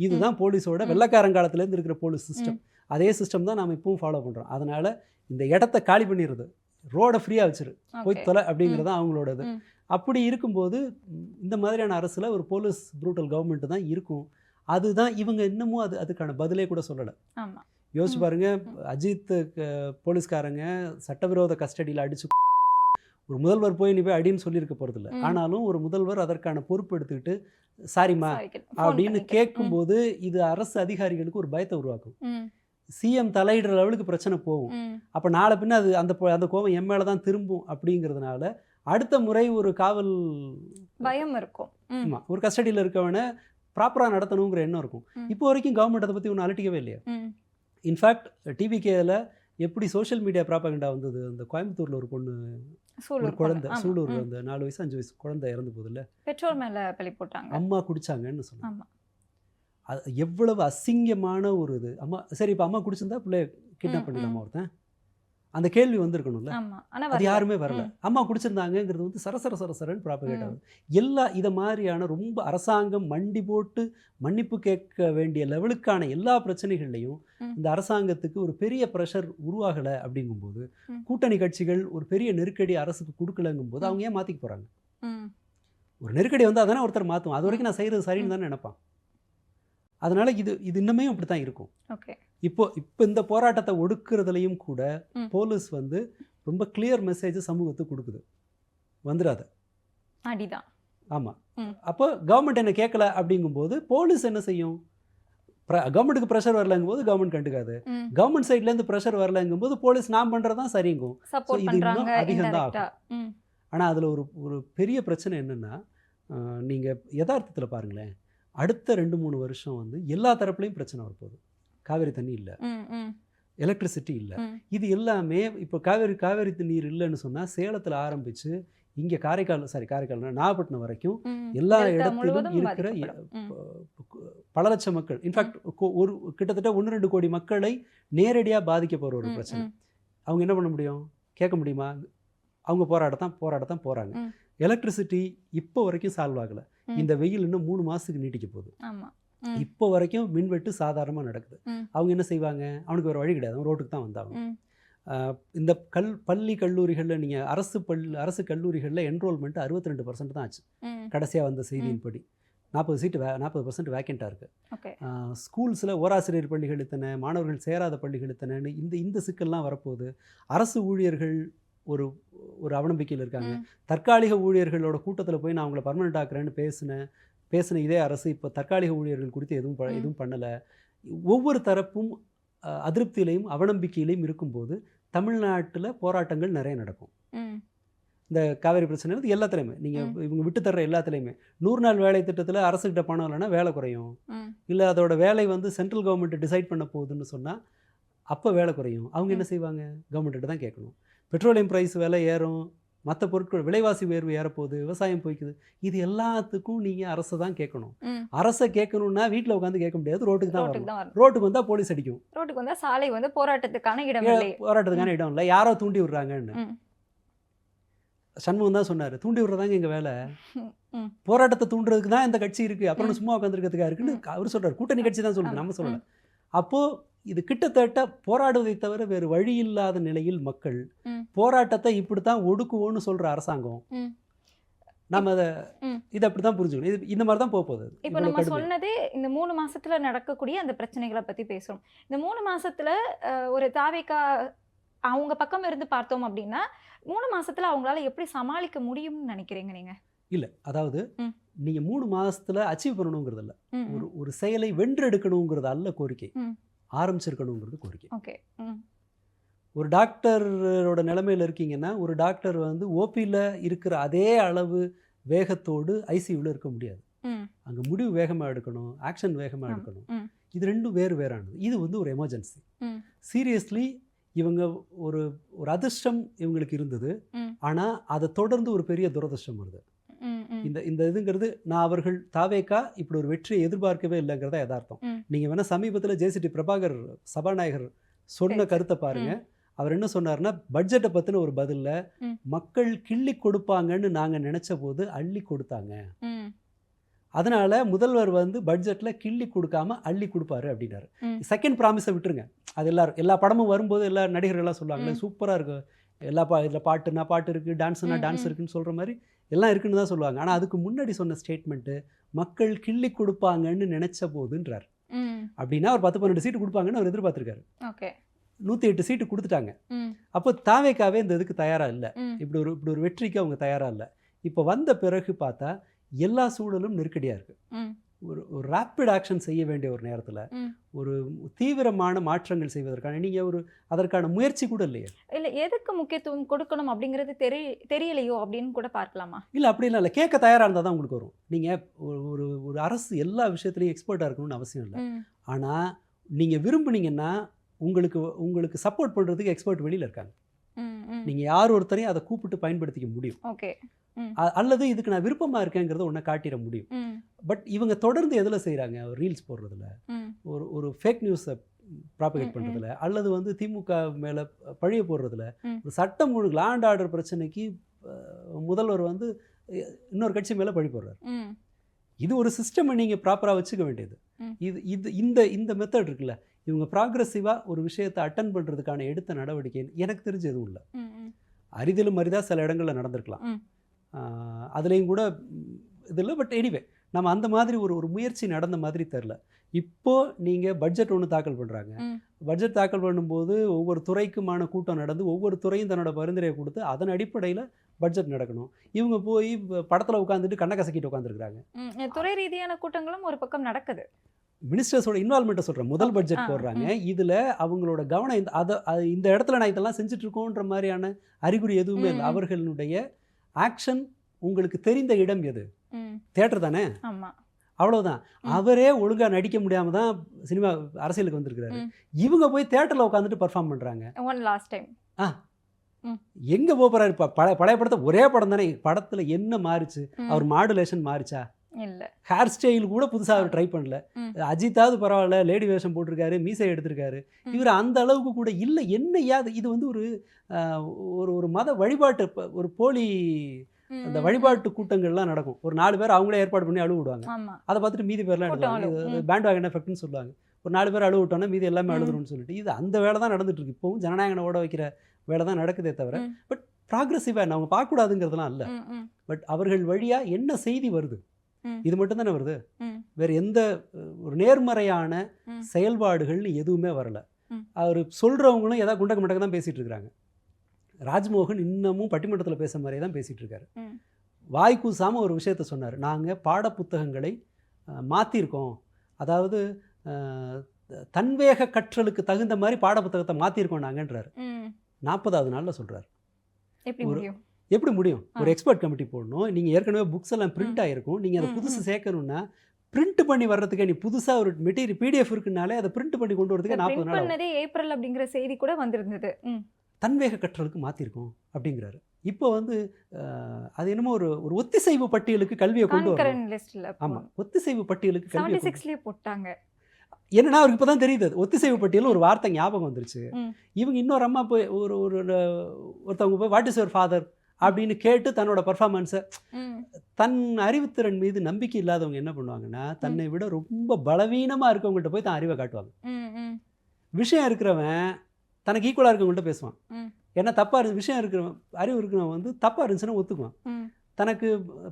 இதுதான் போலீஸோட வெள்ளைக்காரங்காலத்துலேருந்து இருக்கிற போலீஸ் சிஸ்டம். அதே சிஸ்டம் தான் நாம் இப்பவும் ஃபாலோ பண்ணுறோம். அதனால் இந்த இடத்த காலி பண்ணிடுறது, ரோடை ஃப்ரீயாக வச்சிரு, போய் தொலை அப்படிங்கிறது தான் அவங்களோடது. அப்படி இருக்கும்போது இந்த மாதிரியான அரசில் ஒரு போலீஸ் ப்ரூட்டல் கவர்மெண்ட் தான் இருக்கும். அதுதான் இவங்க இன்னமும் அதுக்கான பதிலே கூட சொல்லலை. யோசிச்சு பாருங்க, அஜித் போலீஸ்காரங்க சட்டவிரோத கஸ்டடியில் அடிச்சு ஒரு முதல்வர் போய் நீ போய் அடின்னு சொல்லியிருக்க போகிறதில்ல. ஆனாலும் ஒரு முதல்வர் அதற்கான பொறுப்பு எடுத்துக்கிட்டு சாரிம்மா அப்படின்னு கேட்கும்போது இது அரசு அதிகாரிகளுக்கு ஒரு பயத்தை உருவாக்கும். சிஎம் தலையிடுற லெவலுக்கு பிரச்சனை போகும். அப்போ நாளை பின்ன அந்த கோபம் என் மேலே தான் திரும்பும். அப்படிங்கிறதுனால அடுத்த முறை ஒரு காவல்
பயம் இருக்கும்.
ஆமாம், ஒரு கஸ்டடியில் இருக்கவனை ப்ராப்பராக நடத்தணுங்கிற எண்ணம் இருக்கும். இப்போ வரைக்கும் கவர்மெண்ட் அதை பற்றி ஒன்றும் அலட்டிக்கவே இல்லையா. இன்ஃபேக்ட் டிவிகேல எப்படி சோஷியல் மீடியா ப்ராபகண்டா வந்தது, அந்த கோயம்புத்தூரில் ஒரு பொண்ணு, ஒரு குழந்தை, சூலூர், அந்த 4 வயசு 5 வயசு குழந்தை இறந்து போதில்ல,
பெட்ரோல் மேலே பழி போட்டாங்க,
அம்மா குடிச்சாங்கன்னு சொன்னாங்க. எவ்வளவு அசிங்கமான ஒரு இது. அம்மா சரி இப்போ அம்மா குடிச்சிருந்தா பிள்ளைய கிட்னாப் பண்ணிடலாமா ஒருத்தன்? அந்த கேள்வி வந்திருக்கணும்ல. அது யாருமே வரல. அம்மா குடிச்சிருந்தாங்கங்கிறது வந்து சரசரன்னு ப்ராபகேட் ஆகுது. எல்லா இதை மாதிரியான ரொம்ப அரசாங்கம் மண்டி போட்டு மன்னிப்பு கேட்க வேண்டிய லெவலுக்கான எல்லா பிரச்சனைகள்லையும் இந்த அரசாங்கத்துக்கு ஒரு பெரிய ப்ரெஷர் உருவாகலை அப்படிங்கும்போது, கூட்டணி கட்சிகள் ஒரு பெரிய நெருக்கடி அரசுக்கு கொடுக்கலங்கும்போது அவங்க ஏன் மாற்றிக்க போகிறாங்க? ஒரு நெருக்கடி வந்து அதானே ஒருத்தர் மாற்றுவோம். அது வரைக்கும் நான் செய்கிறது சரின்னு தானே நினைப்பான். அதனால இது இன்னுமே அப்படி தான் இருக்கும். இப்போ இந்த போராட்டத்தை ஒடுக்குறதுலையும் கூட போலீஸ் வந்து ரொம்ப கிளியர் மெசேஜ் சமூகத்துக்கு கொடுக்குது, வந்துடாத
அடிதான்.
ஆமாம். அப்போ கவர்மெண்ட் என்ன கேட்கல அப்படிங்கும்போது போலீஸ் என்ன செய்யும்? கவர்மெண்ட்டுக்கு ப்ரெஷர் வரலங்கும்போது கவர்மெண்ட் கண்டுக்காது. கவர்மெண்ட் சைட்லேருந்து ப்ரெஷர் வரலங்கும்போது போலீஸ் நான் பண்ணுறது தான் சரிங்கும். இது இன்னும் அதிகம் தான் ஆகும். ஆனால் அதில் ஒரு பெரிய பிரச்சனை என்னென்னா, நீங்கள் யதார்த்தத்தில் பாருங்களேன், அடுத்த 2-3 வருஷம் வந்து எல்லா தரப்புலையும் பிரச்சனை வரப்போகுது. காவேரி தண்ணி இல்லை, எலக்ட்ரிசிட்டி இல்லை. இது எல்லாமே இப்போ காவேரி நீர் இல்லைன்னு சொன்னால் சேலத்தில் ஆரம்பித்து இங்கே காரைக்கால் நாகப்பட்டினம் வரைக்கும் எல்லா இடத்திலும் இருக்கிற பல லட்சம் மக்கள், இன்ஃபேக்ட் கிட்டத்தட்ட 1-2 கோடி மக்களை நேரடியாக பாதிக்க போகிற ஒரு பிரச்சனை. அவங்க என்ன பண்ண முடியும்? கேட்க முடியுமா? அவங்க போராடத்தான் போகிறாங்க. எலக்ட்ரிசிட்டி இப்போ வரைக்கும் சால்வ் ஆகலை. இந்த வெயில் இன்னும் 3 மாதத்துக்கு நீட்டிக்க போகுது. இப்போ வரைக்கும் மின்வெட்டு சாதாரணமாக நடக்குது. அவங்க என்ன செய்வாங்க? அவனுக்கு வேறு வழி கிடையாது, அவன் ரோட்டுக்கு தான் வந்தாங்க. இந்த பள்ளி கல்லூரிகளில் நீங்கள் அரசு கல்லூரிகளில் என்ரோல்மெண்ட் 62% தான் ஆச்சு கடைசியாக வந்த செய்தியின்படி. 40% வேக்கண்ட்டாக இருக்குது. ஸ்கூல்ஸில் ஓராசிரியர் பள்ளிகள் இத்தனை, மாணவர்கள் சேராத பள்ளிகள் இத்தனைன்னு இந்த சிக்கல்லாம் வரப்போகுது. அரசு ஊழியர்கள் ஒரு அவநம்பிக்கையில் இருக்காங்க. தற்காலிக ஊழியர்களோட கூட்டத்தில் போய் நான் அவங்கள பர்மனெண்ட் ஆக்குறேன்னு பேசின இதே அரசு இப்போ தற்காலிக ஊழியர்கள் குறித்து எதுவும் பண்ணலை. ஒவ்வொரு தரப்பும் அதிருப்தியிலையும் அவநம்பிக்கையிலையும் இருக்கும்போது தமிழ்நாட்டில் போராட்டங்கள் நிறைய நடக்கும். இந்த காவேரி பிரச்சனை எல்லாத்துலேயுமே நீங்கள் இவங்க விட்டு தர்ற எல்லாத்துலேயுமே 100 நாள் வேலை திட்டத்தில் அரசுக்கிட்ட பணம் இல்லைன்னா வேலை குறையும், இல்லை அதோட வேலை வந்து சென்ட்ரல் கவர்மெண்ட் டிசைட் பண்ண போகுதுன்னு சொன்னால் அப்போ வேலை குறையும். அவங்க என்ன செய்வாங்க? கவர்மெண்ட்டிட்ட தான் கேட்கணும். பெட்ரோலியம் ப்ரைஸ் விலை ஏறும், மற்ற பொருட்கள் விலைவாசி உயர்வு ஏறப்போகுது, விவசாயம் போய்க்குது. இது எல்லாத்துக்கும் நீங்கள் அரசை தான் கேட்கணும். அரசை கேட்கணும்னா வீட்டில் உட்காந்து கேட்க முடியாது, ரோட்டுக்கு தான் வரணும். ரோட்டுக்கு வந்தால் போலீஸ் அடிக்கும்,
ரோட்டுக்கு வந்தால் சாலை வந்து போராட்டத்துக்கான இடம்
இல்லை, யாரோ தூண்டி விடுறாங்கன்னு. சண்முகம் தான் சொன்னார், தூண்டி விடுறதாங்க எங்கள் வேலை, போராட்டத்தை தூண்டுறதுக்கு தான் இந்த கட்சி இருக்குது, அப்புறம் சும்மா உட்காந்துருக்கிறதுக்காக இருக்குன்னு அவர் சொல்கிறார். கூட்டணி கட்சி தான் சொல்லுது, நம்ம சொல்லலை. அப்போது இது கிட்டத்தட்ட போராடுவதை தவிர வேறு வழி இல்லாத நிலையில் மக்கள் போராட்டத்தை இப்படித்தான் ஒடுக்குவோன்னு சொல்ற அரசாங்கம், நம்ம இதை அப்படித்தான் புரிஞ்சுக்கணும். இது இந்த மாதிரி தான் போகுது.
இப்போ நம்ம சொன்னதே இந்த 3 மாசத்துல நடக்கக்கூடிய அந்த பிரச்சனைகளை பத்தி பேசுறோம். இந்த 3 மாசத்துல ஒரு தாவேக்கா அவங்க பக்கம் இருந்து பார்த்தோம் அப்படின்னா 3 மாசத்துல அவங்களால எப்படி சமாளிக்க முடியும்னு நினைக்கிறீங்க நீங்க?
இல்லை, அதாவது நீங்க 3 மாசத்துல அச்சீவ் பண்ணணுங்கிறது இல்லை, ஒரு செயலை வென்றெடுக்கணுங்கிறது அல்ல கோரிக்கை, ஆரம்பிச்சிருக்கணுங்கிறது கோரிக்கை. ஒரு டாக்டரோட நிலைமையில் இருக்கீங்கன்னா ஒரு டாக்டர் வந்து ஓபியில் இருக்கிற அதே அளவு வேகத்தோடு ஐசியூவில் இருக்க முடியாது. அங்கே முடிவு வேகமாக எடுக்கணும், ஆக்ஷன் வேகமாக எடுக்கணும். இது ரெண்டும் வேறானது. இது வந்து ஒரு எமர்ஜென்சி. சீரியஸ்லி இவங்க ஒரு அதிர்ஷ்டம் இவங்களுக்கு இருந்தது, ஆனால் அதை தொடர்ந்து ஒரு பெரிய துரதிர்ஷ்டம் வருது. இந்த இதுங்கிறது நான் அவர்கள் தாவேக்கா இப்படி ஒரு வெற்றியை எதிர்பார்க்கவே இல்லைங்கிறதா யதார்த்தம். நீங்கள் வேணால் சமீபத்தில் ஜேசிடி பிரபாகர் சபாநாயகர் சொன்ன கருத்தை பாருங்க. அவர் என்ன சொன்னார்னா, பட்ஜெட்டை பற்றின ஒரு பதிலில் மக்கள் கிள்ளி கொடுப்பாங்கன்னு நாங்கள் நினச்ச போது அள்ளி கொடுத்தாங்க, அதனால முதல்வர் வந்து பட்ஜெட்டில் கிள்ளி கொடுக்காம அள்ளி கொடுப்பாரு அப்படின்னாரு. செகண்ட் ப்ராமிஸை விட்டுருங்க, அது எல்லா படமும் வரும்போது எல்லா நடிகர்கள்லாம் சொல்லுவாங்களே சூப்பராக இருக்கு, இதில் பாட்டுனா பாட்டு இருக்குது, டான்ஸுனா டான்ஸ் இருக்குன்னு சொல்கிற மாதிரி எல்லாம் இருக்குன்னு தான் சொல்லுவாங்க. ஆனால் அதுக்கு முன்னாடி சொன்ன ஸ்டேட்மெண்ட்டு மக்கள் கிள்ளி கொடுப்பாங்கன்னு நினச்ச போதுன்றார். அப்படின்னா ஒரு 10-12 சீட்டு கொடுப்பாங்கன்னு அவர் எதிர்பார்த்துருக்காரு. 108 சீட்டு கொடுத்துட்டாங்க. அப்போ தாவேக்காவே இந்த இதுக்கு தயாராக இல்லை, இப்படி ஒரு வெற்றிக்கு அவங்க தயாராக இல்லை. இப்போ வந்த பிறகு பார்த்தா எல்லா சூழலும் நெருக்கடியாக இருக்குது. ஒரு ரேப்பிட் ஆக்ஷன் செய்ய வேண்டிய ஒரு நேரத்தில் ஒரு தீவிரமான மாற்றங்கள் செய்வதற்கான நீங்கள் அதற்கான முயற்சி கூட இல்லையா?
இல்லை, எதுக்கு முக்கியத்துவம் கொடுக்கணும் அப்படிங்கிறது தெரியலையோ அப்படின்னு கூட பார்க்கலாமா?
இல்லை, அப்படிலாம் இல்லை. கேட்க தயாராக இருந்தால் தான் உங்களுக்கு வரும். நீங்கள் ஒரு அரசு எல்லா விஷயத்துலையும் எக்ஸ்பர்ட்டாக இருக்கணும்னு அவசியம் இல்லை. ஆனால் நீங்கள் விரும்புனீங்கன்னா உங்களுக்கு சப்போர்ட் பண்ணுறதுக்கு எக்ஸ்பர்ட் வெளியில் இருக்காங்க. நீங்கள் யார் ஒருத்தரையும் அதை கூப்பிட்டு பயன்படுத்திக்க முடியும்.
ஓகே.
அல்லது இதுக்கு நான் விருப்பமாக இருக்கேங்கிறத ஒன்றை காட்டிட முடியும். பட் இவங்க தொடர்ந்து எதில் செய்கிறாங்க? ரீல்ஸ் போடுறதுல, ஒரு ஃபேக் நியூஸை ப்ராபகேட் பண்ணுறதுல, அல்லது வந்து திமுக மேலே பழிய போடுறதுல, ஒரு சட்டம் ஒழுங்கு லா அண்ட் ஆர்டர் பிரச்சனைக்கு முதல்வர் வந்து இன்னொரு கட்சி மேலே பழி போடுறாரு. இது ஒரு சிஸ்டமை நீங்கள் ப்ராப்பராக வச்சுக்க வேண்டியது. இந்த மெத்தட் இருக்குல்ல, இவங்க ப்ராக்ரெசிவாக ஒரு விஷயத்தை அட்டன் பண்ணுறதுக்கான எடுத்த நடவடிக்கை எனக்கு தெரிஞ்சு எதுவும் இல்லை. அரிதிலும் அரிதாக சில இடங்களில் நடந்திருக்கலாம், அதுலேயும் கூட இது இல்லை. பட் எனிவே நம்ம அந்த மாதிரி ஒரு முயற்சி நடந்த மாதிரி தெரில. இப்போது நீங்கள் பட்ஜெட் ஒன்று தாக்கல் பண்ணுறாங்க. பட்ஜெட் தாக்கல் பண்ணும்போது ஒவ்வொரு துறைக்குமான கூட்டம் நடந்து ஒவ்வொரு துறையும் தன்னோட பரிந்துரையை கொடுத்து அதன் அடிப்படையில் பட்ஜெட் நடக்கணும். இவங்க போய் படத்தில் உட்காந்துட்டு கண்ணை கசக்கிட்டு உட்காந்துருக்குறாங்க.
துறை ரீதியான கூட்டங்களும் ஒரு பக்கம் நடக்குது.
மினிஸ்டர்ஸோட இன்வால்மெண்ட்டை சொல்கிறேன். முதல் பட்ஜெட் போடுறாங்க, இதில் அவங்களோட கவனம் இந்த இடத்துல நான் இதெல்லாம் செஞ்சுட்ருக்கோன்ற மாதிரியான அறிகுறி எதுவுமே இல்லை. அவர்களுடைய ஆக்ஷன் உங்களுக்கு தெரிந்த இடம் எது? தியேட்டர் தானே. அவ்வளோதான். அவரே ஒழுங்காக நடிக்க முடியாமல் தான் சினிமா அரசியலுக்கு வந்திருக்கிறாரு. இவங்க போய் தியேட்டரில் உட்காந்துட்டு பர்ஃபார்ம் பண்ணுறாங்க. எங்கே போகிறாரு? இப்போ பழைய படத்தை ஒரே படம் தானே. படத்தில் என்ன மாறிச்சு? அவர் மாடுலேஷன் மாறிச்சா? இல்லை. ஹேர் ஸ்டைல் கூட புதுசாக அவர் ட்ரை பண்ணல. அஜித்தாவது பரவாயில்ல, லேடி வேஷம் போட்டிருக்காரு, மீசை எடுத்திருக்காரு. இவர் அந்த அளவுக்கு கூட இல்லை. என்ன இது வந்து ஒரு மத வழிபாட்டு ஒரு போலி அந்த வழிபாட்டு கூட்டங்கள்லாம் நடக்கும். ஒரு 4 பேர் அவங்களே ஏற்பாடு பண்ணி அழுவு விடுவாங்க. அதை பார்த்துட்டு மீதி பேர்லாம் எழுதுவாங்க. பேண்ட் வாகன் எஃபெக்ட்னு சொல்லுவாங்க. ஒரு 4 பேர் அழுவு விட்டோன்னா மீதி எல்லாமே அழுதுரும்னு சொல்லிட்டு இது அந்த வேலை தான் நடந்துட்டு இருக்கு. இப்போவும் ஜனநாயகனை ஓட வைக்கிற வேலை தான் நடக்குதே தவிர பட் ப்ராக்ரெசிவாக அவங்க பார்க்கக்கூடாதுங்கிறதுலாம் இல்லை. பட் அவர்கள் வழியாக என்ன செய்தி வருது? இது மட்டும் தானே வருது. வேறு எந்த ஒரு நேர்மறையான செயல்பாடுகள்னு எதுவுமே வரல. அவர் சொல்கிறவங்களும் ஏதாவது குண்டக்க மண்டக்க தான் பேசிகிட்டு இருக்கிறாங்க. ராஜ்மோகன் இன்னமும் பட்டிமன்றத்தில் பேச மாதிரியே தான் பேசிகிட்டு இருக்காரு. வாய் கூசாமல் ஒரு விஷயத்த சொன்னார். நாங்கள் பாடப்புத்தகங்களை மாற்றிருக்கோம், அதாவது தன்வேக கற்றலுக்கு தகுந்த மாதிரி பாடப்புத்தகத்தை மாற்றிருக்கோம் நாங்கன்றார். 40வது நாளில் சொல்கிறார். எப்படி முடியும்? ஒரு எக்ஸ்பர்ட் கமிட்டி போடணும். நீங்கள் ஏற்கனவே புக்ஸ் எல்லாம் பிரிண்ட் ஆகிருக்கும். நீங்கள் அதை புதுசு சேர்க்கணும்னா பிரிண்ட் பண்ணி வர்றதுக்கே நீ புதுசாக ஒரு மெட்டீரியல் PDF இருக்குனாலே அதை பிரிண்ட் பண்ணி கொண்டு வரதுக்கு 40 நாள்.
ஏப்ரல் அப்படிங்கிற செய்தி கூட வந்திருந்தது.
தன்வேக கற்றலுக்கு மாற்றிருக்கோம் அப்படிங்கிறாரு. இப்போ வந்து அது என்னமோ ஒரு ஒத்திசைவு பட்டியலுக்கு கல்வியை கொண்டு வரணும். ஆமாம், ஒத்திசைவு பட்டியலுக்கு கல்வியை போட்டாங்க. என்னன்னா அவருக்கு இப்போ தான் தெரியுது ஒத்திசைவு பட்டியல் ஒரு வார்த்தை ஞாபகம் வந்துருச்சு. இவங்க இன்னொரு அம்மா போய் ஒருத்தவங்க போய் வாட் இஸ் யுவர் ஃபாதர் அப்படின்னு கேட்டு தன்னோட பர்ஃபார்மன்ஸை, தன் அறிவுத்திறன் மீது நம்பிக்கை இல்லாதவங்க என்ன பண்ணுவாங்கன்னா தன்னை விட ரொம்ப பலவீனமாக இருக்கவங்கள்ட்ட போய் தான் அறிவை காட்டுவாங்க. விஷயம் இருக்கிறவன் தனக்கு ஈக்குவலாக இருக்கவங்கள்ட்ட பேசுவான். ஏன்னா தப்பாக விஷயம் இருக்கிறவன், அறிவு இருக்கிறவன் வந்து தப்பாக இருந்துச்சுன்னா ஒத்துக்குவான். தனக்கு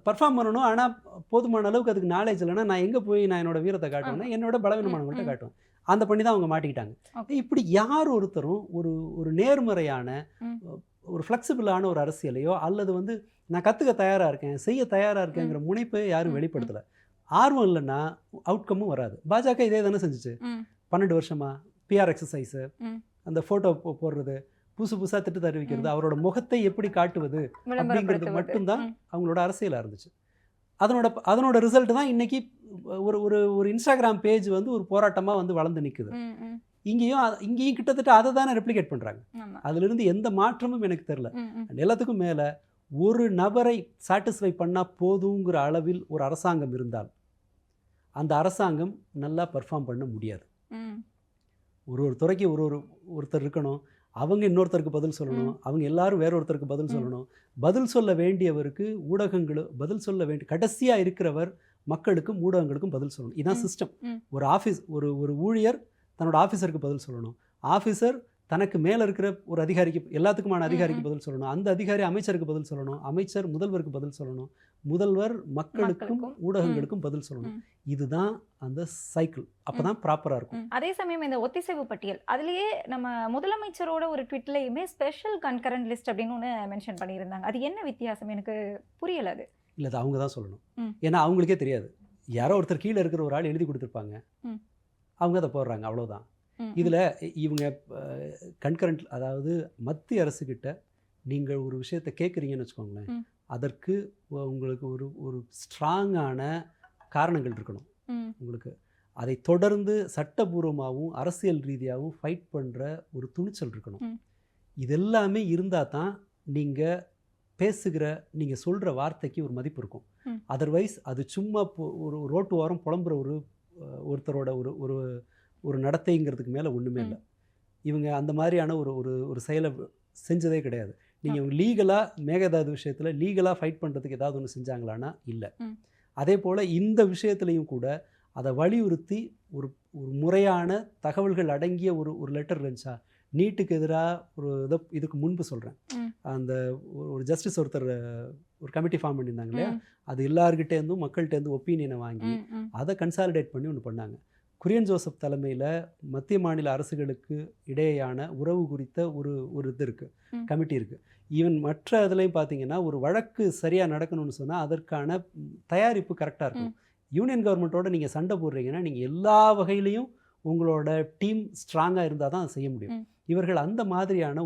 பர்ஃபார்ம் பண்ணணும், ஆனால் போதுமான அளவுக்கு அதுக்கு நாலேஜ் இல்லைன்னா நான் எங்கே போய் நான் என்னோட வீரத்தை காட்டுவேன்னா என்னோட பலவீனமானவங்கள்ட்ட காட்டுவேன். அந்த பண்ணி தான் அவங்க மாட்டிக்கிட்டாங்க. இப்படி யார் ஒருத்தரும் ஒரு நேர்மறையான ஒரு ஃப்ளெக்சிபிளான ஒரு அரசியலையோ அல்லது வந்து நான் கற்றுக்க தயாராக இருக்கேன், செய்ய தயாராக இருக்கேங்கிற முனைப்பை யாரும் வெளிப்படுத்தலை. ஆர்வம் இல்லைன்னா அவுட்கமும் வராது. பாஜக இதே தானே செஞ்சிச்சு 12 வருஷமாக. PR எக்ஸசைஸு, அந்த ஃபோட்டோ போடுறது, புதுசாக திட்டத்தை அறிவிக்கிறது, அவரோட முகத்தை எப்படி காட்டுவது அப்படிங்கிறது மட்டும்தான் அவங்களோட அரசியலாக இருந்துச்சு. அதனோட ரிசல்ட் தான் இன்றைக்கி ஒரு இன்ஸ்டாகிராம் பேஜ் வந்து ஒரு போராட்டமாக வந்து வளர்ந்து நிற்குது. இங்கேயும் கிட்டத்தட்ட அதை தானே ரெப்ளிகேட் பண்ணுறாங்க. அதிலிருந்து எந்த மாற்றமும் எனக்கு தெரில. எல்லாத்துக்கும் மேலே ஒரு நபரை சாட்டிஸ்ஃபை பண்ணால் போதுங்கிற அளவில் ஒரு அரசாங்கம் இருந்தால் அந்த அரசாங்கம் நல்லா பர்ஃபார்ம் பண்ண முடியாது. ஒரு துறைக்கு ஒருத்தர் இருக்கணும், அவங்க இன்னொருத்தருக்கு பதில் சொல்லணும், அவங்க எல்லாரும் வேற ஒருத்தருக்கு பதில் சொல்லணும். பதில் சொல்ல வேண்டியவருக்கு ஊடகங்களும் பதில் சொல்ல வேண்டிய, கடைசியாக இருக்கிறவர் மக்களுக்கும் ஊடகங்களுக்கும் பதில் சொல்லணும். இதுதான் சிஸ்டம். ஒரு ஆஃபீஸ், ஒரு ஊழியர் தன்னோட ஆஃபீஸருக்கு பதில் சொல்லணும், ஆஃபீஸர் தனக்கு மேலே இருக்கிற ஒரு அதிகாரிக்கு, எல்லாத்துக்குமான அதிகாரிக்கு பதில் சொல்லணும், அந்த அதிகாரி அமைச்சருக்கு பதில் சொல்லணும், அமைச்சர் முதல்வருக்கு பதில் சொல்லணும், முதல்வர் மக்களுக்கும் ஊடகங்களுக்கும் பதில் சொல்லணும். இதுதான் அந்த சைக்கிள். அப்பதான் ப்ராப்பரா இருக்கும்.
அதே சமயம் இந்த ஒத்திசைவு பட்டியல், அதுலயே நம்ம முதலமைச்சரோட ஒரு ட்வீட்லயுமே ஸ்பெஷல் கன்கரண்ட் லிஸ்ட் அப்படின்னு ஒன்று மென்ஷன் பண்ணியிருந்தாங்க. அது என்ன வித்தியாசம் எனக்கு புரியல. அது
இல்லை, அது அவங்க தான் சொல்லணும். ஏன்னா அவங்களுக்கே தெரியாது. யாரோ ஒருத்தர் கீழே இருக்கிற ஒரு ஆள் எழுதி கொடுத்துருப்பாங்க, அவங்க அதை போடுறாங்க, அவ்வளோதான். இதில் இவங்க கன்கரண்ட், அதாவது மத்திய அரசுக்கிட்ட நீங்கள் ஒரு விஷயத்தை கேட்குறீங்கன்னு வச்சுக்கோங்களேன், அதற்கு உங்களுக்கு ஒரு ஸ்ட்ராங்கான காரணங்கள் இருக்கணும். உங்களுக்கு அதை தொடர்ந்து சட்டபூர்வமாகவும் அரசியல் ரீதியாகவும் ஃபைட் பண்ணுற ஒரு துணிச்சல் இருக்கணும். இதெல்லாமே இருந்தால் தான் நீங்கள் பேசுகிற நீங்கள் சொல்கிற வார்த்தைக்கு ஒரு மதிப்பு இருக்கும். அதர்வைஸ் அது சும்மா ஒரு ரோட்டு ஓரம் புலம்புற ஒருத்தரோட ஒரு ஒரு நடத்தைங்கிறதுக்கு மேலே ஒன்றுமே இல்லை. இவங்க அந்த மாதிரியான ஒரு செயலை செஞ்சதே கிடையாது. நீங்கள் லீகலாக மேகதாது விஷயத்தில் லீகலாக ஃபைட் பண்ணுறதுக்கு ஏதாவது ஒன்று செஞ்சாங்களான்னா இல்லை. அதே போல் இந்த விஷயத்துலையும் கூட அதை வலியுறுத்தி ஒரு முறையான தகவல்கள் அடங்கிய ஒரு லெட்டர் இருந்துச்சா. நீட்டுக்கு எதிராக இதுக்கு முன்பு சொல்கிறேன், அந்த ஒரு ஜஸ்டிஸ் ஒருத்தர் ஒரு கமிட்டி ஃபார்ம் பண்ணியிருந்தாங்க இல்லையா, அது எல்லார்கிட்டேருந்தும் மக்கள்கிட்டேருந்து ஒப்பீனியனை வாங்கி அதை கன்சாலிடேட் பண்ணி ஒன்று பண்ணாங்க. குரியன் ஜோசப் தலைமையில் மத்திய மாநில அரசுகளுக்கு இடையேயான உறவு குறித்த ஒரு இது இருக்குது, கமிட்டி இருக்குது. ஈவன் மற்ற இதுலையும் பார்த்தீங்கன்னா ஒரு வழக்கு சரியாக நடக்கணும்னு சொன்னால் அதற்கான தயாரிப்பு கரெக்டாக இருக்கும். யூனியன் கவர்மெண்ட்டோட நீங்கள் சண்டை போடுறீங்கன்னா நீங்கள் எல்லா வகையிலையும் உங்களோட டீம் ஸ்ட்ராங்காக இருந்தால் தான் செய்ய முடியும். இவர்கள் அந்த மாதிரியான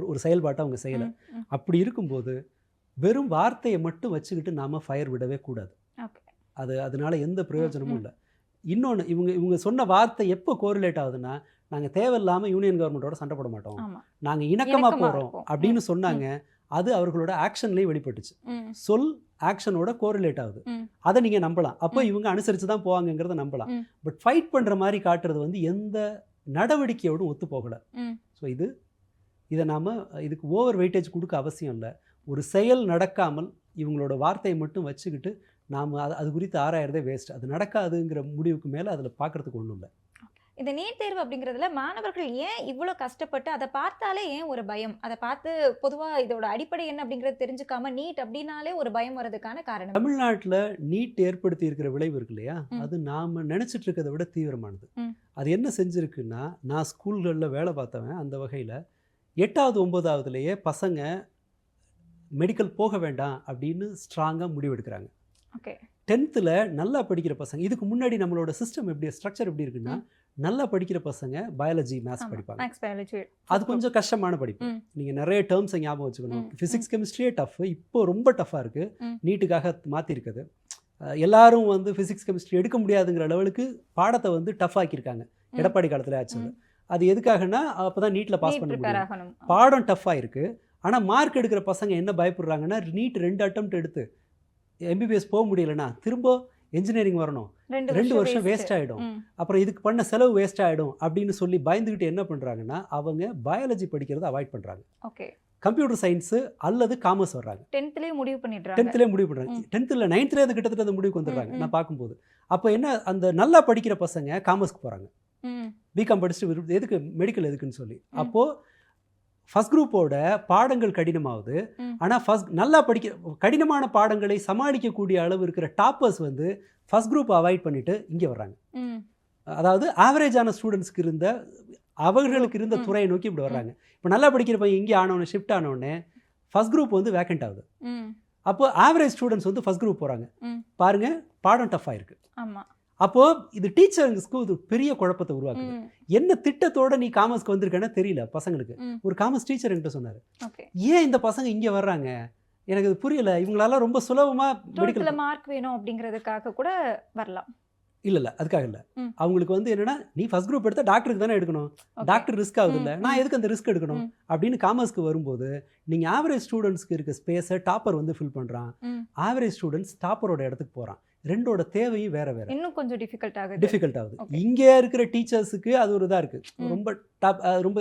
ஒரு செயல்பாட்டை அவங்க செய்யலை. அப்படி இருக்கும்போது வெறும் வார்த்தையை மட்டும் வச்சுக்கிட்டு நாம் ஃபயர் விடவே கூடாது. அதனால எந்த பிரயோஜனமும் இல்லை. இன்னொன்று, இவங்க சொன்ன வார்த்தை எப்போ கோரிலேட் ஆகுதுன்னா, நாங்கள் தேவையில்லாமல் யூனியன் கவர்மெண்ட்டோட சண்டை போட மாட்டோம், நாங்கள் இணக்கமாக போகிறோம் அப்படின்னு சொன்னாங்க. அது அவர்களோட ஆக்ஷன்லேயும் வெளிப்பட்டுச்சு. சொல் ஆக்ஷனோட கோரிலேட் ஆகுது. அதை நீங்கள் நம்பலாம். அப்போ இவங்க அனுசரித்து தான் போவாங்கங்கிறத நம்பலாம். பட் ஃபைட் பண்ணுற மாதிரி காட்டுறது வந்து எந்த நடவடிக்கையோடும் ஒத்து போகலை. ஸோ இதை நாம் இதுக்கு ஓவர் வெயிட்டேஜ் கொடுக்க அவசியம் இல்லை. ஒரு செயல் நடக்காமல் இவங்களோட வார்த்தையை மட்டும் வச்சுக்கிட்டு நாம் அது குறித்து ஆராயறதே வேஸ்ட். அது நடக்காதுங்கிற முடிவுக்கு மேலே அதில் பார்க்குறதுக்கு ஒன்றும் இல்லை.
இந்த நீட் தேர்வு அப்படிங்கிறதுல மாணவர்கள் ஏன் இவ்வளோ கஷ்டப்பட்டு, அதை பார்த்தாலே ஏன் ஒரு பயம், அதை பார்த்து பொதுவாக இதோட அடிப்படை என்ன அப்படிங்கிறது தெரிஞ்சுக்காம நீட் அப்படின்னாலே ஒரு பயம் வர்றதுக்கான காரணம்?
தமிழ்நாட்டில் நீட் ஏற்படுத்தி இருக்கிற விளைவு இருக்கு இல்லையா, அது நாம் நினச்சிட்டு இருக்கிறத விட தீவிரமானது. அது என்ன செஞ்சுருக்குன்னா, நான் ஸ்கூல்களில் வேலை பார்த்தவன், அந்த வகையில் 8வது 9வதுலேயே பசங்க மெடிக்கல் போக வேண்டாம் அப்படின்னு ஸ்ட்ராங்காக முடிவெடுக்கிறாங்க.
ஓகே.
10th நல்லா படிக்கிற பசங்க, இதுக்கு முன்னாடி நம்மளோட சிஸ்டம் ஸ்ட்ரக்சர் எப்படி இருக்குன்னா, நல்லா படிக்கிற பசங்க பயாலஜி மேத்ஸ் படிப்பாங்க. அது கொஞ்சம் கஷ்டமான படிப்பு. நீங்கள் நிறைய டேர்ம்ஸை ஞாபகம் வச்சுக்கணும். ஃபிசிக்ஸ் கெமிஸ்ட்ரியே டஃப், இப்போ ரொம்ப டஃப்பாக இருக்குது. நீட்டுக்காக மாற்றிருக்குது. எல்லாரும் ஃபிசிக்ஸ் கெமிஸ்ட்ரி எடுக்க முடியாதுங்கிற லெவலுக்கு பாடத்தை டஃப் ஆக்கியிருக்காங்க. எடப்பாடி காலத்தில் ஆச்சு. அது எதுக்காகனா அப்போ தான் நீட்டில் பாஸ் பண்ண முடியும். பாடம் டஃப்பாக இருக்குது. ஆனால் மார்க் எடுக்கிற பசங்க என்ன பயப்படுறாங்கன்னா, நீட் 2 அட்டெம்ப்ட் எடுத்து எம்பிபிஎஸ் போக முடியலன்னா திரும்ப என்ஜினியரிங் வரணும், 2 வருஷம் வேஸ்ட் ஆகிடும், அப்புறம் இதுக்கு பண்ண செலவு வேஸ்ட் ஆகிடும் அப்படின்னு சொல்லி பயந்துக்கிட்டு என்ன பண்ணுறாங்கன்னா, அவங்க பயாலஜி படிக்கிறத அவாய்ட் பண்ணுறாங்க.
ஓகே.
கம்ப்யூட்டர் சயின்ஸு அல்லது காமர்ஸ் வர்றாங்க.
10th முடிவு பண்ணிடுறாங்க.
10th 9th அது கிட்டத்தட்ட அந்த முடிவுக்கு வந்துடுறாங்க நான் பார்க்கும்போது. அப்போ என்ன, அந்த நல்லா படிக்கிற பசங்க காமர்ஸ்க்கு போகிறாங்க. பிகாம் படிச்சுட்டு எதுக்கு மெடிக்கல் எதுக்குன்னு சொல்லி. அப்போது ஃபஸ்ட் குரூப்போட பாடங்கள் கடினமாகுது. ஆனால் நல்லா கடினமான பாடங்களை சமாளிக்கக்கூடிய அளவு இருக்கிற டாப்பர்ஸ் ஃபஸ்ட் குரூப் அவாய்ட் பண்ணிட்டு இங்கே வர்றாங்க. அதாவது ஆவரேஜான ஸ்டூடெண்ட்ஸ்க்கு அவர்களுக்கு இருந்த துறையை நோக்கி இப்படி வர்றாங்க. இப்போ நல்லா படிக்கிற பையன் இங்கே ஆனவொடனே ஷிஃப்ட் ஆனவுடனே ஃபஸ்ட் குரூப் வேக்கண்ட் ஆகுது. அப்போ ஆவரேஜ் ஸ்டூடெண்ட்ஸ் ஃபஸ்ட் குரூப் போகிறாங்க. பாருங்க, பாடம் டஃப் ஆயிருக்கு. அப்போது இது டீச்சர்ஸ்க்கு ஒரு பெரிய குழப்பத்தை உருவாக்குது. என்ன திட்டத்தோட நீ காமர்ஸ்க்கு வந்திருக்கேன்னா தெரியல பசங்களுக்கு. ஒரு காமர்ஸ் டீச்சர் என்கிட்ட சொன்னார், ஏன் இந்த பசங்க இங்கே வர்றாங்க எனக்கு அது புரியல, இவங்களால ரொம்ப சுலபமாக மெடிக்கல்
மார்க் வேணும் அப்படிங்கிறதுக்காக கூட வரலாம்.
இல்லை அதுக்காக இல்லை. அவங்களுக்கு என்னன்னா, நீ ஃபர்ஸ்ட் குரூப் எடுத்தால் டாக்டருக்கு தானே எடுக்கணும், டாக்டர் ரிஸ்க் ஆகுது இல்லை, நான் எதுக்கு அந்த ரிஸ்க் எடுக்கணும் அப்படின்னு காமர்ஸ்க்கு வரும்போது நீங்கள் ஆவரேஜ் ஸ்டூடெண்ட்ஸ்க்கு இருக்க ஸ்பேஸை டாப்பர் ஃபில் பண்ணுறான். ஆவரேஜ் ஸ்டூடெண்ட்ஸ் டாப்பரோட இடத்துக்கு போகிறான். ரெண்டோட தேவையும் வேற வேற,
இன்னும் கொஞ்சம் டிஃபிகல்ட் ஆகுது.
இங்கே இருக்கிற டீச்சர்ஸுக்கு அது ஒரு இதாக இருக்குது, ரொம்ப ரொம்ப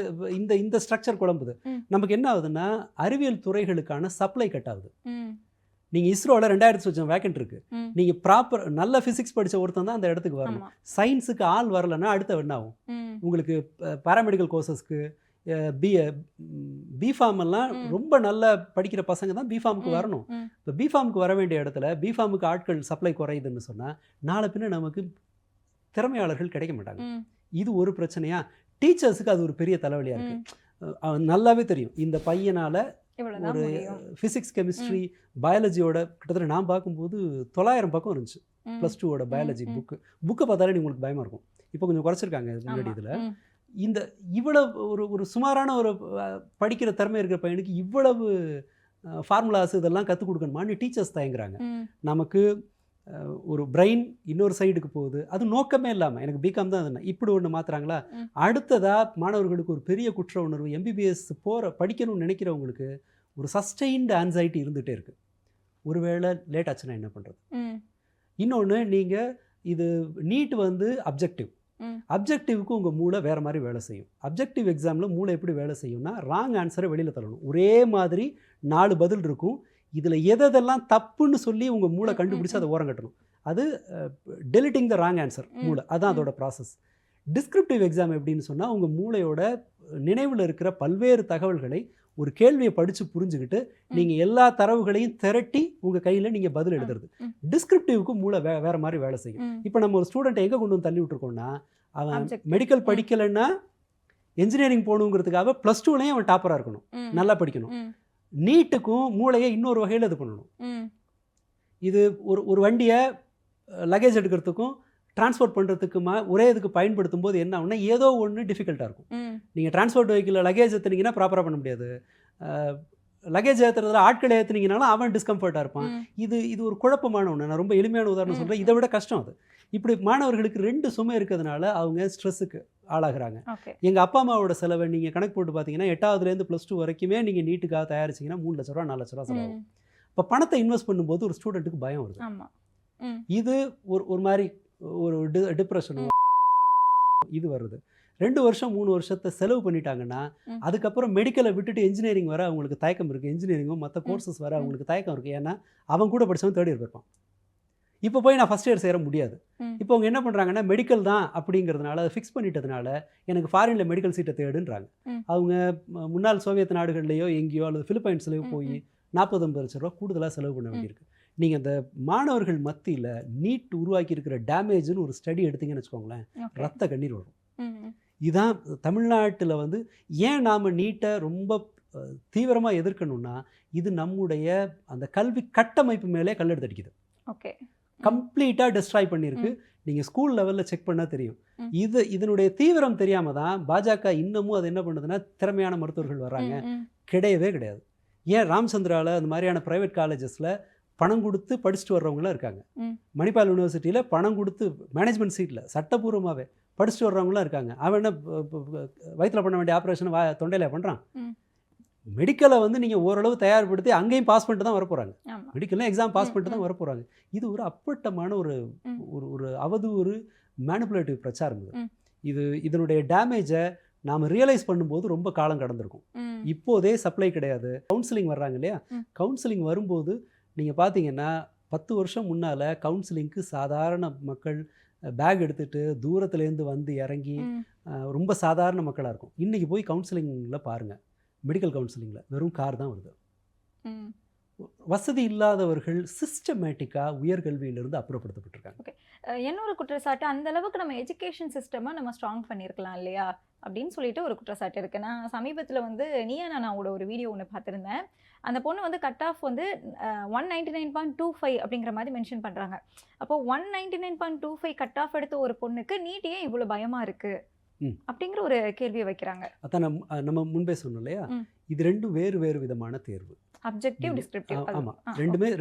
இந்த ஸ்ட்ரக்சர் குழம்புது. நமக்கு என்ன ஆகுதுன்னா, அறிவியல் துறைகளுக்கான சப்ளை கட் ஆகுது. நீங்கள் இஸ்ரோவில் 2000 வேக்கண்ட் இருக்குது. நீங்கள் ப்ராப்பர் நல்ல ஃபிசிக்ஸ் படித்த ஒருத்தன் தான் அந்த இடத்துக்கு வரணும். சயின்ஸுக்கு ஆள் வரலைன்னா அடுத்த என்ன ஆகும்? உங்களுக்கு பாராமெடிக்கல் கோர்சஸ்க்கு பிஃபார்ம் எல்லாம் ரொம்ப நல்லா படிக்கிற பசங்க தான் பிஃபார்முக்கு வரணும். இப்போ பிஃபார்முக்கு வர வேண்டிய இடத்துல பிஃபார்முக்கு ஆட்கள் சப்ளை குறையுதுன்னு சொன்னால் நாளை பின்ன நமக்கு திறமையாளர்கள் கிடைக்க மாட்டாங்க. இது ஒரு பிரச்சனையா? டீச்சர்ஸுக்கு அது ஒரு பெரிய தலைவலியாக இருக்குது. நல்லாவே தெரியும், இந்த பையனால் ஒரு ஃபிசிக்ஸ் கெமிஸ்ட்ரி பயாலஜியோட கிட்டத்தட்ட நான் பார்க்கும்போது 900 பக்கம் இருந்துச்சு. +2 பயாலஜி புக்கை பார்த்தாலே உங்களுக்கு பயமாக இருக்கும். இப்போ கொஞ்சம் குறைச்சிருக்காங்க முன்னாடி. இதில் இந்த இவ்வளவு ஒரு சுமாரான ஒரு படிக்கிற திறமை இருக்கிற பையனுக்கு இவ்வளவு ஃபார்முலாஸ் இதெல்லாம் கற்றுக் கொடுக்கணுமான்னு டீச்சர்ஸ் தயங்குறாங்க. நமக்கு ஒரு பிரெயின் இன்னொரு சைடுக்கு போகுது, அது நோக்கமே இல்லாமல் எனக்கு பிகாம் தான் இருந்தேன், இப்படி ஒன்று மாற்றுறாங்களா. அடுத்ததாக மாணவர்களுக்கு ஒரு பெரிய குற்ற உணர்வு, எம்பிபிஎஸ் படிக்கணும்னு நினைக்கிறவங்களுக்கு ஒரு சஸ்டெயின்டு ஆன்சைட்டி இருந்துகிட்டே இருக்குது. ஒருவேளை லேட் ஆச்சுன்னா என்ன பண்ணுறது. இன்னொன்று, நீங்கள் இது நீட் வந்து அப்ஜெக்டிவ்க்கு உங்கள் மூளை வேறு மாதிரி வேலை செய்யும். அப்ஜெக்டிவ் எக்ஸாமில் மூளை எப்படி வேலை செய்யும்னா ராங் ஆன்சரை வெளியில் தள்ளணும். ஒரே மாதிரி 4 பதில் இருக்கும், இதில் எதெல்லாம் தப்புன்னு சொல்லி உங்கள் மூளை கண்டுபிடிச்சி அதை ஓரம் கட்டணும். அது டெலிட்டிங் த ராங் ஆன்சர் மூளை, அதுதான் அதோட ப்ராசஸ். டிஸ்கிரிப்டிவ் எக்ஸாம் எப்படின்னு சொன்னால் உங்கள் மூளையோட நினைவில் இருக்கிற பல்வேறு தகவல்களை ஒரு கேள்வியை படித்து புரிஞ்சுக்கிட்டு நீங்கள் எல்லா தரவுகளையும் திரட்டி உங்கள் கையில் நீங்கள் பதில் எழுதுறது. டிஸ்கிரிப்டிவ்க்கு மூளை வேறு மாதிரி வேலை செய்யும். இப்போ நம்ம ஒரு ஸ்டூடெண்ட்டை எங்கே கொண்டு வந்து தள்ளி விட்டுருக்கோம்னா, அவன் மெடிக்கல் படிக்கலைன்னா என்ஜினியரிங் போகணுங்கிறதுக்காக +2லேயும் அவன் டாப்பராக இருக்கணும், நல்லா படிக்கணும். நீட்டுக்கும் மூளையை இன்னொரு வகையில் இது பண்ணணும். இது ஒரு வண்டியை லக்கேஜ் எடுக்கிறதுக்கும் டிரான்ஸ்போர்ட் பண்ணுறதுக்குமா ஒரே இதுக்கு பயன்படுத்தும் போது என்ன ஆகுனா ஏதோ ஒன்று டிஃபிகல்ட்டாக இருக்கும். நீங்கள் டிரான்ஸ்போர்ட் வெஹிக்கிளில் லக்கேஜ் ஏற்றுனீங்கன்னா ப்ராப்பராக பண்ண முடியாது. லக்கேஜ் ஏற்றுறதுல ஆட்களை ஏற்றுனீங்கனாலும் அவன் டிஸ்கம்ஃபர்ட்டாக இருப்பான். இது ஒரு குழப்பமான ஒன்று. நான் ரொம்ப எளிமையான உதாரணம் சொல்கிறேன், இதை விட கஷ்டம் அது. இப்படி மாணவர்களுக்கு 2 சுமை இருக்கிறதுனால அவங்க ஸ்ட்ரெஸ்ஸுக்கு ஆளாகிறாங்க. எங்கள் அப்பா அம்மாவோட செலவை நீங்கள் கணக்கு போட்டு பார்த்தீங்கன்னா 8ஆவதுலேருந்து +2 வரைக்குமே நீங்கள் நீட்டுக்காக தயாரிச்சிங்கன்னா 3 லட்ச ரூபா 4 லட்ச ரூபா செலவாகும். இப்போ பணத்தை இன்வெஸ்ட் பண்ணும்போது ஒரு ஸ்டூடெண்ட்டுக்கு பயம் வருது. இது ஒரு மாதிரி ஒரு டிப்ரெஷனும் இது வருது. 2 வருஷம் 3 வருஷத்தை செலவு பண்ணிட்டாங்கன்னா அதுக்கப்புறம் மெடிக்கலை விட்டுட்டு என்ஜினியரிங் வர அவங்களுக்கு தயக்கம் இருக்குது. என்ஜினியரிங்கும் மற்ற கோர்சஸ் வர அவங்களுக்கு தயக்கம் இருக்குது. ஏன்னா அவன் கூட படித்தவன் 3rd இயர் போயிருப்பான். இப்போ போய் நான் 1st இயர் சேர முடியாது. இப்போ அவங்க என்ன பண்ணுறாங்கன்னா மெடிக்கல் தான் அப்படிங்கிறதுனால அதை ஃபிக்ஸ் பண்ணிட்டதுனால எனக்கு ஃபாரினில் மெடிக்கல் சீட்டை தேடுன்றாங்க. அவங்க முன்னாள் சோவியத் நாடுகள்லையோ எங்கேயோ அல்லது பிலிப்பைன்ஸ்லையோ போய் 40-50 லட்ச ரூபா கூடுதலாக செலவு பண்ண வேண்டியிருக்கு. நீங்கள் அந்த மாணவர்கள் மத்தியில் நீட் உருவாக்கி இருக்கிற டேமேஜ்னு ஒரு ஸ்டடி எடுத்தீங்கன்னு வச்சுக்கோங்களேன், ரத்த கண்ணீர் வரும். இதுதான் தமிழ்நாட்டில் வந்து ஏன் நாம் நீட்டை ரொம்ப தீவிரமாக எதிர்க்கணும்னா இது நம்முடைய அந்த கல்வி கட்டமைப்பு மேலே கல்லெடுத்து அடிக்குது. கம்ப்ளீட்டாக டிஸ்ட்ராய் பண்ணியிருக்கு. நீங்கள் ஸ்கூல் லெவலில் செக் பண்ணால் தெரியும். இதனுடைய தீவிரம் தெரியாமல் தான் பாஜக இன்னமும் அது என்ன பண்ணுதுன்னா திறமையான மருத்துவர்கள் வர்றாங்க, கிடையவே கிடையாது. ஏன் ராமச்சந்திராவில் அந்த மாதிரியான ப்ரைவேட் காலேஜஸில் பணம் கொடுத்து படிச்சுட்டு வர்றவங்களாம் இருக்காங்க. மணிப்பால் யூனிவர்சிட்டியில் பணம் கொடுத்து மேனேஜ்மெண்ட் சீட்டில் சட்டப்பூர்வமாகவே படிச்சுட்டு வர்றவங்களாம் இருக்காங்க. அவன் என்ன வயிற்றில் பண்ண வேண்டிய ஆப்ரேஷன் தொண்டையில் பண்ணுறான். மெடிக்கலை வந்து நீங்கள் ஓரளவு தயார்படுத்தி அங்கேயும் பாஸ் பண்ணிட்டு தான் வரப்போகிறாங்க. மெடிக்கல்லாம் எக்ஸாம் பாஸ் பண்ணிட்டு தான் வரப்போகிறாங்க. இது ஒரு அப்பட்டமான ஒரு அவதூறு மேனிப்புலேட்டிவ் பிரச்சாரம். இதனுடைய டேமேஜை நாம் ரியலைஸ் பண்ணும்போது ரொம்ப காலம் கடந்திருக்கும். இப்போதே சப்ளை கிடையாது. கவுன்சிலிங் வர்றாங்க இல்லையா, கவுன்சிலிங் வரும்போது நீங்கள் பார்த்தீங்கன்னா 10 வருஷம் முன்னால் கவுன்சிலிங்க்கு சாதாரண மக்கள் பேக் எடுத்துகிட்டு தூரத்துலேருந்து வந்து இறங்கி ரொம்ப சாதாரண மக்களாக இருக்கும். இன்றைக்கி போய் கவுன்சிலிங்கில் பாருங்கள், மெடிக்கல் கவுன்சிலிங்கில் வெறும் கார் தான் வருது. வசதி இல்லாதவர்கள் சிஸ்டமேட்டிக்காக உயர்கல்வியிலிருந்து அப்புறப்படுத்தப்பட்டிருக்காங்க.
ஓகே, இன்னொரு குற்றச்சாட்டு, அந்த அளவுக்கு நம்ம எஜுகேஷன் சிஸ்டமாக நம்ம ஸ்ட்ராங் பண்ணியிருக்கலாம் இல்லையா அப்படின்னு சொல்லிட்டு ஒரு குற்றச்சாட்டு இருக்குது. நான் சமீபத்தில் வந்து நீயானாவோட ஒரு வீடியோ ஒன்று பார்த்துருந்தேன். அந்த பொண்ணு வந்து கட் ஆஃப் வந்து 199.25 அப்படிங்கிற மாதிரி மென்ஷன் பண்ணுறாங்க. அப்போது 199.25 கட் ஆஃப் எடுத்த ஒரு பொண்ணுக்கு நீட்டே இவ்வளோ பயமாக இருக்குது அப்படிங்கிற ஒரு கேள்வியை வைக்கிறாங்க.
அதான் நம்ம முன்பே சொன்னோம் இல்லையா, இது ரெண்டும் வேறு வேறு விதமான தேர்வு.
Objective, descriptive.
ஆமாம்,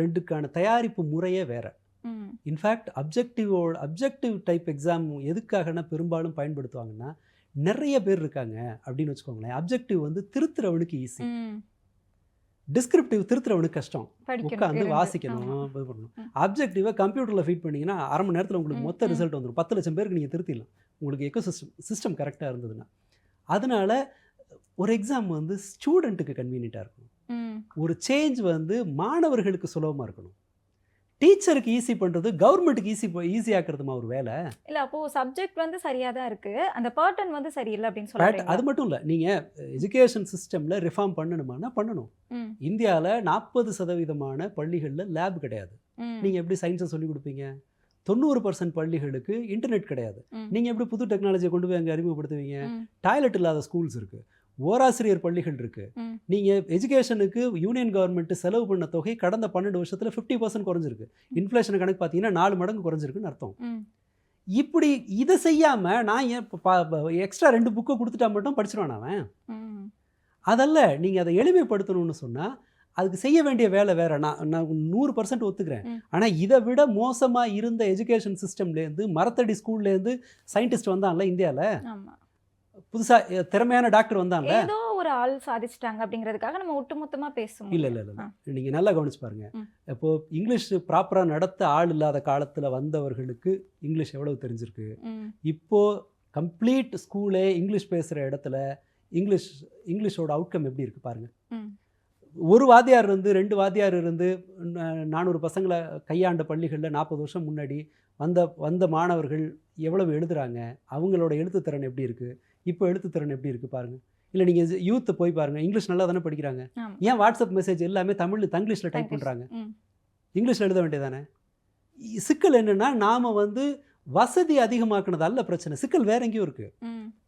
ரெண்டுக்கான தயாரிப்பு முறையே வேறு. இன்ஃபேக்ட் அப்ஜெக்டிவ் டைப் எக்ஸாம் எதுக்காகனா பெரும்பாலும் பயன்படுத்துவாங்கன்னா நிறைய பேர் இருக்காங்க அப்படின்னு வச்சுக்கோங்களேன். அப்ஜெக்டிவ் வந்து திருத்துறவனுக்கு ஈஸி, டிஸ்கிரிப்டிவ் திருத்துறவனுக்கு கஷ்டம், உட்காந்து வாசிக்கணும், இது பண்ணணும். அப்ஜெக்டிவை கம்ப்யூட்டரில் ஃபீட் பண்ணிங்கன்னா அரை மணி நேரத்தில் உங்களுக்கு மொத்த ரிசல்ட் வந்துடும். 10 லட்சம் பேருக்கு நீங்கள் திருத்திடலாம் உங்களுக்கு எக்கோ சிஸ்டம் கரெக்டாக இருந்ததுன்னா. அதனால ஒரு எக்ஸாம் வந்து ஸ்டூடெண்ட்டுக்கு கன்வீனியண்ட்டாக இருக்கணும். ஒரு சேஞ்ச் வந்து மாணவர்களுக்கு சுலபமாக இருக்கணும். டீச்சருக்கு ஈஸி பண்ணுறது கவர்மெண்ட்டுக்கு ஈஸி ஆக்குறதுமா ஒரு வேலை
இல்லை. அப்போது சப்ஜெக்ட் வந்து சரியாக தான் இருக்குது, அந்த பேட்டர்ன் வந்து சரியில்லை அப்படின்னு சொல்லிட்டு.
அது மட்டும் இல்லை, நீங்கள் எஜுகேஷன் சிஸ்டமில் ரிஃபார்ம் பண்ணணுமானா பண்ணணும். இந்தியாவில் 40% பள்ளிகளில் லேப் கிடையாது. நீங்கள் எப்படி சயின்ஸை சொல்லிக் கொடுப்பீங்க? 90% பள்ளிகளுக்கு இன்டர்நெட் கிடையாது. நீங்கள் எப்படி புது டெக்னாலஜியை கொண்டு போய் அங்கே அறிமுகப்படுத்துவீங்க? டாய்லெட் இல்லாத ஸ்கூல்ஸ் இருக்குது, ஓராசிரியர் பள்ளிகள் இருக்குது. நீங்கள் எஜுகேஷனுக்கு யூனியன் கவர்மெண்ட் செலவு பண்ண தொகை கடந்த 12 வருஷத்தில் 50% குறைஞ்சிருக்கு. இன்ஃப்ளேஷன் கணக்கு பார்த்தீங்கன்னா 4 மடங்கு குறைஞ்சிருக்குன்னு அர்த்தம். இப்படி இதை செய்யாமல் நான் எக்ஸ்ட்ரா 2 புக்கை கொடுத்துட்டா மட்டும் படிச்சிருவான் அவன். அதல்ல, நீங்கள் அதை எளிமைப்படுத்தணும்னு சொன்னால் அதுக்கு செய்ய வேண்டிய வேலை வேறு. நான் 100% ஒத்துக்கிறேன். ஆனால் இதை விட மோசமாக இருந்த எஜுகேஷன் சிஸ்டம்லேருந்து மரத்தடி ஸ்கூல்லேருந்து சயின்டிஸ்ட் வந்தான்ல இந்தியாவில், புதுசாக திறமையான டாக்டர் வந்தான்ல.
ஏதோ ஒரு ஆள் சாதிச்சிட்டாங்க அப்படிங்கிறதுக்காக நம்ம ஒட்டுமொத்தமாக பேசுவோம்.
இல்லை நீங்கள் நல்லா கவனிச்சு பாருங்கள். இப்போது இங்கிலீஷ் ப்ராப்பராக நடத்த ஆள் இல்லாத காலத்தில் வந்தவர்களுக்கு இங்கிலீஷ் எவ்வளவு தெரிஞ்சிருக்கு. இப்போது கம்ப்ளீட் ஸ்கூலே இங்கிலீஷ் பேசுகிற இடத்துல இங்கிலீஷோட அவுட்கம் எப்படி இருக்குது பாருங்கள். ஒரு வாத்தியார் இருந்து 2 வாத்தியார் இருந்து 400 பசங்களை கையாண்ட பள்ளிகளில் 40 வருஷம் முன்னாடி வந்த மாணவர்கள் எவ்வளவு எழுதுகிறாங்க, அவங்களோட எழுத்துத்திறன் எப்படி இருக்குது, இப்போ எழுத்துத்திறன் எப்படி இருக்குது பாருங்கள். இல்லை நீங்கள் யூத்தை போய் பாருங்கள், இங்கிலீஷ் நல்லா தானே படிக்கிறாங்க. ஏன் வாட்ஸ்அப் மெசேஜ் எல்லாமே தங்கிலீஷில் டைப் பண்ணுறாங்க? இங்கிலீஷில் எழுத வேண்டியதானே. சிக்கல் என்னென்னா நாம் வசதி அதிகமாக்குனது அல்ல பிரச்சனை, சிக்கல் வேற எங்கேயும் இருக்குது.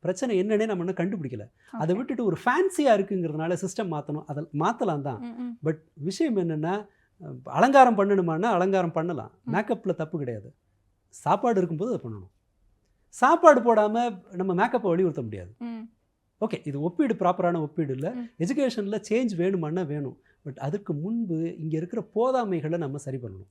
பிரச்சனை என்னன்னே நம்ம இன்னும் கண்டுபிடிக்கல. அதை விட்டுட்டு ஒரு ஃபேன்சியாக இருக்குங்கிறதுனால சிஸ்டம் மாற்றணும், அதை மாற்றலாம் தான். பட் விஷயம் என்னென்னா, அலங்காரம் பண்ணணுமானா அலங்காரம் பண்ணலாம், மேக்கப்பில் தப்பு கிடையாது. சாப்பாடு இருக்கும்போது அதை பண்ணணும். சாப்பாடு போடாமல் நம்ம மேக்கப்பை வலியுறுத்த முடியாது. ஓகே, இது ஒப்பீடு ப்ராப்பரான ஒப்பீடு இல்லை. எஜுகேஷனில் சேஞ்ச் வேணுமானா வேணும். பட் அதுக்கு முன்பு இங்கே இருக்கிற போதாமைகளை நம்ம சரி பண்ணணும்.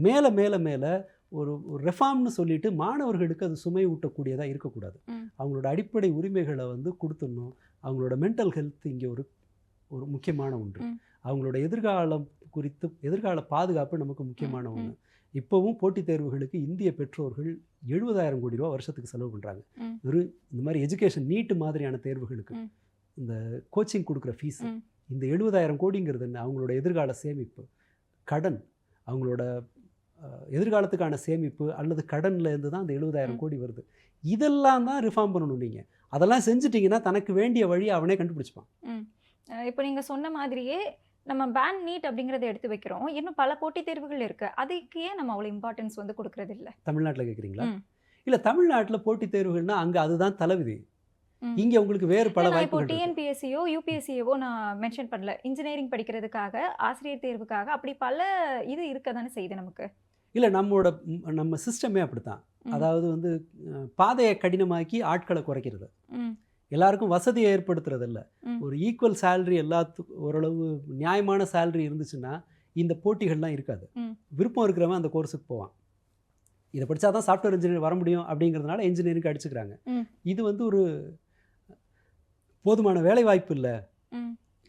மேலே மேலே மேலே ஒரு ரெஃபார்ம்னு சொல்லிட்டு மாணவர்களுக்கு அது சுமை ஊட்டக்கூடியதாக இருக்கக்கூடாது. அவங்களோட அடிப்படை உரிமைகளை கொடுத்துடணும். அவங்களோட மென்டல் ஹெல்த் இங்கே ஒரு முக்கியமான ஒன்று. அவங்களோட எதிர்காலம் குறித்து எதிர்கால பாதுகாப்பு நமக்கு முக்கியமான ஒன்று. இப்போவும் போட்டித் தேர்வுகளுக்கு இந்திய பெற்றோர்கள் 70,000 கோடி ரூபா வருஷத்துக்கு செலவு பண்ணுறாங்க. இந்த மாதிரி எஜுகேஷன் நீட்டு மாதிரியான தேர்வுகளுக்கு இந்த கோச்சிங் கொடுக்குற ஃபீஸ், இந்த 70,000 கோடிங்கிறது என்ன? அவங்களோட எதிர்கால சேமிப்பு, கடன், அவங்களோட எதிர்காலத்துக்கான சேமிப்பு அல்லது கடன்லேருந்து தான் அந்த 70,000 கோடி வருது. இதெல்லாம் தான் ரிஃபார்ம் பண்ணணும். நீங்கள் அதெல்லாம் செஞ்சுட்டிங்கன்னா தனக்கு வேண்டிய வழியை அவனே கண்டுபிடிச்சிப்பான்.
இப்போ நீங்கள் சொன்ன மாதிரியே நம்ம பேன் நீட் அப்படிங்கிறத எடுத்து வைக்கிறோம். இன்னும் பல போட்டித் தேர்வுகள் இருக்குது. அதுக்கு ஏன் நம்ம அவ்வளோ இம்பார்ட்டன்ஸ் கொடுக்கறது இல்லை? தமிழ்நாட்டில்
கேட்குறீங்களா? இல்லை, தமிழ்நாட்டில் போட்டித் தேர்வுகள்னா அங்கே அதுதான் தலைவிதி. இங்கே உங்களுக்கு வேறு பல வாய்ப்புகள்.
இப்போ டிஎன்பிஎஸ்சியோ யூபிஎஸ்சியோ நான் மென்ஷன் பண்ணல, இன்ஜினியரிங் படிக்கிறதுக்காக, ஆசிரியர் தேர்வுக்காக, அப்படி பல இது இருக்க தானே செய்யுது நமக்கு.
இல்லை, நம்ம சிஸ்டமே அப்படித்தான். அதாவது பாதையை கடினமாக்கி ஆட்களை குறைக்கிறது, எல்லாருக்கும் வசதியை ஏற்படுத்துறது இல்லை. ஒரு ஈக்குவல் சேலரி, எல்லாத்துக்கும் ஓரளவு நியாயமான சேலரி இருந்துச்சுன்னா இந்த போட்டிகள்லாம் இருக்காது. விருப்பம் இருக்கிறவன் அந்த கோர்ஸுக்கு போவான். இதை படித்தா தான் சாஃப்ட்வேர் இன்ஜினியர் வர முடியும் அப்படிங்கிறதுனால இன்ஜினியரிங்க்கு அடிச்சுக்கிறாங்க. இது ஒரு போதுமான வேலை வாய்ப்பு இல்லை,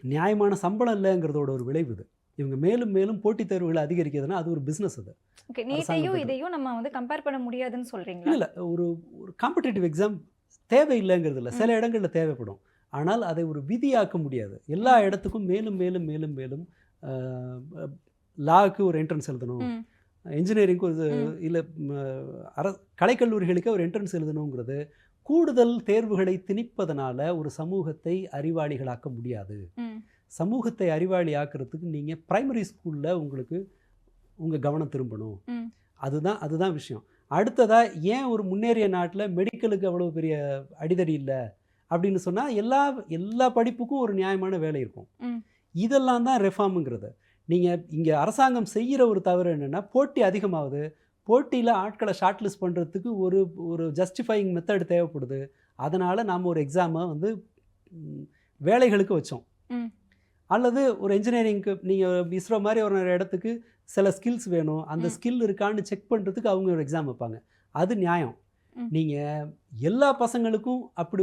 நியாயமான சம்பளம் இல்லைங்கிறதோட ஒரு விளைவு இது. இவங்க மேலும் மேலும் போட்டித் தேர்வுகளை அதிகரிக்கிறதுனா அது ஒரு பிஸ்னஸ். அது
நீட்டையும் இதையும் நம்ம கம்பேர் பண்ண முடியாதுன்னு சொல்கிறீங்களா?
இல்லை, ஒரு காம்படிட்டிவ் எக்ஸாம் தேவையில்லைங்கிறது இல்லை, சில இடங்களில் தேவைப்படும். ஆனால் அதை ஒரு விதியாக்க முடியாது. எல்லா இடத்துக்கும் மேலும் மேலும் மேலும் மேலும் லாவுக்கு ஒரு என்ட்ரன்ஸ் எழுதணும், இன்ஜினியரிங்க்கு ஒரு இல்லை கலைக்கல்லூரிகளுக்கு ஒரு என்ட்ரன்ஸ் எழுதணுங்கிறது கூடுதல் தேர்வுகளை திணிப்பதனால ஒரு சமூகத்தை அறிவாளிகளாக்க முடியாது. சமூகத்தை அறிவாளி ஆக்கிறதுக்கு நீங்கள் பிரைமரி ஸ்கூலில் உங்கள் கவனம் திரும்பணும். அதுதான் விஷயம். அடுத்ததாக ஏன் ஒரு முன்னேறிய நாட்டில் மெடிக்கலுக்கு அவ்வளோ பெரிய அடிதடி இல்லை அப்படின்னு சொன்னால் எல்லா படிப்புக்கும் ஒரு நியாயமான வேலை இருக்கும். இதெல்லாம் தான் ரெஃபார்முங்கிறது. நீங்கள் இங்கே அரசாங்கம் செய்கிற ஒரு தவறு என்னென்னா, போட்டி அதிகமாகுது, போட்டியில் ஆட்களை ஷார்ட் லிஸ்ட் பண்ணுறதுக்கு ஒரு ஜஸ்டிஃபையிங் மெத்தட் தேவைப்படுது. அதனால் நாம் ஒரு எக்ஸாமை வேலைகளுக்கு வச்சோம். அல்லது ஒரு இன்ஜினியரிங்க்கு நீங்கள் இஸ்ரோ மாதிரி ஒரு இடத்துக்கு சில ஸ்கில்ஸ் வேணும், அந்த ஸ்கில் இருக்கான்னு செக் பண்ணுறதுக்கு அவங்க ஒரு எக்ஸாம் வைப்பாங்க. அது நியாயம். நீங்கள் எல்லா பசங்களுக்கும் அப்படி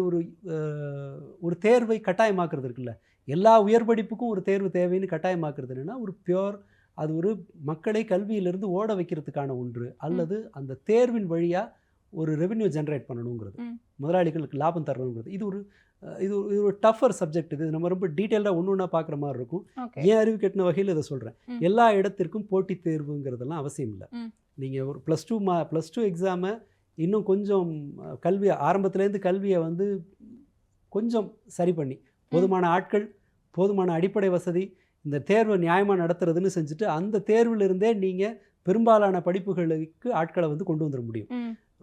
ஒரு தேர்வை கட்டாயமாக்குறது இருக்குல்ல, எல்லா உயர் படிப்புக்கும் ஒரு தேர்வு தேவைன்னு கட்டாயமாக்குறது என்னென்னா, ஒரு பியோர் அது ஒரு மக்களை கல்வியிலிருந்து ஓட வைக்கிறதுக்கான ஒன்று, அல்லது அந்த தேர்வின் வழியாக ஒரு ரெவென்யூ ஜென்ரேட் பண்ணணுங்கிறது, முதலாளிகளுக்கு லாபம் தரணுங்கிறது. இது ஒரு டஃபர் சப்ஜெக்ட். இது நம்ம ரொம்ப டீட்டெயிலாக ஒன்று பார்க்குற மாதிரி இருக்கும். ஏன் அறிவு கட்டின வகையில் இதை சொல்கிறேன். எல்லா இடத்திற்கும் போட்டித் தேர்வுங்கிறதெல்லாம் அவசியம் இல்லை. நீங்கள் ஒரு +2 எக்ஸாமை இன்னும் கொஞ்சம் ஆரம்பத்துலேருந்து கல்வியை கொஞ்சம் சரி பண்ணி, போதுமான ஆட்கள், போதுமான அடிப்படை வசதி, இந்த தேர்வை நியாயமாக நடத்துறதுன்னு செஞ்சுட்டு அந்த தேர்விலிருந்தே நீங்கள் பெரும்பாலான படிப்புகளுக்கு ஆட்களை கொண்டு வந்துட முடியும்.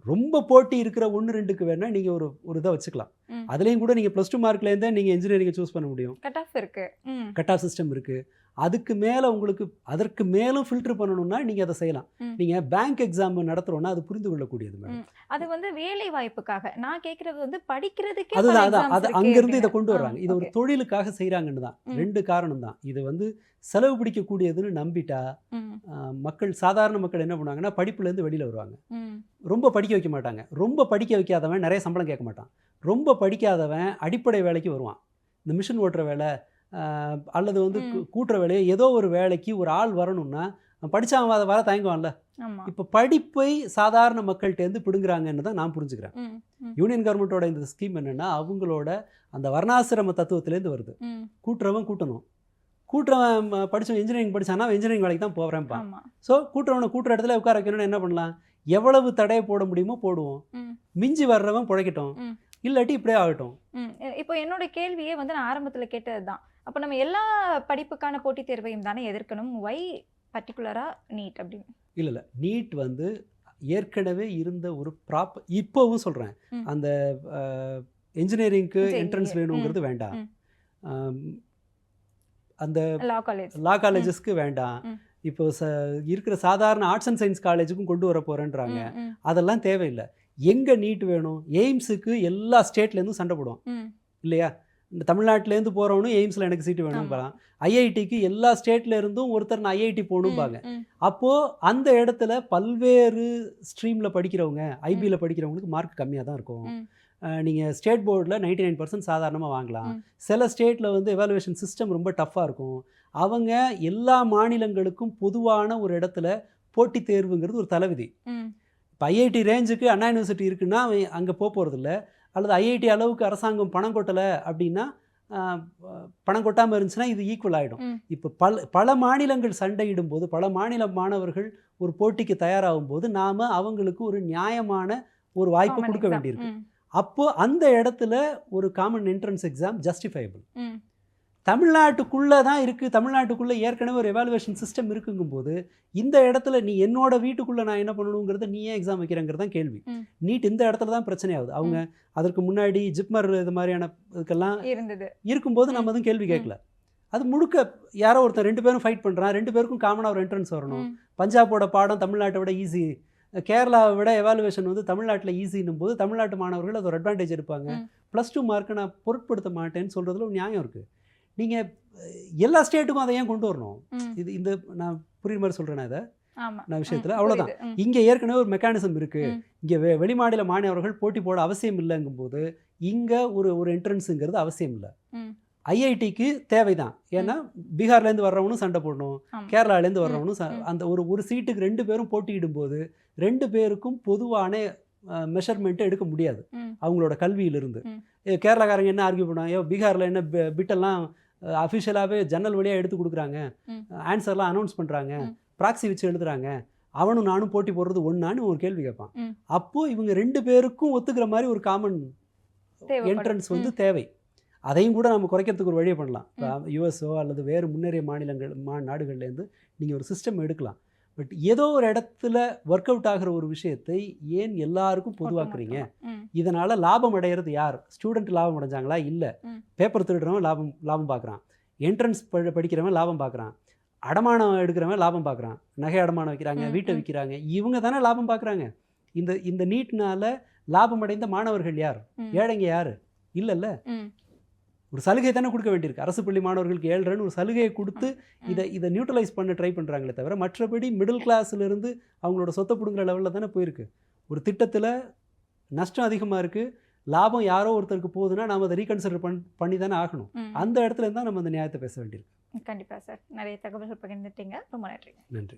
ரொம்ப போட்டி இருக்கிற 1-2க்கு வேணால் நீங்கள் ஒரு இதை வச்சுக்கலாம். அதுலேயும் கூட நீங்கள் +2 மார்க்லேருந்தே நீங்கள் இன்ஜினியரிங்கை சூஸ் பண்ண முடியும்.
கட் ஆஃப் இருக்குது,
கட் ஆஃப் சிஸ்டம் இருக்குது. அதுக்கு மேலே உங்களுக்கு அதற்கு மேலும் ஃபில்டர் பண்ணணும்னா நீங்கள் அதை செய்யலாம். நீங்கள் பேங்க் எக்ஸாம் நடத்துகிறோன்னா அது புரிந்து கொள்ளக்கூடியது மேடம்.
அது வந்து வேலை வாய்ப்புக்காக நான் கேட்குறது வந்து படிக்கிறதுக்கே.
அதுதான் அது அங்கேருந்து இதை கொண்டு வர்றாங்க. இது ஒரு தொழிலுக்காக செய்கிறாங்கன்னு தான். 2 காரணம் தான். இது வந்து செலவு பிடிக்கக்கூடியதுன்னு நம்பிட்டா மக்கள், சாதாரண மக்கள் என்ன பண்ணுவாங்கன்னா படிப்புலேருந்து வெளியில் வருவாங்க. ரொம்ப படிக்க வைக்க மாட்டாங்க. ரொம்ப படிக்க வைக்காதவன் நிறைய சம்பளம் கேட்க மாட்டான். ரொம்ப படிக்காதவன் அடிப்படை வேலைக்கு வருவான். இந்த மிஷின் ஓட்டுற வேலை அல்லது வந்து கூட்டுற வேலையை ஏதோ ஒரு வேலைக்கு ஒரு ஆள் வரணும்னா படித்தவன் அதை வர தயங்குவான்ல. இப்போ படிப்பை சாதாரண மக்கள்கிட்டேருந்து பிடுங்குறாங்கன்னு தான் நான் புரிஞ்சுக்கிறேன். யூனியன் கவர்மெண்ட்டோட இந்த ஸ்கீம் என்னென்னா அவங்களோட அந்த வர்ணாசிரம தத்துவத்திலேருந்து வருது. கூட்டுறவன் கூட்டணும். கூட்டுறவன் படித்தவன் இன்ஜினியரிங் படித்தானா இன்ஜினியரிங் வேலைக்கு தான் போகிறேன்ப்பா. ஸோ கூட்டுறவனை கூட்டுற இடத்துல உட்கார வைக்கணும்னு என்ன பண்ணலாம்? எவ்வளவு தடையை போட முடியுமோ போடுவோம். மிஞ்சி வர்றவன் பிழைக்கட்டும், இல்லாட்டி இப்படியே ஆகட்டும்.
இப்போ என்னோட கேள்வியே வந்து நான் ஆரம்பத்தில் கேட்டது தான். அப்போ நம்ம எல்லா படிப்புக்கான போட்டித் தேர்வையும் தானே எதிர்க்கணும். ஒய் பர்டிகுலராக நீட் அப்படின்னு? இல்லை
நீட் வந்து ஏற்கனவே இருந்த ஒரு இப்போவும் சொல்கிறேன், அந்த இன்ஜினியரிங்க்கு என்ட்ரன்ஸ் வேணுங்கிறது வேண்டாம். அந்த லா காலேஜஸ்க்கு வேண்டாம். இப்போ இருக்கிற சாதாரண ஆர்ட்ஸ் அண்ட் சயின்ஸ் காலேஜுக்கும் கொண்டு வர போகிறேன்றாங்க. அதெல்லாம் தேவையில்லை. எங்கே நீட் வேணும்? எய்ம்ஸுக்கு எல்லா ஸ்டேட்லேருந்தும் சண்டை போடுவோம் இல்லையா? இந்த தமிழ்நாட்டிலேருந்து போகிறவனும் எய்ம்ஸில் எனக்கு சீட்டு வேணும் பாங்க. ஐஐடிக்கு எல்லா ஸ்டேட்ல இருந்தும் ஒருத்தர் நான் ஐஐடி போகணும்பாங்க. அப்போது அந்த இடத்துல பல்வேறு ஸ்ட்ரீமில் படிக்கிறவங்க, ஐபியில் படிக்கிறவங்களுக்கு மார்க் கம்மியாக தான் இருக்கும். நீங்கள் ஸ்டேட் போர்டில் 99% சாதாரணமாக வாங்கலாம். சில ஸ்டேட்டில் வந்து எவாலுவேஷன் சிஸ்டம் ரொம்ப டஃப்பாக இருக்கும். அவங்க எல்லா மாநிலங்களுக்கும் பொதுவான ஒரு இடத்துல போட்டித் தேர்வுங்கிறது ஒரு தலைவிதி. இப்போ ஐஐடி ரேஞ்சுக்கு அண்ணா யூனிவர்சிட்டி இருக்குன்னா அங்கே போகிறதில்ல. அல்லது ஐஐடி அளவுக்கு அரசாங்கம் பணம் கொட்டலை அப்படின்னா, பணம் கொட்டாமல் இருந்துச்சுன்னா இது ஈக்குவல் ஆகிடும். இப்போ பல மாநிலங்கள் சண்டையிடும் போது, பல மாநில மாணவர்கள் ஒரு போட்டிக்கு தயாராகும் போது நாம் அவங்களுக்கு ஒரு நியாயமான ஒரு வாய்ப்பை கொடுக்க வேண்டியிருக்கு. அப்போது அந்த இடத்துல ஒரு காமன் என்ட்ரன்ஸ் எக்ஸாம் ஜஸ்டிஃபைபிள். தமிழ்நாட்டுக்குள்ளே தான் இருக்குது. தமிழ்நாட்டுக்குள்ளே ஏற்கனவே ஒரு எவாலுவேஷன் சிஸ்டம் இருக்குங்கும்போது இந்த இடத்துல நீ என்னோட வீட்டுக்குள்ளே நான் என்ன பண்ணணுங்கிறத நீ ஏன் எக்ஸாம் வைக்கிறேங்கிறது தான் கேள்வி. நீட் இந்த இடத்துல தான் பிரச்சனையாகுது. அவங்க அதற்கு முன்னாடி ஜிப்மர் இது மாதிரியான இதுக்கெல்லாம் இருக்கும்போது நம்ம எதுவும் கேள்வி கேட்கல. அது முழுக்க யாரோ ஒருத்தர் 2 பேரும் ஃபைட் பண்ணுறான். 2 பேருக்கும் காமனாக ஒரு என்ட்ரன்ஸ் வரணும். பஞ்சாபோட பாடம் தமிழ்நாட்டை விட ஈஸி, கேரளாவை விட எவாலுவேஷன் வந்து தமிழ்நாட்டில் ஈஸின்னும் போது தமிழ்நாட்டு மாணவர்கள் அது ஒரு அட்வான்டேஜ் எடுப்பாங்க. +2 மார்க்கை நான் பொருட்படுத்த மாட்டேன்னு சொல்கிறதுல ஒரு நியாயம் இருக்குது. நீங்கள் எல்லா ஸ்டேட்டுக்கும் அதை ஏன் கொண்டு வரணும்? இது இந்த நான் புரியுற மாதிரி சொல்கிறேன்னா இதை நான் விஷயத்தில் அவ்வளோதான். இங்கே ஏற்கனவே ஒரு மெக்கானிசம் இருக்குது. இங்கே வெளிமாநில மாணவர்கள் போட்டி போட அவசியம் இல்லைங்கும்போது இங்கே ஒரு என்ட்ரன்ஸுங்கிறது அவசியம் இல்லை. ஐஐடிக்கு தேவைதான். ஏன்னா பீகார்லேருந்து வர்றவனும் சண்டை போடணும், கேரளாலேருந்து வர்றவனும் அந்த ஒரு சீட்டுக்கு 2 பேரும் போட்டியிடும் போது 2 பேருக்கும் பொதுவான மெஷர்மெண்ட்டை எடுக்க முடியாது அவங்களோட கல்வியிலிருந்து. கேரளாக்காரங்க என்ன ஆர்கியூ பண்ணுவாங்க, பீகாரில் என்ன பிட்டெல்லாம் அஃபிஷியலாகவே ஜன்னல் வழியாக எடுத்து கொடுக்குறாங்க, ஆன்சர்லாம் அனௌன்ஸ் பண்ணுறாங்க, ப்ராக்சி வச்சு எழுதுறாங்க, அவனும் நானும் போட்டி போடுறது ஒன்றான்னு ஒரு கேள்வி கேட்பான். அப்போது இவங்க 2 பேருக்கும் ஒத்துக்கிற மாதிரி ஒரு காமன் என்ட்ரன்ஸ் வந்து தேவை. அதையும் கூட நம்ம குறைக்கிறதுக்கு ஒரு வழியை பண்ணலாம். இப்போ யுஎஸ்ஓ அல்லது வேறு முன்னேறிய நாடுகள்லேருந்து நீங்கள் ஒரு சிஸ்டம் எடுக்கலாம். பட் ஏதோ ஒரு இடத்துல ஒர்க் அவுட் ஆகிற ஒரு விஷயத்தை ஏன் எல்லாருக்கும் பொதுவாக்குறீங்க? இதனால் லாபம் அடைகிறது யார்? ஸ்டூடெண்ட் லாபம் அடைஞ்சாங்களா? இல்லை. பேப்பர் திருடுறவன் லாபம் பார்க்குறான், என்ட்ரன்ஸ் படிக்கிறவன் லாபம் பார்க்குறான், அடமானம் எடுக்கிறவன் லாபம் பார்க்குறான், நகை அடமானம் வைக்கிறாங்க, வீட்டை விற்கிறாங்க, இவங்க தானே லாபம் பார்க்குறாங்க. இந்த நீட்னால லாபம் அடைந்த மாணவர்கள் யார்? ஏழைங்க யார்? இல்லைல்ல. ஒரு சலுகை தானே கொடுக்க வேண்டியிருக்கு. அரசு பள்ளி மாணவர்களுக்கு 7 ஒரு சலுகையை கொடுத்து இதை நியூட்ரலைஸ் பண்ண ட்ரை பண்ணுறாங்களே தவிர மற்றபடி மிடில் கிளாஸ்லேருந்து அவங்களோட சொத்தை பிடுங்குற லெவலில் தானே போயிருக்கு. ஒரு திட்டத்தில் நஷ்டம் அதிகமாக இருக்குது, லாபம் யாரோ ஒருத்தருக்கு போகுதுன்னா நாம் அதை ரீகன்சிடர் பண்ணி தானே ஆகணும். அந்த இடத்துல தான் நம்ம அந்த நியாயத்தை பேச வேண்டியிருக்கு.
கண்டிப்பாக சார், நிறைய தகவல்கள் பகிர்ந்துட்டீங்க. ரொம்ப நன்றி.
நன்றி.